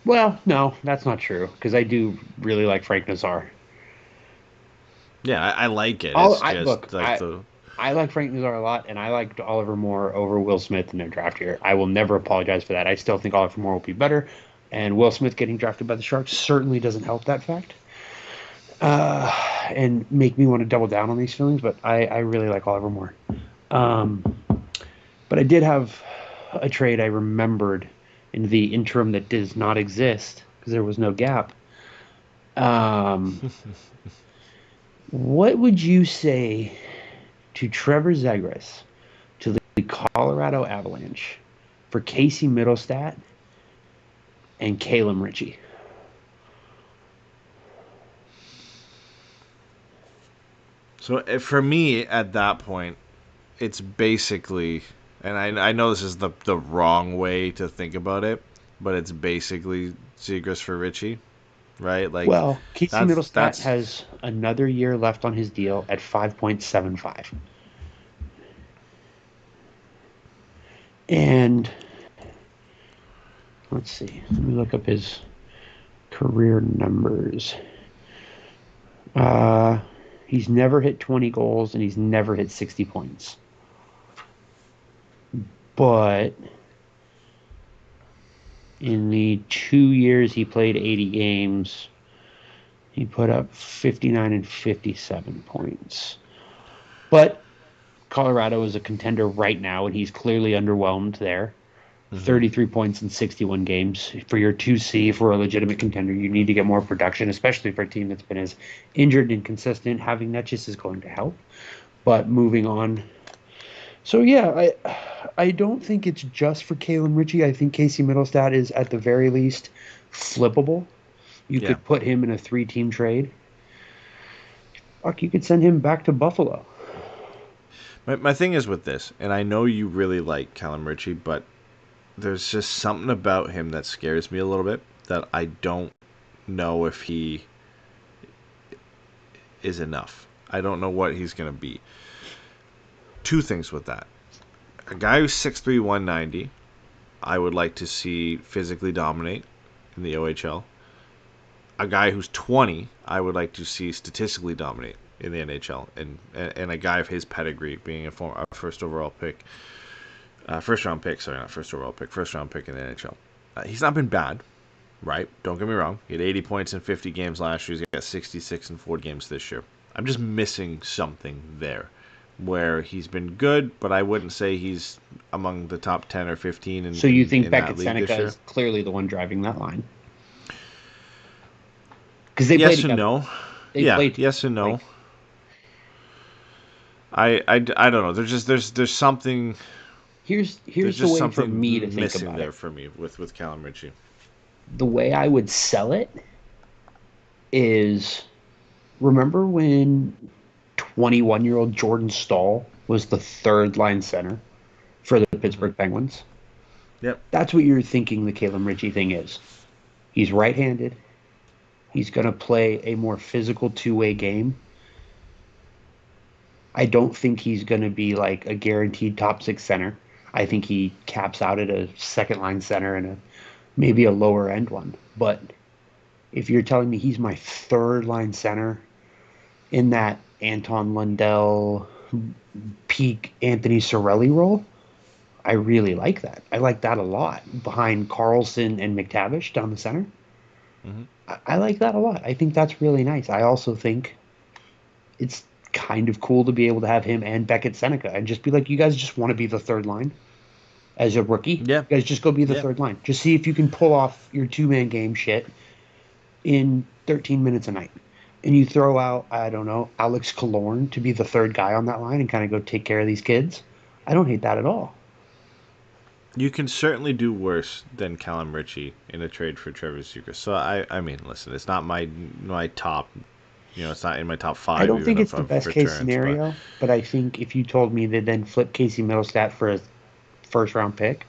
Well, no, that's not true because I do really like Frank Nazar. yeah, I like it. I like Frank Nazar a lot, and I liked Oliver Moore over Will Smith in their draft here. I will never apologize for that. I still think Oliver Moore will be better, and Will Smith getting drafted by the Sharks certainly doesn't help that fact and make me want to double down on these feelings, but I really like Oliver Moore. But I did have a trade I remembered in the interim that does not exist because there was no gap. What would you say to Trevor Zegras to the Colorado Avalanche for Casey Middlestat and Calum Ritchie? So for me, at that point, it's basically, and I know this is the wrong way to think about it, but it's basically Zegras for Ritchie, right? Like, well, Casey Middlestat has another year left on his deal at 5.75. And let's see. Let me look up his career numbers. He's never hit 20 goals, and he's never hit 60 points. But in the 2 years he played 80 games, he put up 59 and 57 points. But Colorado is a contender right now, and he's clearly underwhelmed there. 33 points in 61 games. For your 2C, for a legitimate contender, you need to get more production, especially for a team that's been as injured and inconsistent. Having that just is going to help. But moving on. So, yeah, I don't think it's just for Kalen Ritchie. I think Casey Middlestat is, at the very least, flippable. You could put him in a 3-team trade. Fuck, you could send him back to Buffalo. My thing is with this, and I know you really like Callum Ritchie, but there's just something about him that scares me a little bit, that I don't know if he is enough. I don't know what he's going to be. Two things with that. A guy who's 6'3", 190, I would like to see physically dominate in the OHL. A guy who's 20, I would like to see statistically dominate in the NHL. And a guy of his pedigree, being a first round pick in the NHL. He's not been bad, right? Don't get me wrong. He had 80 points in 50 games last year. He's got 66 in 4 games this year. I'm just missing something there, where he's been good, but I wouldn't say he's among the top 10 or 15. So you think Beckett Seneca is clearly the one driving that line? Because they yes and no. Yes and no. I don't know. There's something. Here's the way for me to think about there it. for me with Callum Ritchie. The way I would sell it is, remember when 21-year-old Jordan Staal was the third line center for the Pittsburgh Penguins? Yep. That's what you're thinking the Caleb Ritchie thing is. He's right-handed. He's going to play a more physical two-way game. I don't think he's going to be like a guaranteed top 6 center. I think he caps out at a second-line center and maybe a lower-end one. But if you're telling me he's my third-line center in that Anton Lundell peak Anthony Cirelli role, I really like that. I like that a lot. Behind Carlson and McTavish down the center. Mm-hmm. I like that a lot. I think that's really nice. I also think it's kind of cool to be able to have him and Beckett Seneca and just be like, you guys just want to be the third line as a rookie? Yeah. You guys just go be the third line. Just see if you can pull off your 2-man game shit in 13 minutes a night. And you throw out, I don't know, Alex Killorn to be the third guy on that line and kind of go take care of these kids. I don't hate that at all. You can certainly do worse than Callum Ritchie in a trade for Trevor Zegras. So, I mean, listen, it's not my top, it's not in my top 5. I don't think it's the best case scenario, but I think if you told me they then flip Casey Middlestat for a first-round pick,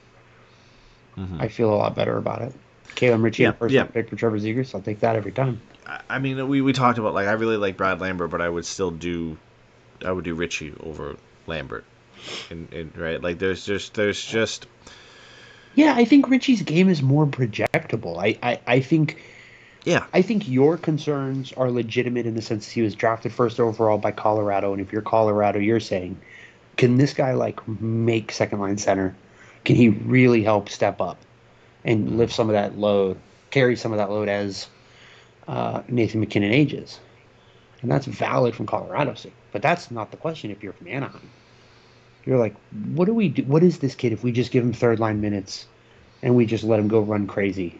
I feel a lot better about it. Caleb Ritchie, a first-round pick for Trevor Zegras, I'll take that every time. I mean, we talked about, I really like Brad Lambert, but I would do Ritchie over Lambert. And right, there's just. Yeah, I think Ritchie's game is more projectable. I think. Yeah. I think your concerns are legitimate in the sense that he was drafted first overall by Colorado, and if you're Colorado, you're saying, can this guy make second line center? Can he really help step up and lift some of that load, carry some of that load as Nathan McKinnon ages? And that's valid from Colorado's sake. But that's not the question if you're from Anaheim. You're like, what do we do? What is this kid if we just give him third line minutes and we just let him go run crazy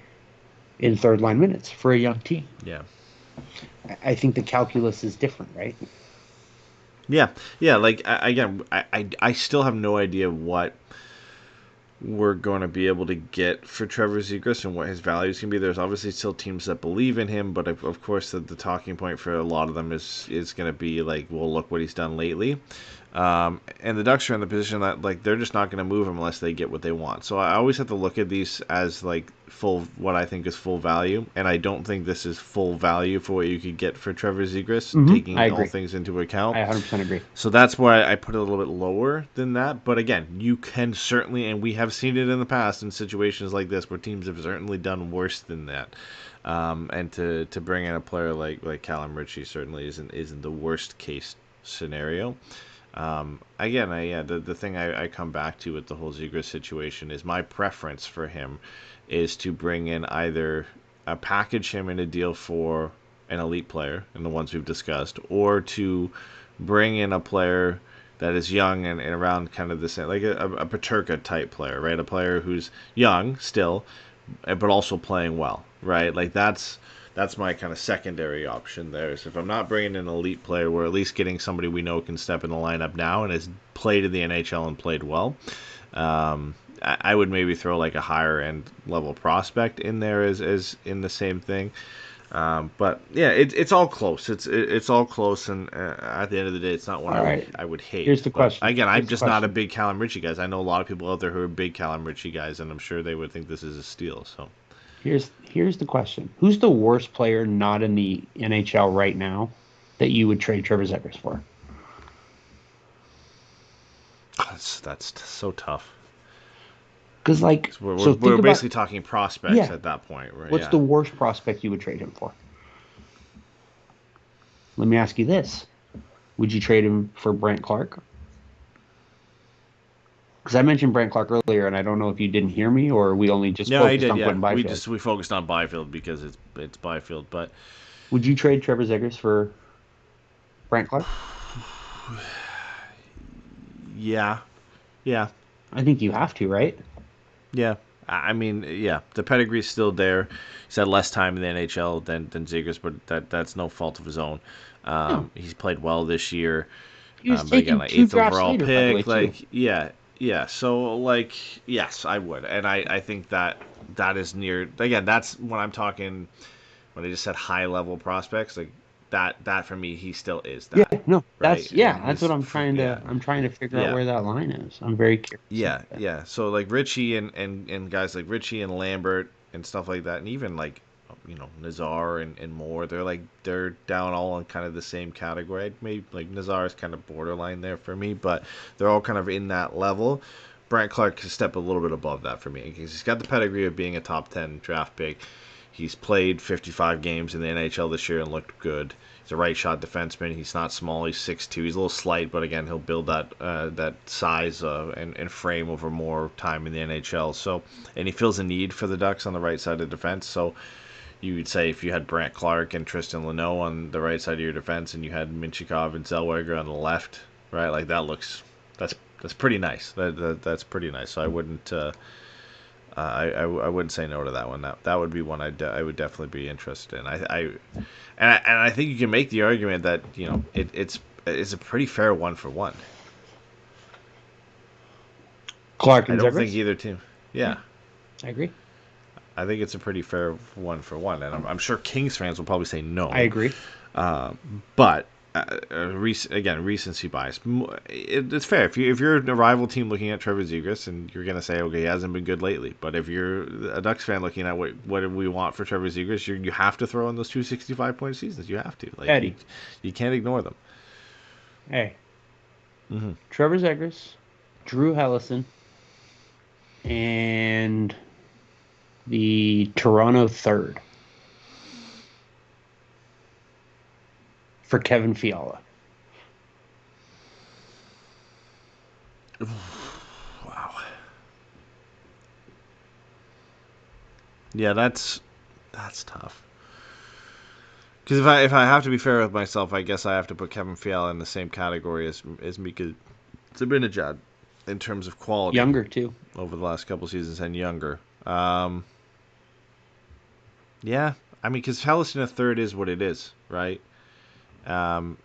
in third line minutes for a young team? Yeah. I think the calculus is different, right? Yeah. I still have no idea what we're going to be able to get for Trevor Zegras and what his value is going to be. There's obviously still teams that believe in him, but of course the talking point for a lot of them is going to be well, look what he's done lately. And the Ducks are in the position that they're just not going to move him unless they get what they want. So I always have to look at these as what I think is full value, and I don't think this is full value for what you could get for Trevor Zegras, taking all things into account. I 100% agree. So that's why I put it a little bit lower than that. But again, you can certainly, and we have seen it in the past in situations like this where teams have certainly done worse than that. And to bring in a player like Callum Ritchie certainly isn't the worst case scenario. The thing I come back to with the whole Zegras situation is my preference for him is to bring in either package him in a deal for an elite player, and the ones we've discussed, or to bring in a player that is young and around kind of the same, like a Peterka type player, right? A player who's young still, but also playing well, right? Like that's my kind of secondary option there. So if I'm not bringing in an elite player, we're at least getting somebody we know can step in the lineup now and has played in the NHL and played well. I would maybe throw like a higher end level prospect in there as in the same thing. But yeah, it's all close. It's all close, and at the end of the day, it's not one I would hate. Here's the question. Again, I'm just not a big Callum Ritchie guys. I know a lot of people out there who are big Callum Ritchie guys, and I'm sure they would think this is a steal. So here's the question: who's the worst player not in the NHL right now that you would trade Trevor Zegras for? That's so tough. Because we're basically talking prospects at that point, right? What's the worst prospect you would trade him for? Let me ask you this: would you trade him for Brent Clark? Because I mentioned Brent Clark earlier, and I don't know if you didn't hear me or we only just focused on Quentin Byfield. We focused on Byfield because it's Byfield, but would you trade Trevor Zegras for Brent Clark? Yeah. I think you have to, right? Yeah. I mean, yeah, the pedigree's still there. He's had less time in the NHL than Zegras, but that's no fault of his own. He's played well this year. He was taken like 2 8th drafts overall later, pick. Like, yeah. So, like, yes, I would, and I think that is near. Again, that's when I'm talking. When I just said high level prospects, like that for me, he still is that. Yeah, no, right? that's what I'm trying to. I'm trying to figure out where that line is. I'm very curious. Yeah. So like Ritchie and guys like Ritchie and Lambert and stuff like that, and even like Nazar and more, they're down all in kind of the same category. Maybe like Nazar is kind of borderline there for me, but they're all kind of in that level. Brent Clark can step a little bit above that for me because he's got the pedigree of being a top 10 draft pick. He's played 55 games in the NHL this year and looked good. He's a right shot defenseman. He's not small. He's 6'2". He's a little slight, but again, he'll build that size and frame over more time in the NHL. So, and he fills a need for the Ducks on the right side of the defense. So, you would say if you had Brent Clark and Tristan Luneau on the right side of your defense, and you had Minchikov and Zellweger on the left, right? Like that's pretty nice. That's pretty nice. So I wouldn't. I wouldn't say no to that one. That would be one I would definitely be interested in. I think you can make the argument that it's a pretty fair 1-for-1. Clark and I don't Zegras? think either team. Yeah, I agree. I think it's a pretty fair 1-for-1, and I'm sure Kings fans will probably say no. I agree. But recency bias. It's fair if you're a rival team looking at Trevor Zegras and you're gonna say, okay, he hasn't been good lately. But if you're a Ducks fan looking at what do we want for Trevor Zegras, you have to throw in those 2 65-point seasons. You have to. Like, Eddy, you can't ignore them. Hey, Mm-hmm. Trevor Zegras, Drew Hellison, and the Toronto third for Kevin Fiala. Wow. Yeah, that's tough. Because if I have to be fair with myself, I guess I have to put Kevin Fiala in the same category as Mika Zibanejad in terms of quality. Younger too. Over the last couple seasons and younger. Yeah, I mean, because Hellison a third is what it is, right? And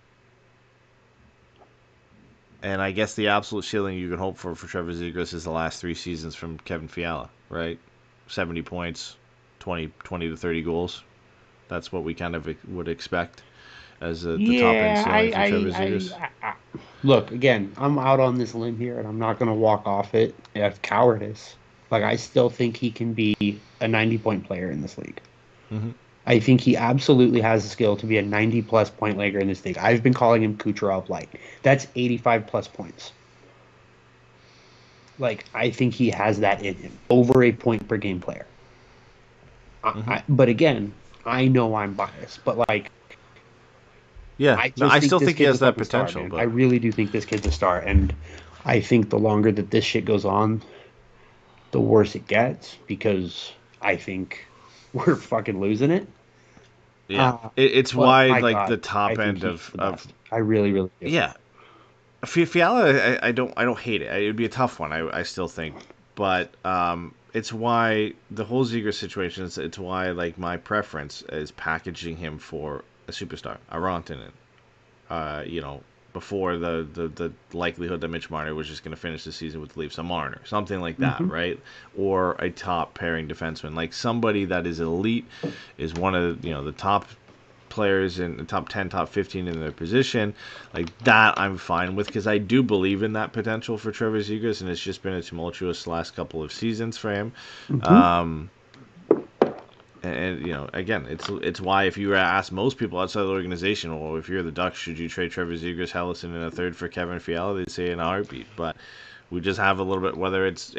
I guess the absolute ceiling you can hope for Trevor Zegras is the last 3 seasons from Kevin Fiala, right? 70 points, 20 to 30 goals. That's what we kind of would expect as the top end ceiling for Trevor Zegras. Look, again, I'm out on this limb here, and I'm not going to walk off it as cowardice. Like, I still think he can be a 90-point player in this league. Mm-hmm. I think he absolutely has the skill to be a 90-plus point legger in this league. I've been calling him Kucherov light. That's 85-plus points. Like, I think he has that in him. Over a point-per-game player. Mm-hmm. But again, I know I'm biased. But, like... Yeah, I still think he has that potential. Star, but I really do think this kid's a star. And I think the longer that this shit goes on, the worse it gets. Because I think... we're fucking losing it. Yeah, it's why like God, the top end of I really do. Yeah, Fiala, I don't hate it. It would be a tough one. I still think, but it's why the whole Zegras situation is. It's why like my preference is packaging him for a superstar, a Rantanen. Before the likelihood that Mitch Marner was just going to finish the season with the Leafs, a Marner, something like that, right? Or a top pairing defenseman, like somebody that is elite, is one of the top players in the top 10, top 15 in their position, like that I'm fine with, because I do believe in that potential for Trevor Zegras, and it's just been a tumultuous last couple of seasons for him. And again, it's why if you were to ask most people outside the organization, well, if you're the Ducks, should you trade Trevor Zegras, Helleson, and a third for Kevin Fiala? They'd say in a heartbeat. But we just have a little bit, whether it's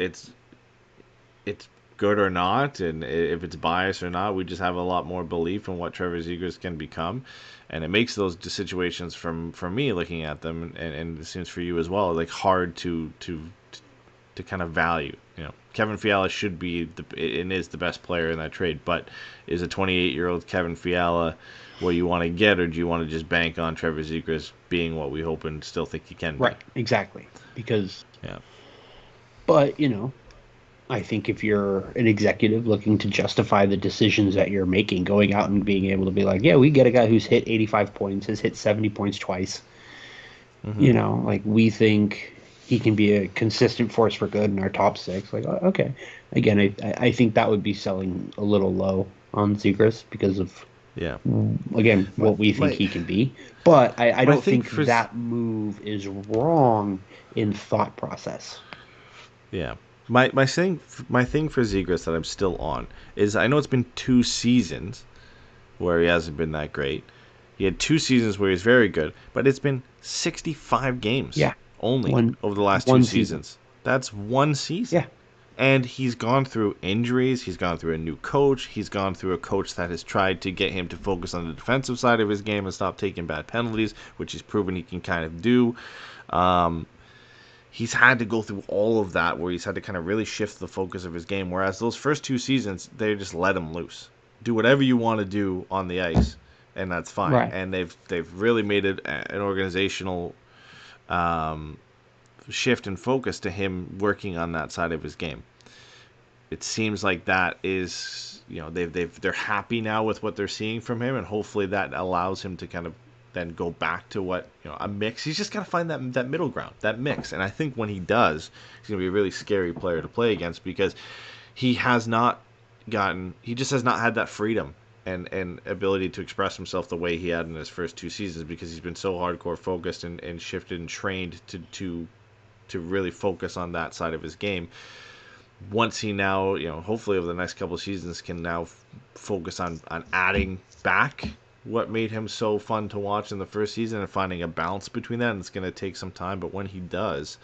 good or not, and if it's biased or not, we just have a lot more belief in what Trevor Zegras can become, and it makes those situations for me looking at them, and it seems for you as well, like hard to kind of value. Kevin Fiala should be and is the best player in that trade, but is a 28-year-old Kevin Fiala what you want to get, or do you want to just bank on Trevor Zegras being what we hope and still think he can be? Right, exactly. Because, but I think if you're an executive looking to justify the decisions that you're making, going out and being able to be like, yeah, we get a guy who's hit 85 points, has hit 70 points twice. Like we think he can be a consistent force for good in our top six. Like, okay. Again, I think that would be selling a little low on Zegras because of, again, what we think he can be. But I don't think that move is wrong in thought process. Yeah. My thing for Zegras that I'm still on is, I know it's been 2 seasons where he hasn't been that great. He had 2 seasons where he's very good, but it's been 65 games. Only over the last 2 seasons. That's 1 season. Yeah. And he's gone through injuries. He's gone through a new coach. He's gone through a coach that has tried to get him to focus on the defensive side of his game and stop taking bad penalties, which he's proven he can kind of do. He's had to go through all of that, where he's had to kind of really shift the focus of his game. Whereas those first 2 seasons, they just let him loose. Do whatever you want to do on the ice, and that's fine. Right. And they've really made it an organizational shift and focus to him working on that side of his game. It seems like that is, they're happy now with what they're seeing from him, and hopefully that allows him to kind of then go back to what, a mix. He's just got to find that middle ground, that mix. And I think when he does, he's going to be a really scary player to play against, because he just has not had that freedom and ability to express himself the way he had in his first 2 seasons, because he's been so hardcore focused and shifted and trained to really focus on that side of his game. Once he now, hopefully over the next couple of seasons, can now focus on adding back what made him so fun to watch in the first season and finding a balance between that, and it's going to take some time, but when he does,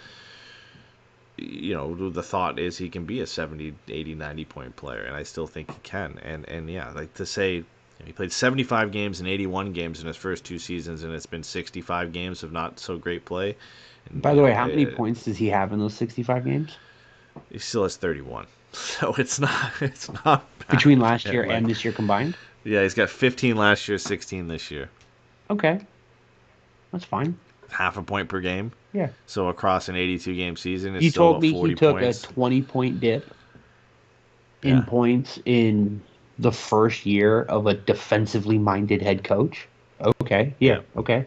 the thought is he can be a 70, 80, 90 point player, and I still think he can. And like to say, he played 75 games and 81 games in his first 2 seasons, and it's been 65 games of not so great play. And, by the way, how many points does he have in those 65 games? He still has 31. So it's not bad. Between last year and this year combined? Yeah, he's got 15 last year, 16 this year. Okay. That's fine. Half a point per game. Yeah. So across an 82-game season, it's you still told me he took points. A 20-point dip in points in the first year of a defensively minded head coach. Okay. Yeah. Okay.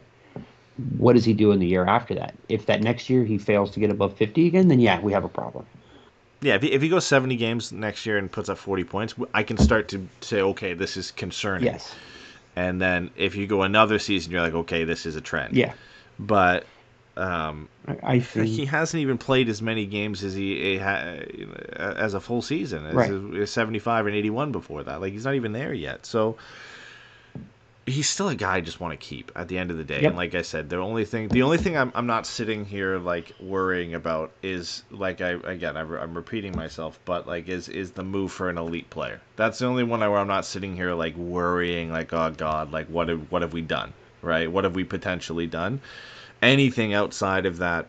What does he do in the year after that? If that next year he fails to get above 50 again, then we have a problem. Yeah, if he goes 70 games next year and puts up 40 points, I can start to say, okay, this is concerning. Yes. And then if you go another season, you're like, okay, this is a trend. Yeah. But I think he hasn't even played as many games as he as a full season, as 75 and 81 before that. Like, he's not even there yet. So he's still a guy I just want to keep at the end of the day. Yep. And like I said, the only thing I'm not sitting here like worrying about is, like, I'm repeating myself, but like is the move for an elite player. That's the only one where I'm not sitting here like worrying, like, oh God, like what have we done, right? What have we potentially done? Anything outside of that,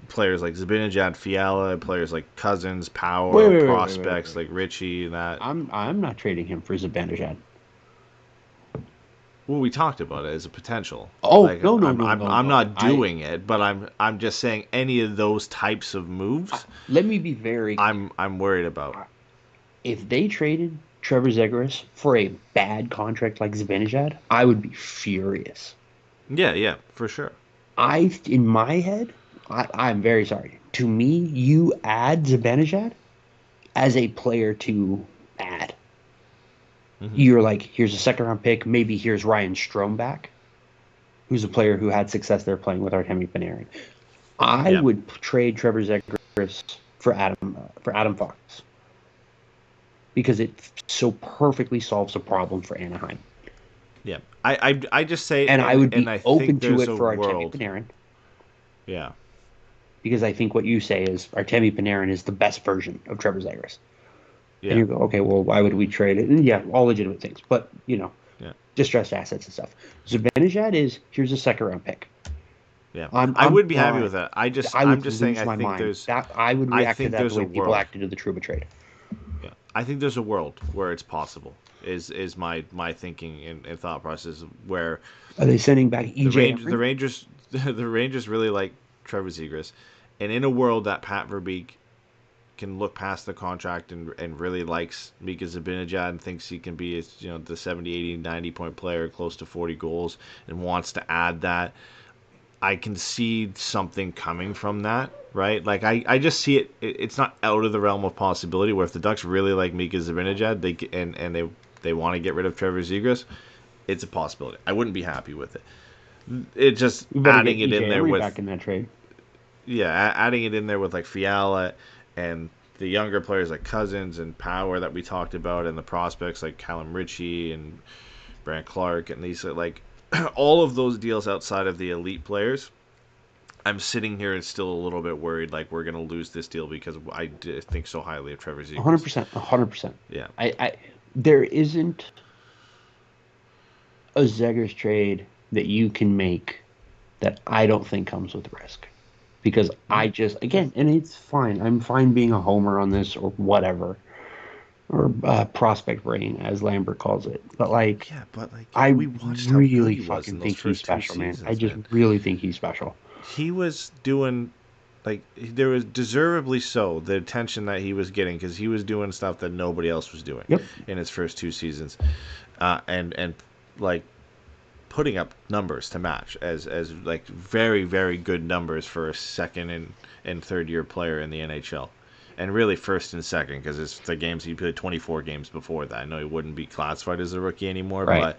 players like Zibanejad, Fiala, players like Cousins, Power, prospects like Richie, and that. I'm not trading him for Zibanejad. Well, we talked about it as a potential. Oh, like, no, I'm no. not doing it, but I'm just saying any of those types of moves. Let me be very clear. I'm worried about. If they traded Trevor Zegras for a bad contract like Zibanejad, I would be furious. Yeah, for sure. In my head, I'm very sorry. To me, you add Zibanejad as a player to add. You're like, here's a second round pick. Maybe here's Ryan Strome back, who's a player who had success there playing with Artemi Panarin. I would trade Trevor Zegras for Adam Fox because it so perfectly solves a problem for Anaheim. Yeah, I just say, And I would be I open think to there's it a for Artemi world. Panarin Yeah, because I think what you say is Artemi Panarin is the best version of Trevor Zegras. yeah, And you go, okay, well, why would we trade it? And yeah, all legitimate things, but yeah, distressed assets and stuff. Zibanejad is here's a second round pick. yeah. I I'm would be happy fine. with that. I'm would just saying. lose I my think mind. there's. I would I react to think that there's the way a people world. acted to the Trouba trade. Yeah, I think there's a world where it's possible. Is my thinking and thought process where Are they sending back the EJ? the Rangers, the Rangers really like Trevor Zegras, and in a world that Pat Verbeek can look past the contract and really likes Mika Zibanejad and thinks he can be the 70, 80, 90 point player, close to 40 goals, and wants to add that. I can see something coming from that, right? Like I just see it's not out of the realm of possibility where if the Ducks really like Mika Zibanejad, they want to get rid of Trevor Zegras, it's a possibility. I wouldn't be happy with it. It just We better adding get it in EJ there Emery with back in that trade. adding it in there with like Fiala and the younger players like Cousins and Power that we talked about, and the prospects like Callum Ritchie and Brant Clark, and these like all of those deals outside of the elite players. I'm sitting here and still a little bit worried, like we're gonna lose this deal because I think so highly of Trevor Zegras. 100%. 100%. Yeah. There isn't a Zegers trade that you can make that I don't think comes with risk. Because I just, again, and it's fine. I'm fine being a homer on this or whatever. Or prospect brain, as Lambert calls it. But, like, we watched how good really he was fucking in those think he's first 2 special, man. seasons, I just really think he's special. He was doing, like, there was deservedly so the attention that he was getting because he was doing stuff that nobody else was doing in his first 2 seasons, and like putting up numbers to match as like very, very good numbers for a second and third year player in the NHL. And really first and second, because it's the games he played 24 games before that. I know he wouldn't be classified as a rookie anymore, but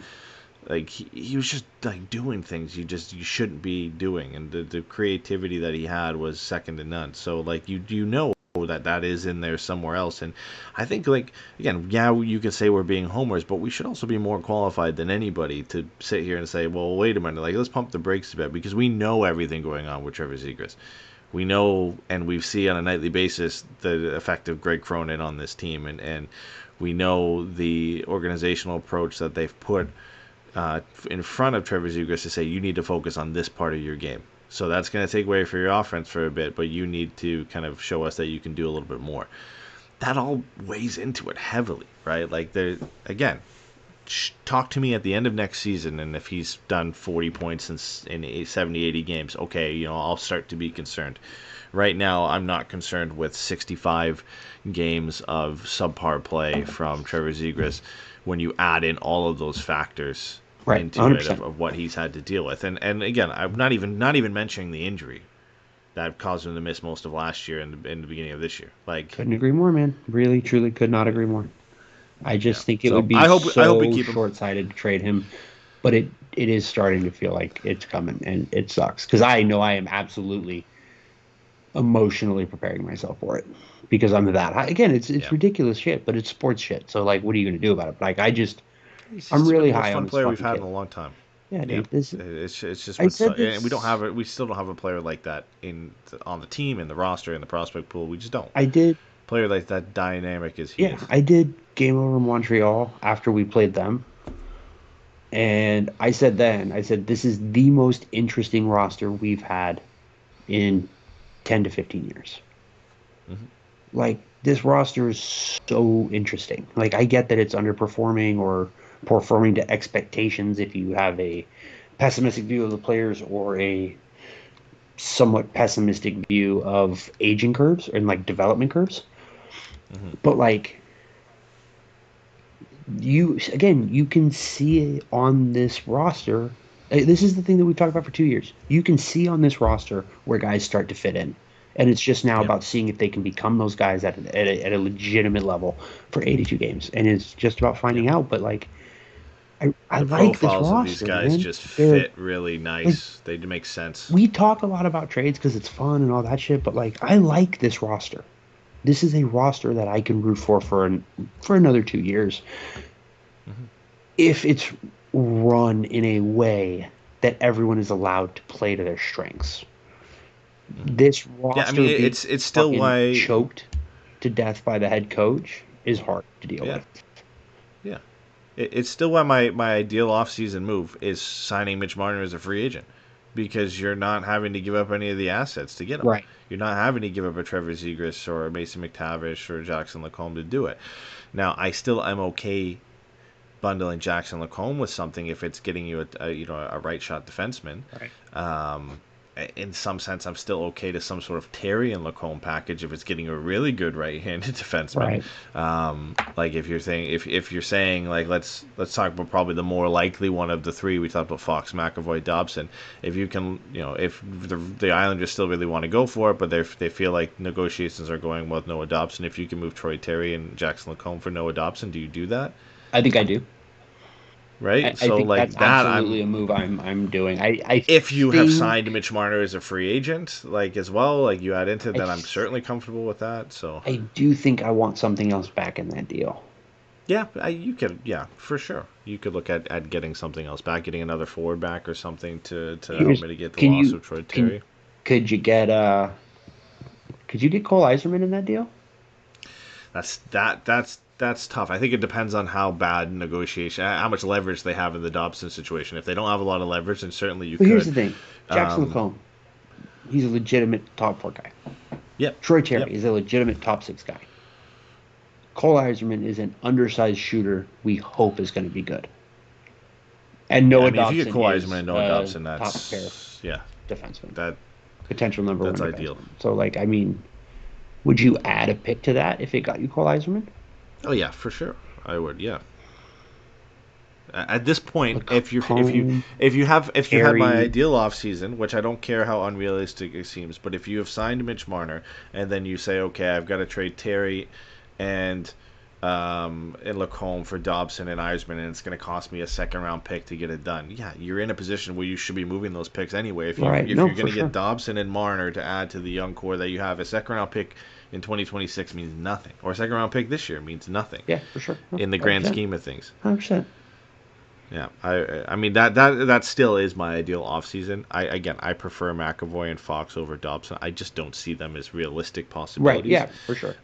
like he was just like doing things you shouldn't be doing, and the creativity that he had was second to none. So like you know that is in there somewhere else. And I think, like, again, you could say we're being homers, but we should also be more qualified than anybody to sit here and say, well, wait a minute, like, let's pump the brakes a bit, because we know everything going on with Trevor Zegras. We know, and we see on a nightly basis the effect of Greg Cronin on this team, and we know the organizational approach that they've put in front of Trevor Zegras to say, you need to focus on this part of your game. So that's going to take away for your offense for a bit, but you need to kind of show us that you can do a little bit more. That all weighs into it heavily, right? Like, again, talk to me at the end of next season, and if he's done 40 points in 70, 80 games, okay, I'll start to be concerned. Right now, I'm not concerned with 65 games of subpar play from Trevor Zegras when you add in all of those factors into 100%. It of what he's had to deal with. And again, I'm not even mentioning the injury that caused him to miss most of last year and in the beginning of this year. Like, couldn't agree more, man. Really, truly could not agree more. I just think it would be I hope we keep him. Short-sighted to trade him, but it is starting to feel like it's coming, and it sucks because I know I am absolutely emotionally preparing myself for it because I'm that. Again, it's ridiculous shit, but it's sports shit. So, like, what are you going to do about it? Like, I'm really high on this player we've had kid. in a long time. Yeah, dude. It's just and we still don't have a player like that on the team, in the roster, in the prospect pool. We just don't. Player like that dynamic is he. Yeah, I did Game Over Montreal after we played them. And I said this is the most interesting roster we've had in 10 to 15 years. Mm-hmm. Like, this roster is so interesting. Like, I get that it's underperforming or performing to expectations if you have a pessimistic view of the players or a somewhat pessimistic view of aging curves and like development curves. But like you can see on this roster. This is the thing that we've talked about for 2 years. You can see on this roster where guys start to fit in, and it's just now about seeing if they can become those guys at a legitimate level for 82 games, and it's just about finding out. But like, I The like this profiles roster. of these guys man. just They're- fit really nice. They make sense. We talk a lot about trades because it's fun and all that shit, but like, I like this roster. This is a roster that I can root for another 2 years, if it's run in a way that everyone is allowed to play to their strengths. This roster, Yeah, I mean, being it's still fucking why choked to death by the head coach is hard to deal Yeah. with. Yeah. It's still why my ideal offseason move is signing Mitch Marner as a free agent, because you're not having to give up any of the assets to get him. Right. You're not having to give up a Trevor Zegras or a Mason McTavish or Jackson Lacombe to do it. Now, I still am okay bundling Jackson Lacombe with something if it's getting you a right shot defenseman. Right. In some sense, I'm still okay to some sort of Terry and Lacombe package if it's getting a really good right-handed defenseman. Right. Like if you're saying like let's talk about probably the more likely one of the three. We talked about Fox, McAvoy, Dobson. If you can, if the Islanders still really want to go for it, but they feel like negotiations are going well with Noah Dobson. If you can move Troy Terry and Jackson Lacombe for Noah Dobson, do you do that? I think I do. Right? I So think like that's that, absolutely a move I'm doing. I if you have think- signed Mitch Marner as a free agent, like as well, like you add into that, I- I'm certainly comfortable with that. So I do think I want something else back in that deal. yeah, you could, for sure. You could look at getting something else back, getting another forward back or something to help Here's- mitigate the can loss you- of Troy can- Terry. Could you get Cole Eiserman in that deal? That's tough. I think it depends on how bad negotiation, how much leverage they have in the Dobson situation. If they don't have a lot of leverage, then certainly you But could. here's the thing. Jackson Lacombe, he's a legitimate top 4 guy. Yep. Troy Terry Yep. is a legitimate top 6 guy. Cole Eiserman is an undersized shooter we hope is going to be good. And Noah if Dobson you get Cole is Eiserman and Noah Dobson, top that's pair defenseman. that Potential number that's one ideal. defenseman. So, like, I mean, would you add a pick to that if it got you Cole Eiserman? Oh yeah, for sure. I would, yeah. At this point, Lacombe, if you had my Terry. ideal offseason, which I don't care how unrealistic it seems, but if you have signed Mitch Marner and then you say, okay, I've got to trade Terry and Lacombe for Dobson and Eiserman, and it's going to cost me a second-round pick to get it done. Yeah, you're in a position where you should be moving those picks anyway. If you're going to get Dobson and Marner to add to the young core that you have, a second-round pick in 2026 means nothing, or a second-round pick this year means nothing. Yeah, for sure. In the grand scheme of things. 100%. Yeah, I mean that still is my ideal offseason. I prefer McAvoy and Fox over Dobson. I just don't see them as realistic possibilities. Right, yeah, for sure.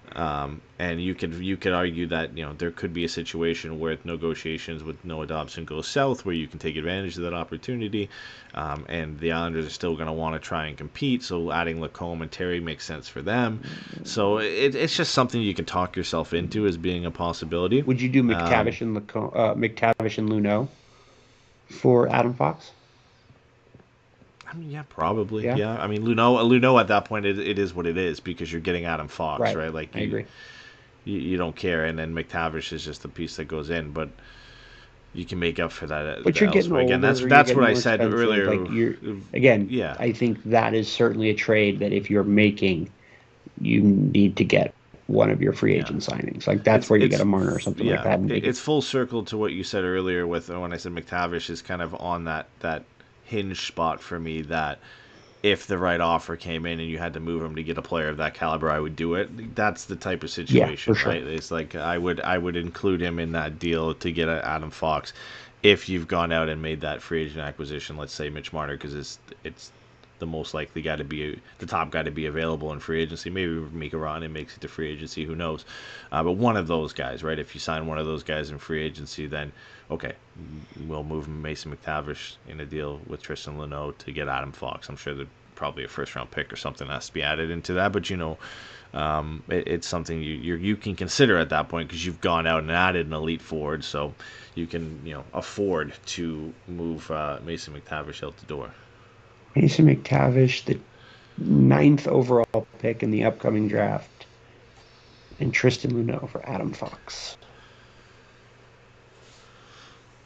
And you could argue that there could be a situation where negotiations with Noah Dobson go south, where you can take advantage of that opportunity, and the Islanders are still going to want to try and compete. So adding Lacombe and Terry makes sense for them. So it's just something you can talk yourself into as being a possibility. Would you do McTavish and McTavish and Luneau for Adam Fox? I mean, yeah, probably. Yeah. Yeah. I mean, Luneau at that point, it is what it is because you're getting Adam Fox, right? Like, I agree. You don't care, and then McTavish is just the piece that goes in, but you can make up for that. But you're getting older. Again, that's you're what getting I more said expensive. earlier. Like Yeah. I think that is certainly a trade that if you're making, you need to get one of your free agent signings. Like that's where you get a Marner or something like that. And It's full circle to what you said earlier with when I said McTavish is kind of on that hinge spot for me that if the right offer came in and you had to move him to get a player of that caliber, I would do it. That's the type of situation, for sure. right? It's like I would include him in that deal to get Adam Fox if you've gone out and made that free agent acquisition. Let's say Mitch Marner, because it's the most likely guy to be the top guy to be available in free agency. Maybe Mika Rantanen makes it to free agency, who knows? But one of those guys, right? If you sign one of those guys in free agency, then okay, we'll move Mason McTavish in a deal with Tristan Luneau to get Adam Fox. I'm sure they'd probably a first-round pick or something has to be added into that. But it's something you can consider at that point because you've gone out and added an elite forward, so you can afford to move Mason McTavish out the door. Mason McTavish, the 9th overall pick in the upcoming draft, and Tristan Luneau for Adam Fox.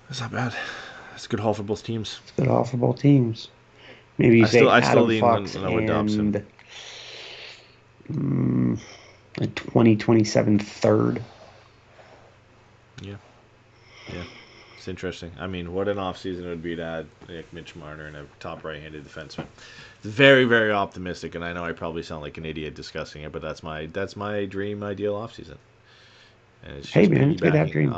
That's not bad. That's a good haul for both teams. It's a good haul for both teams. Maybe you say Adam Fox and a 2027 third. Yeah. It's interesting. I mean, what an offseason it would be to add Mitch Marner and a top right-handed defenseman. It's very, very optimistic, and I know I probably sound like an idiot discussing it, but that's my dream ideal offseason. And it's hey man, it's good to have dreams.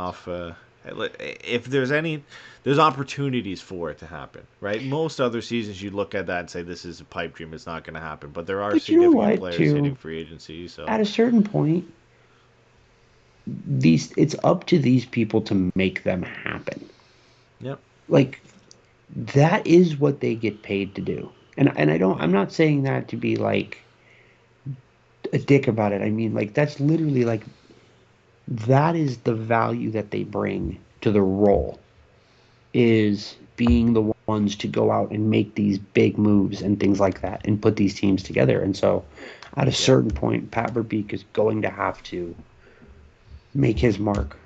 If there's opportunities for it to happen, right? Most other seasons you look at that and say this is a pipe dream, it's not going to happen. But there are significant players hitting free agency. So at a certain point, it's up to these people to make them happen. Yep. Like that is what they get paid to do. And I'm not saying that to be like a dick about it. I mean, like that's literally like that is the value that they bring to the role, is being the ones to go out and make these big moves and things like that and put these teams together. And so at a certain point, Pat Verbeek is going to have to make his mark.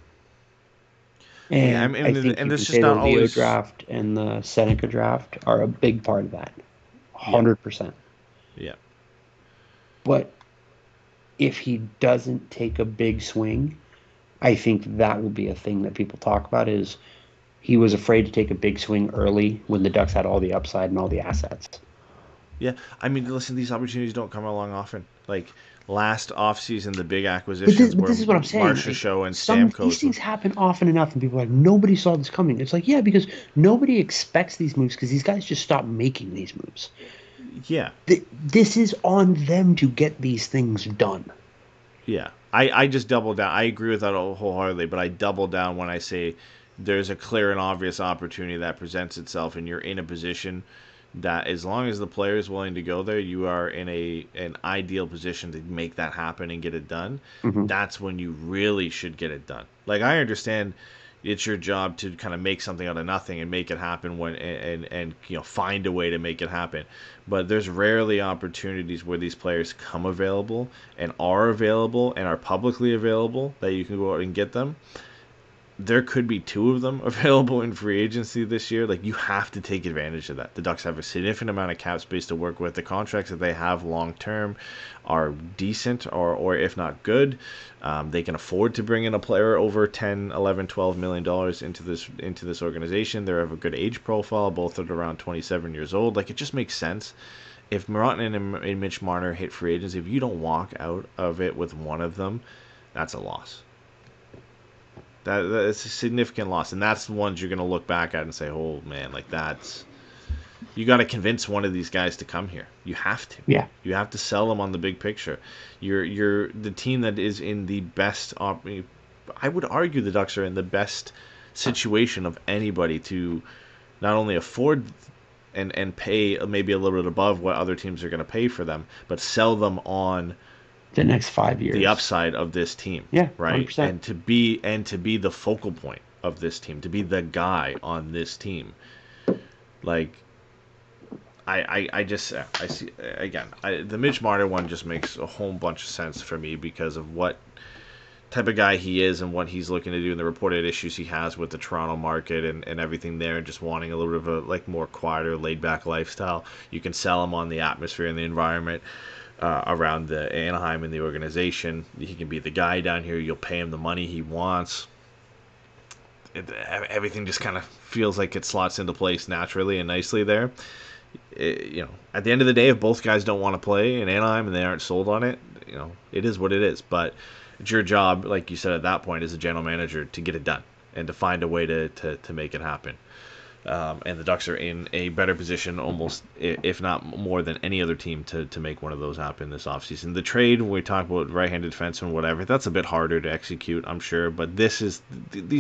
And I think this is not the Leo draft and the Seneca draft are a big part of that. 100%. Yeah. But if he doesn't take a big swing, I think that will be a thing that people talk about, is he was afraid to take a big swing early when the Ducks had all the upside and all the assets. Yeah, I mean, listen, these opportunities don't come along often. Like last offseason, the big acquisitions but this is what I'm saying. Marcia Show and Stamkos. These things happen often enough, and people are like, nobody saw this coming. It's like, yeah, because nobody expects these moves because these guys just stop making these moves. Yeah. This is on them to get these things done. Yeah. I just double down. I agree with that wholeheartedly, but I double down when I say there's a clear and obvious opportunity that presents itself, and you're in a position that as long as the player is willing to go there, you are in an ideal position to make that happen and get it done. Mm-hmm. That's when you really should get it done. Like, I understand it's your job to kind of make something out of nothing and make it happen and find a way to make it happen. But there's rarely opportunities where these players come available and are publicly available that you can go out and get them. There could be 2 of them available in free agency this year. Like, you have to take advantage of that. The Ducks have a significant amount of cap space to work with. The contracts that they have long term are decent or if not good. They can afford to bring in a player over $10, $11, $12 million into this organization. They have a good age profile, both at around 27 years old. Like, it just makes sense. If Martin and Mitch Marner hit free agency, if you don't walk out of it with one of them, that's a loss. That's a significant loss, and that's the ones you're going to look back at and say, oh, man, like that's... You got to convince one of these guys to come here. You have to. Yeah. You have to sell them on the big picture. You're the team that is in the best... I would argue the Ducks are in the best situation of anybody to not only afford and pay maybe a little bit above what other teams are going to pay for them, but sell them on... the next 5 years, the upside of this team, right, 100%. and to be the focal point of this team, to be the guy on this team. Like, I see again. The Mitch Marner one just makes a whole bunch of sense for me because of what type of guy he is and what he's looking to do and the reported issues he has with the Toronto market and everything there, and just wanting a little bit of a more quieter, laid back lifestyle. You can sell him on the atmosphere and the environment around the Anaheim and the organization. He can be the guy down here. You'll pay him the money he wants. Everything just kind of feels like it slots into place naturally and nicely there. At the end of the day, if both guys don't want to play in Anaheim and they aren't sold on it, it is what it is. But it's your job, like you said at that point, as a general manager, to get it done and to find a way to make it happen. And the Ducks are in a better position, almost, if not more than any other team, to make one of those happen this offseason. The trade, when we talk about right-handed defenseman, whatever, that's a bit harder to execute, I'm sure. But these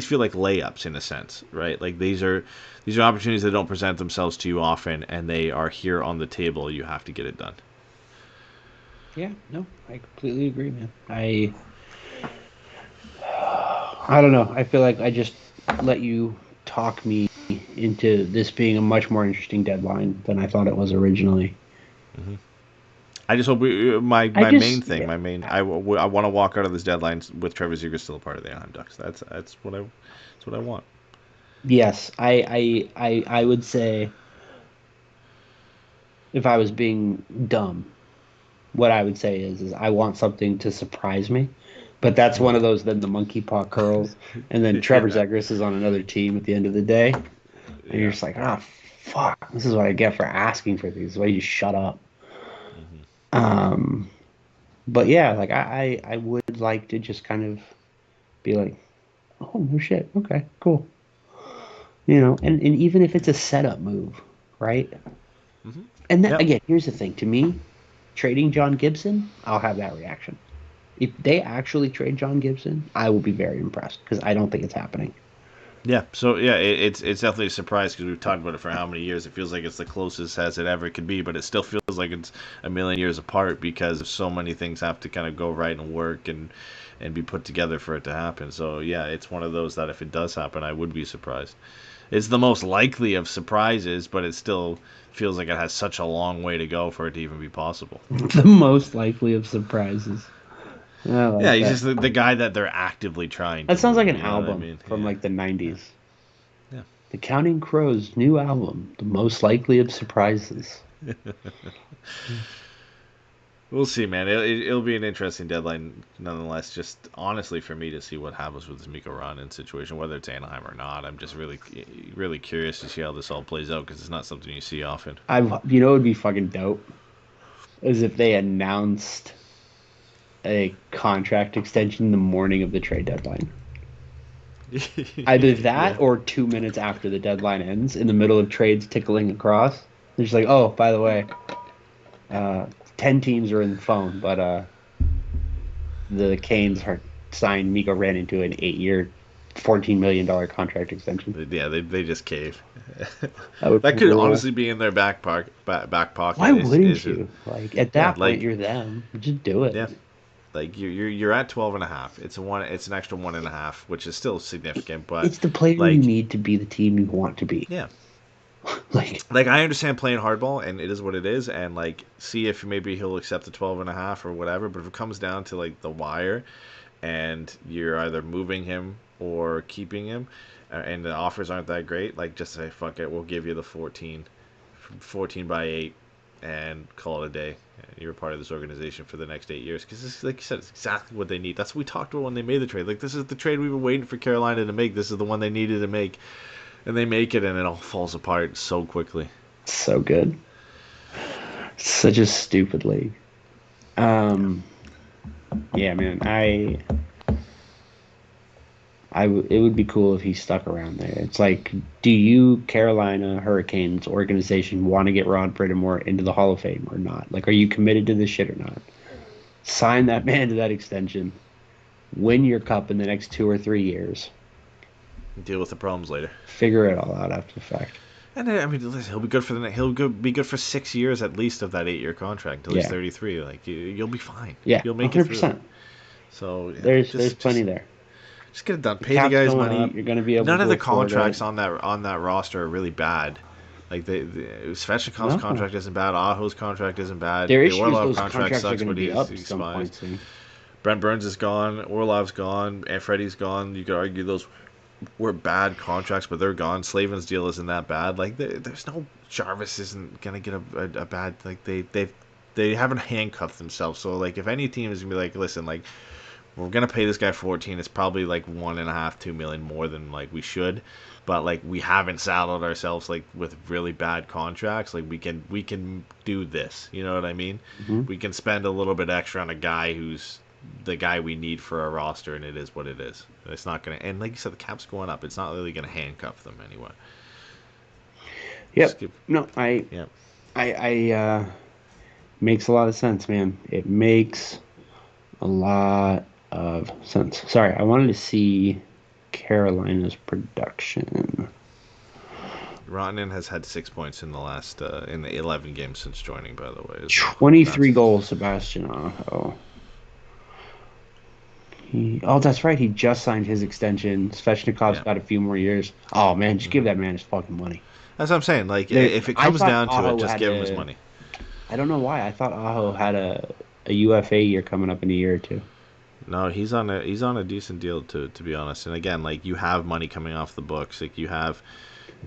feel like layups in a sense, right? Like these are opportunities that don't present themselves to you often, and they are here on the table. You have to get it done. Yeah, no, I completely agree, man. I don't know. I feel like I just let you talk me into this being a much more interesting deadline than I thought it was originally. I just hope my main thing, yeah. I want to walk out of this deadline with Trevor Zegras still a part of the Anaheim Ducks. That's what I want. Yes, I would say if I was being dumb, what I would say is I want something to surprise me. But that's one of those, then the monkey paw curls, and then Trevor Yeah. Zegras is on another team at the end of the day. And you're just like, ah, fuck, this is what I get for asking for these. Why you shut up? Um, but yeah, like I would like to just kind of be like, oh no shit, okay, cool. And even if it's a setup move, right? And that Yep. again, here's the thing. To me, trading John Gibson, I'll have that reaction. If they actually trade John Gibson, I will be very impressed because I don't think it's happening. Yeah, so yeah, it's definitely a surprise because we've talked about it for how many years. It feels like it's the closest as it ever could be, but it still feels like it's a million years apart because so many things have to kind of go right and work and be put together for it to happen. So yeah, it's one of those that if it does happen, I would be surprised. It's the most likely of surprises, but it still feels like it has such a long way to go for it to even be possible. The most likely of surprises. I Yeah, like he's that. just the guy that they're actively trying That to sounds like move. an You know what I album mean? from Yeah. like the Yeah. 90s. Yeah. The Counting Crows' new album, The Most Likely of Surprises. We'll see, man. It'll be an interesting deadline, nonetheless. Just honestly, for me to see what happens with this Mikko Rantanen situation, whether it's Anaheim or not, I'm just really curious to see how this all plays out because it's not something you see often. What would be fucking dope is if they announced a contract extension the morning of the trade deadline. Either Yeah. that or 2 minutes after the deadline ends, in the middle of trades tickling across. They're just like, oh, by the way, 10 teams are in the phone, but the Canes are signed Mikko Rantanen to an 8-year, $14 million contract extension. Yeah, they just cave. That would That could rule. honestly be in their back pocket. Back pocket. Why wouldn't Is you? Like at yeah, that point, like you're them. Just do it. yeah, like you're at 12 and a half. It's an extra 1.5, which is still significant, but It's the player you like need to be the team you want to be. yeah, Like like I understand playing hardball and it is what it is, and like see if maybe he'll accept the 12 and a half or whatever. But if it comes down to like the wire, and you're either moving him or keeping him, and the offers aren't that great, like just say fuck it, we'll give you the 14 by 8, and call it a day. You're a part of this organization for the next 8 years because, like you said, it's exactly what they need. That's what we talked about when they made the trade. Like this is the trade we've been waiting for Carolina to make. This is the one they needed to make, and they make it, and it all falls apart so quickly. so good. Such a stupid league. Um, yeah, man. It would be cool if he stuck around there. It's like, do you, Carolina Hurricanes organization, want to get Rod Brittamore into the Hall of Fame or not? Like, are you committed to this shit or not? Sign that man to that extension. Win your cup in the next 2 or 3 years. Deal with the problems later. Figure it all out after the fact. And I mean, listen, he'll be good for be good for 6 years at least of that 8-year contract until he's Yeah. 33. Like you'll be fine. Yeah, You'll make it through. 100%. So yeah, There's plenty there. Just get it done. The Pay the cap's guys going money. up. You're going to be able None to of the afford contracts it. on that roster are really bad. Like Svechnikov's No. contract isn't bad. Aho's contract isn't bad. Their The issue is Orlov those contract contracts are sucks, going to but be he up some expires. point soon. Brent Burns is gone. Orlov's gone. And Freddie's gone. You could argue those were bad contracts, but they're gone. Slavin's deal isn't that bad. Like there's no Jarvis isn't gonna get a bad like they haven't handcuffed themselves. So like if any team is gonna be like, listen, like we're gonna pay this guy 14, it's probably like 1.5, 2 million more than like we should. But like we haven't saddled ourselves like with really bad contracts. Like we can do this. You know what I mean? Mm-hmm. We can spend a little bit extra on a guy who's the guy we need for our roster, and it is what it is. It's not gonna, and like you said, the cap's going up. It's not really gonna handcuff them anyway. Yep. No, Yep. makes a lot of sense, man. It makes a lot of sense. Sorry, I wanted to see Carolina's production. Rantanen has had 6 points in the last in the 11 games since joining. By the way, 23 goals, Sebastian Aho. That's right. He just signed his extension. Svechnikov's got a few more years. Oh man, just give that man his fucking money. That's what I'm saying. Like, if it comes down to it, just give him his money. I don't know why. I thought Aho had a UFA year coming up in a year or two. No, he's on a decent deal to be honest. And again, like you have money coming off the books. Like you have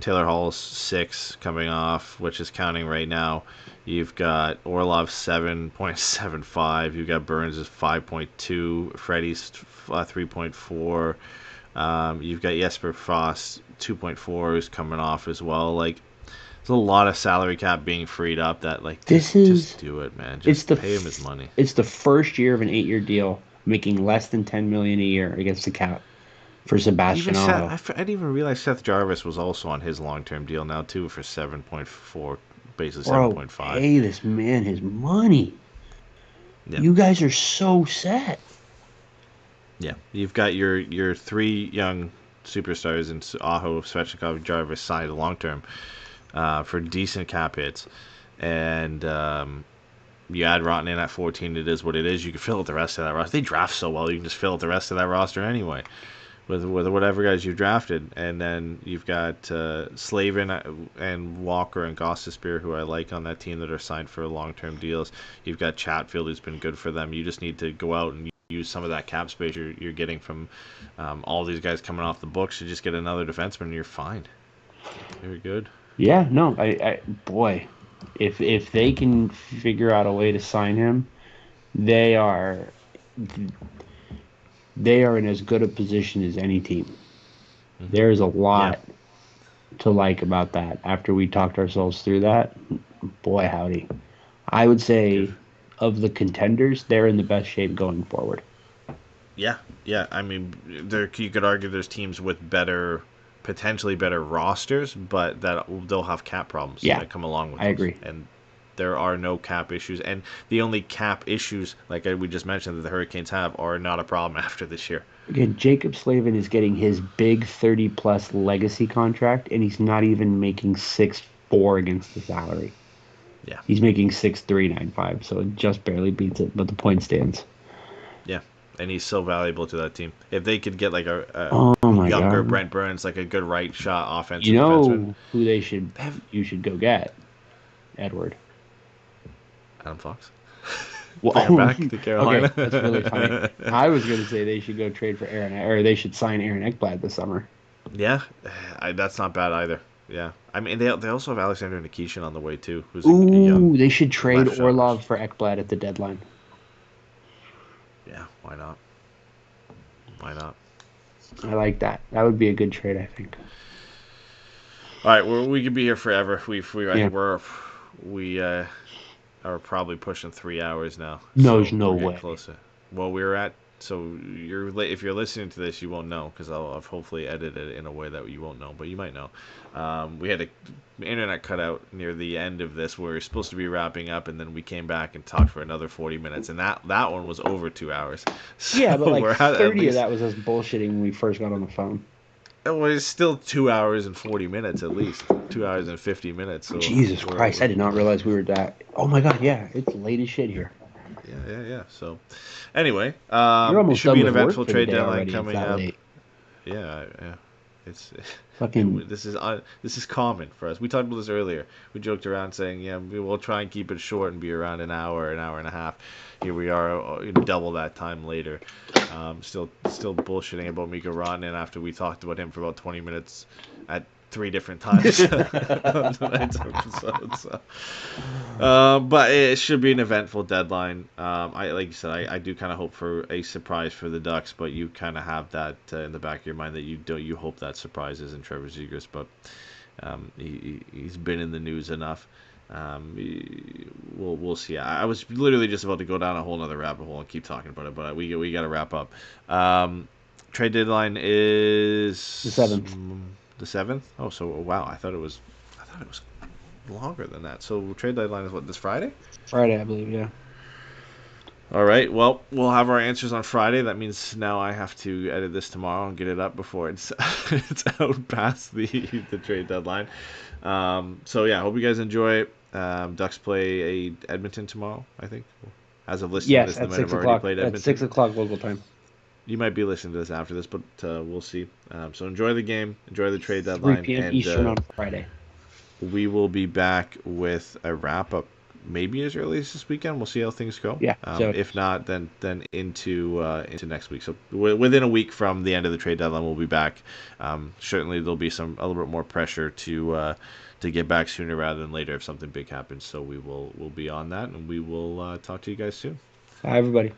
Taylor Hall's 6 coming off, which is counting right now. You've got Orlov 7.75. You've got Burns' 5.2. Freddie's 3.4. You've got Jesper Frost 2.4 who's coming off as well. Like there's a lot of salary cap being freed up. That like just do it, man. Just pay him his money. It's the first year of an 8-year deal, making less than $10 million a year against the cap. For Sebastian Aho. I didn't even realize Seth Jarvis was also on his long-term deal now too for 7.4, basically 7.5. Pay this man his money. Yeah. You guys are so set. Yeah, you've got your 3 young superstars in Aho, Svechnikov, Jarvis signed long-term for decent cap hits, and you add Rantanen at 14. It is what it is. You can fill out the rest of that roster. They draft so well, you can just fill out the rest of that roster anyway. With whatever guys you've drafted, and then you've got Slavin and Walker and Gostisbehere, who I like on that team that are signed for long-term deals. You've got Chatfield, who's been good for them. You just need to go out and use some of that cap space you're getting from all these guys coming off the books to just get another defenseman, and you're fine. You're good. Yeah, no, I boy, if they can figure out a way to sign him, they are in as good a position as any team. Mm-hmm. There's a lot to like about that. After we talked ourselves through that, boy, howdy. I would say of the contenders, they're in the best shape going forward. Yeah. I mean, you could argue there's teams with potentially better rosters, but they'll have cap problems that come along with it. I agree. And there are no cap issues, and the only cap issues, like we just mentioned, that the Hurricanes have are not a problem after this year. Again, Jacob Slavin is getting his big 30-plus legacy contract, and he's not even making 6.4 against the salary. Yeah. He's making 6.395, so it just barely beats it, but the point stands. Yeah, and he's so valuable to that team. If they could get like a younger Brent Burns, like a good right shot offensive defenseman. Who you should go get? Edward. Adam Fox. Well, back to Carolina. Okay, that's really funny. I was going to say they should go trade for they should sign Aaron Ekblad this summer. Yeah, that's not bad either. Yeah, I mean they also have Alexander Nikishin on the way too. Who's they should trade Orlov for Ekblad at the deadline. Yeah, why not? I like that. That would be a good trade, I think. All right, we could be here forever. We are probably pushing 3 hours now. No, there's no way. Closer. Well, we're at. So if you're listening to this, you won't know because I've hopefully edited it in a way that you won't know, but you might know. We had an internet cutout near the end of this where we were supposed to be wrapping up, and then we came back and talked for another 40 minutes, and that one was over 2 hours. So yeah, but like 30 of that was us bullshitting when we first got on the phone. Well, it's still 2 hours and 40 minutes at least. 2 hours and 50 minutes. So Jesus Christ, I did not realize we were that. Oh my God, yeah, it's late as shit here. Yeah. So, anyway, it should be an eventful trade deadline coming up. Yeah. It's fucking. This is common for us. We talked about this earlier. We joked around saying, we'll try and keep it short and be around an hour and a half. Here we are, double that time later. Still bullshitting about Mikko Rantanen after we talked about him for about 20 minutes at 3 different times on tonight's episode. So. But it should be an eventful deadline. Like you said, I do kind of hope for a surprise for the Ducks, but you kind of have that in the back of your mind that you hope that surprise isn't Trevor Zegras, but he's been in the news enough. We'll see. I was literally just about to go down a whole other rabbit hole and keep talking about it, but we got to wrap up. Trade deadline is the 7th. The 7th? Oh, so wow! I thought it thought it was longer than that. So trade deadline is what, this Friday? Friday, I believe. Yeah. All right. Well, we'll have our answers on Friday. That means now I have to edit this tomorrow and get it up before it's it's out past the trade deadline. So yeah, hope you guys enjoy it. Ducks play Edmonton tomorrow, I think. As of listening to Yes, this, they at might have 6 already o'clock. played At Edmonton. 6 o'clock local time. You might be listening to this after this, but we'll see. So enjoy the game, enjoy the trade 3 deadline, p.m. and Eastern on Friday. we will be back with a wrap up, maybe as early as this weekend. We'll see how things go. Yeah. If not, then into next week. So within a week from the end of the trade deadline, we'll be back. Certainly, there'll be a little bit more pressure to get back sooner rather than later if something big happens. So we'll be on that, and we will talk to you guys soon. Bye, everybody.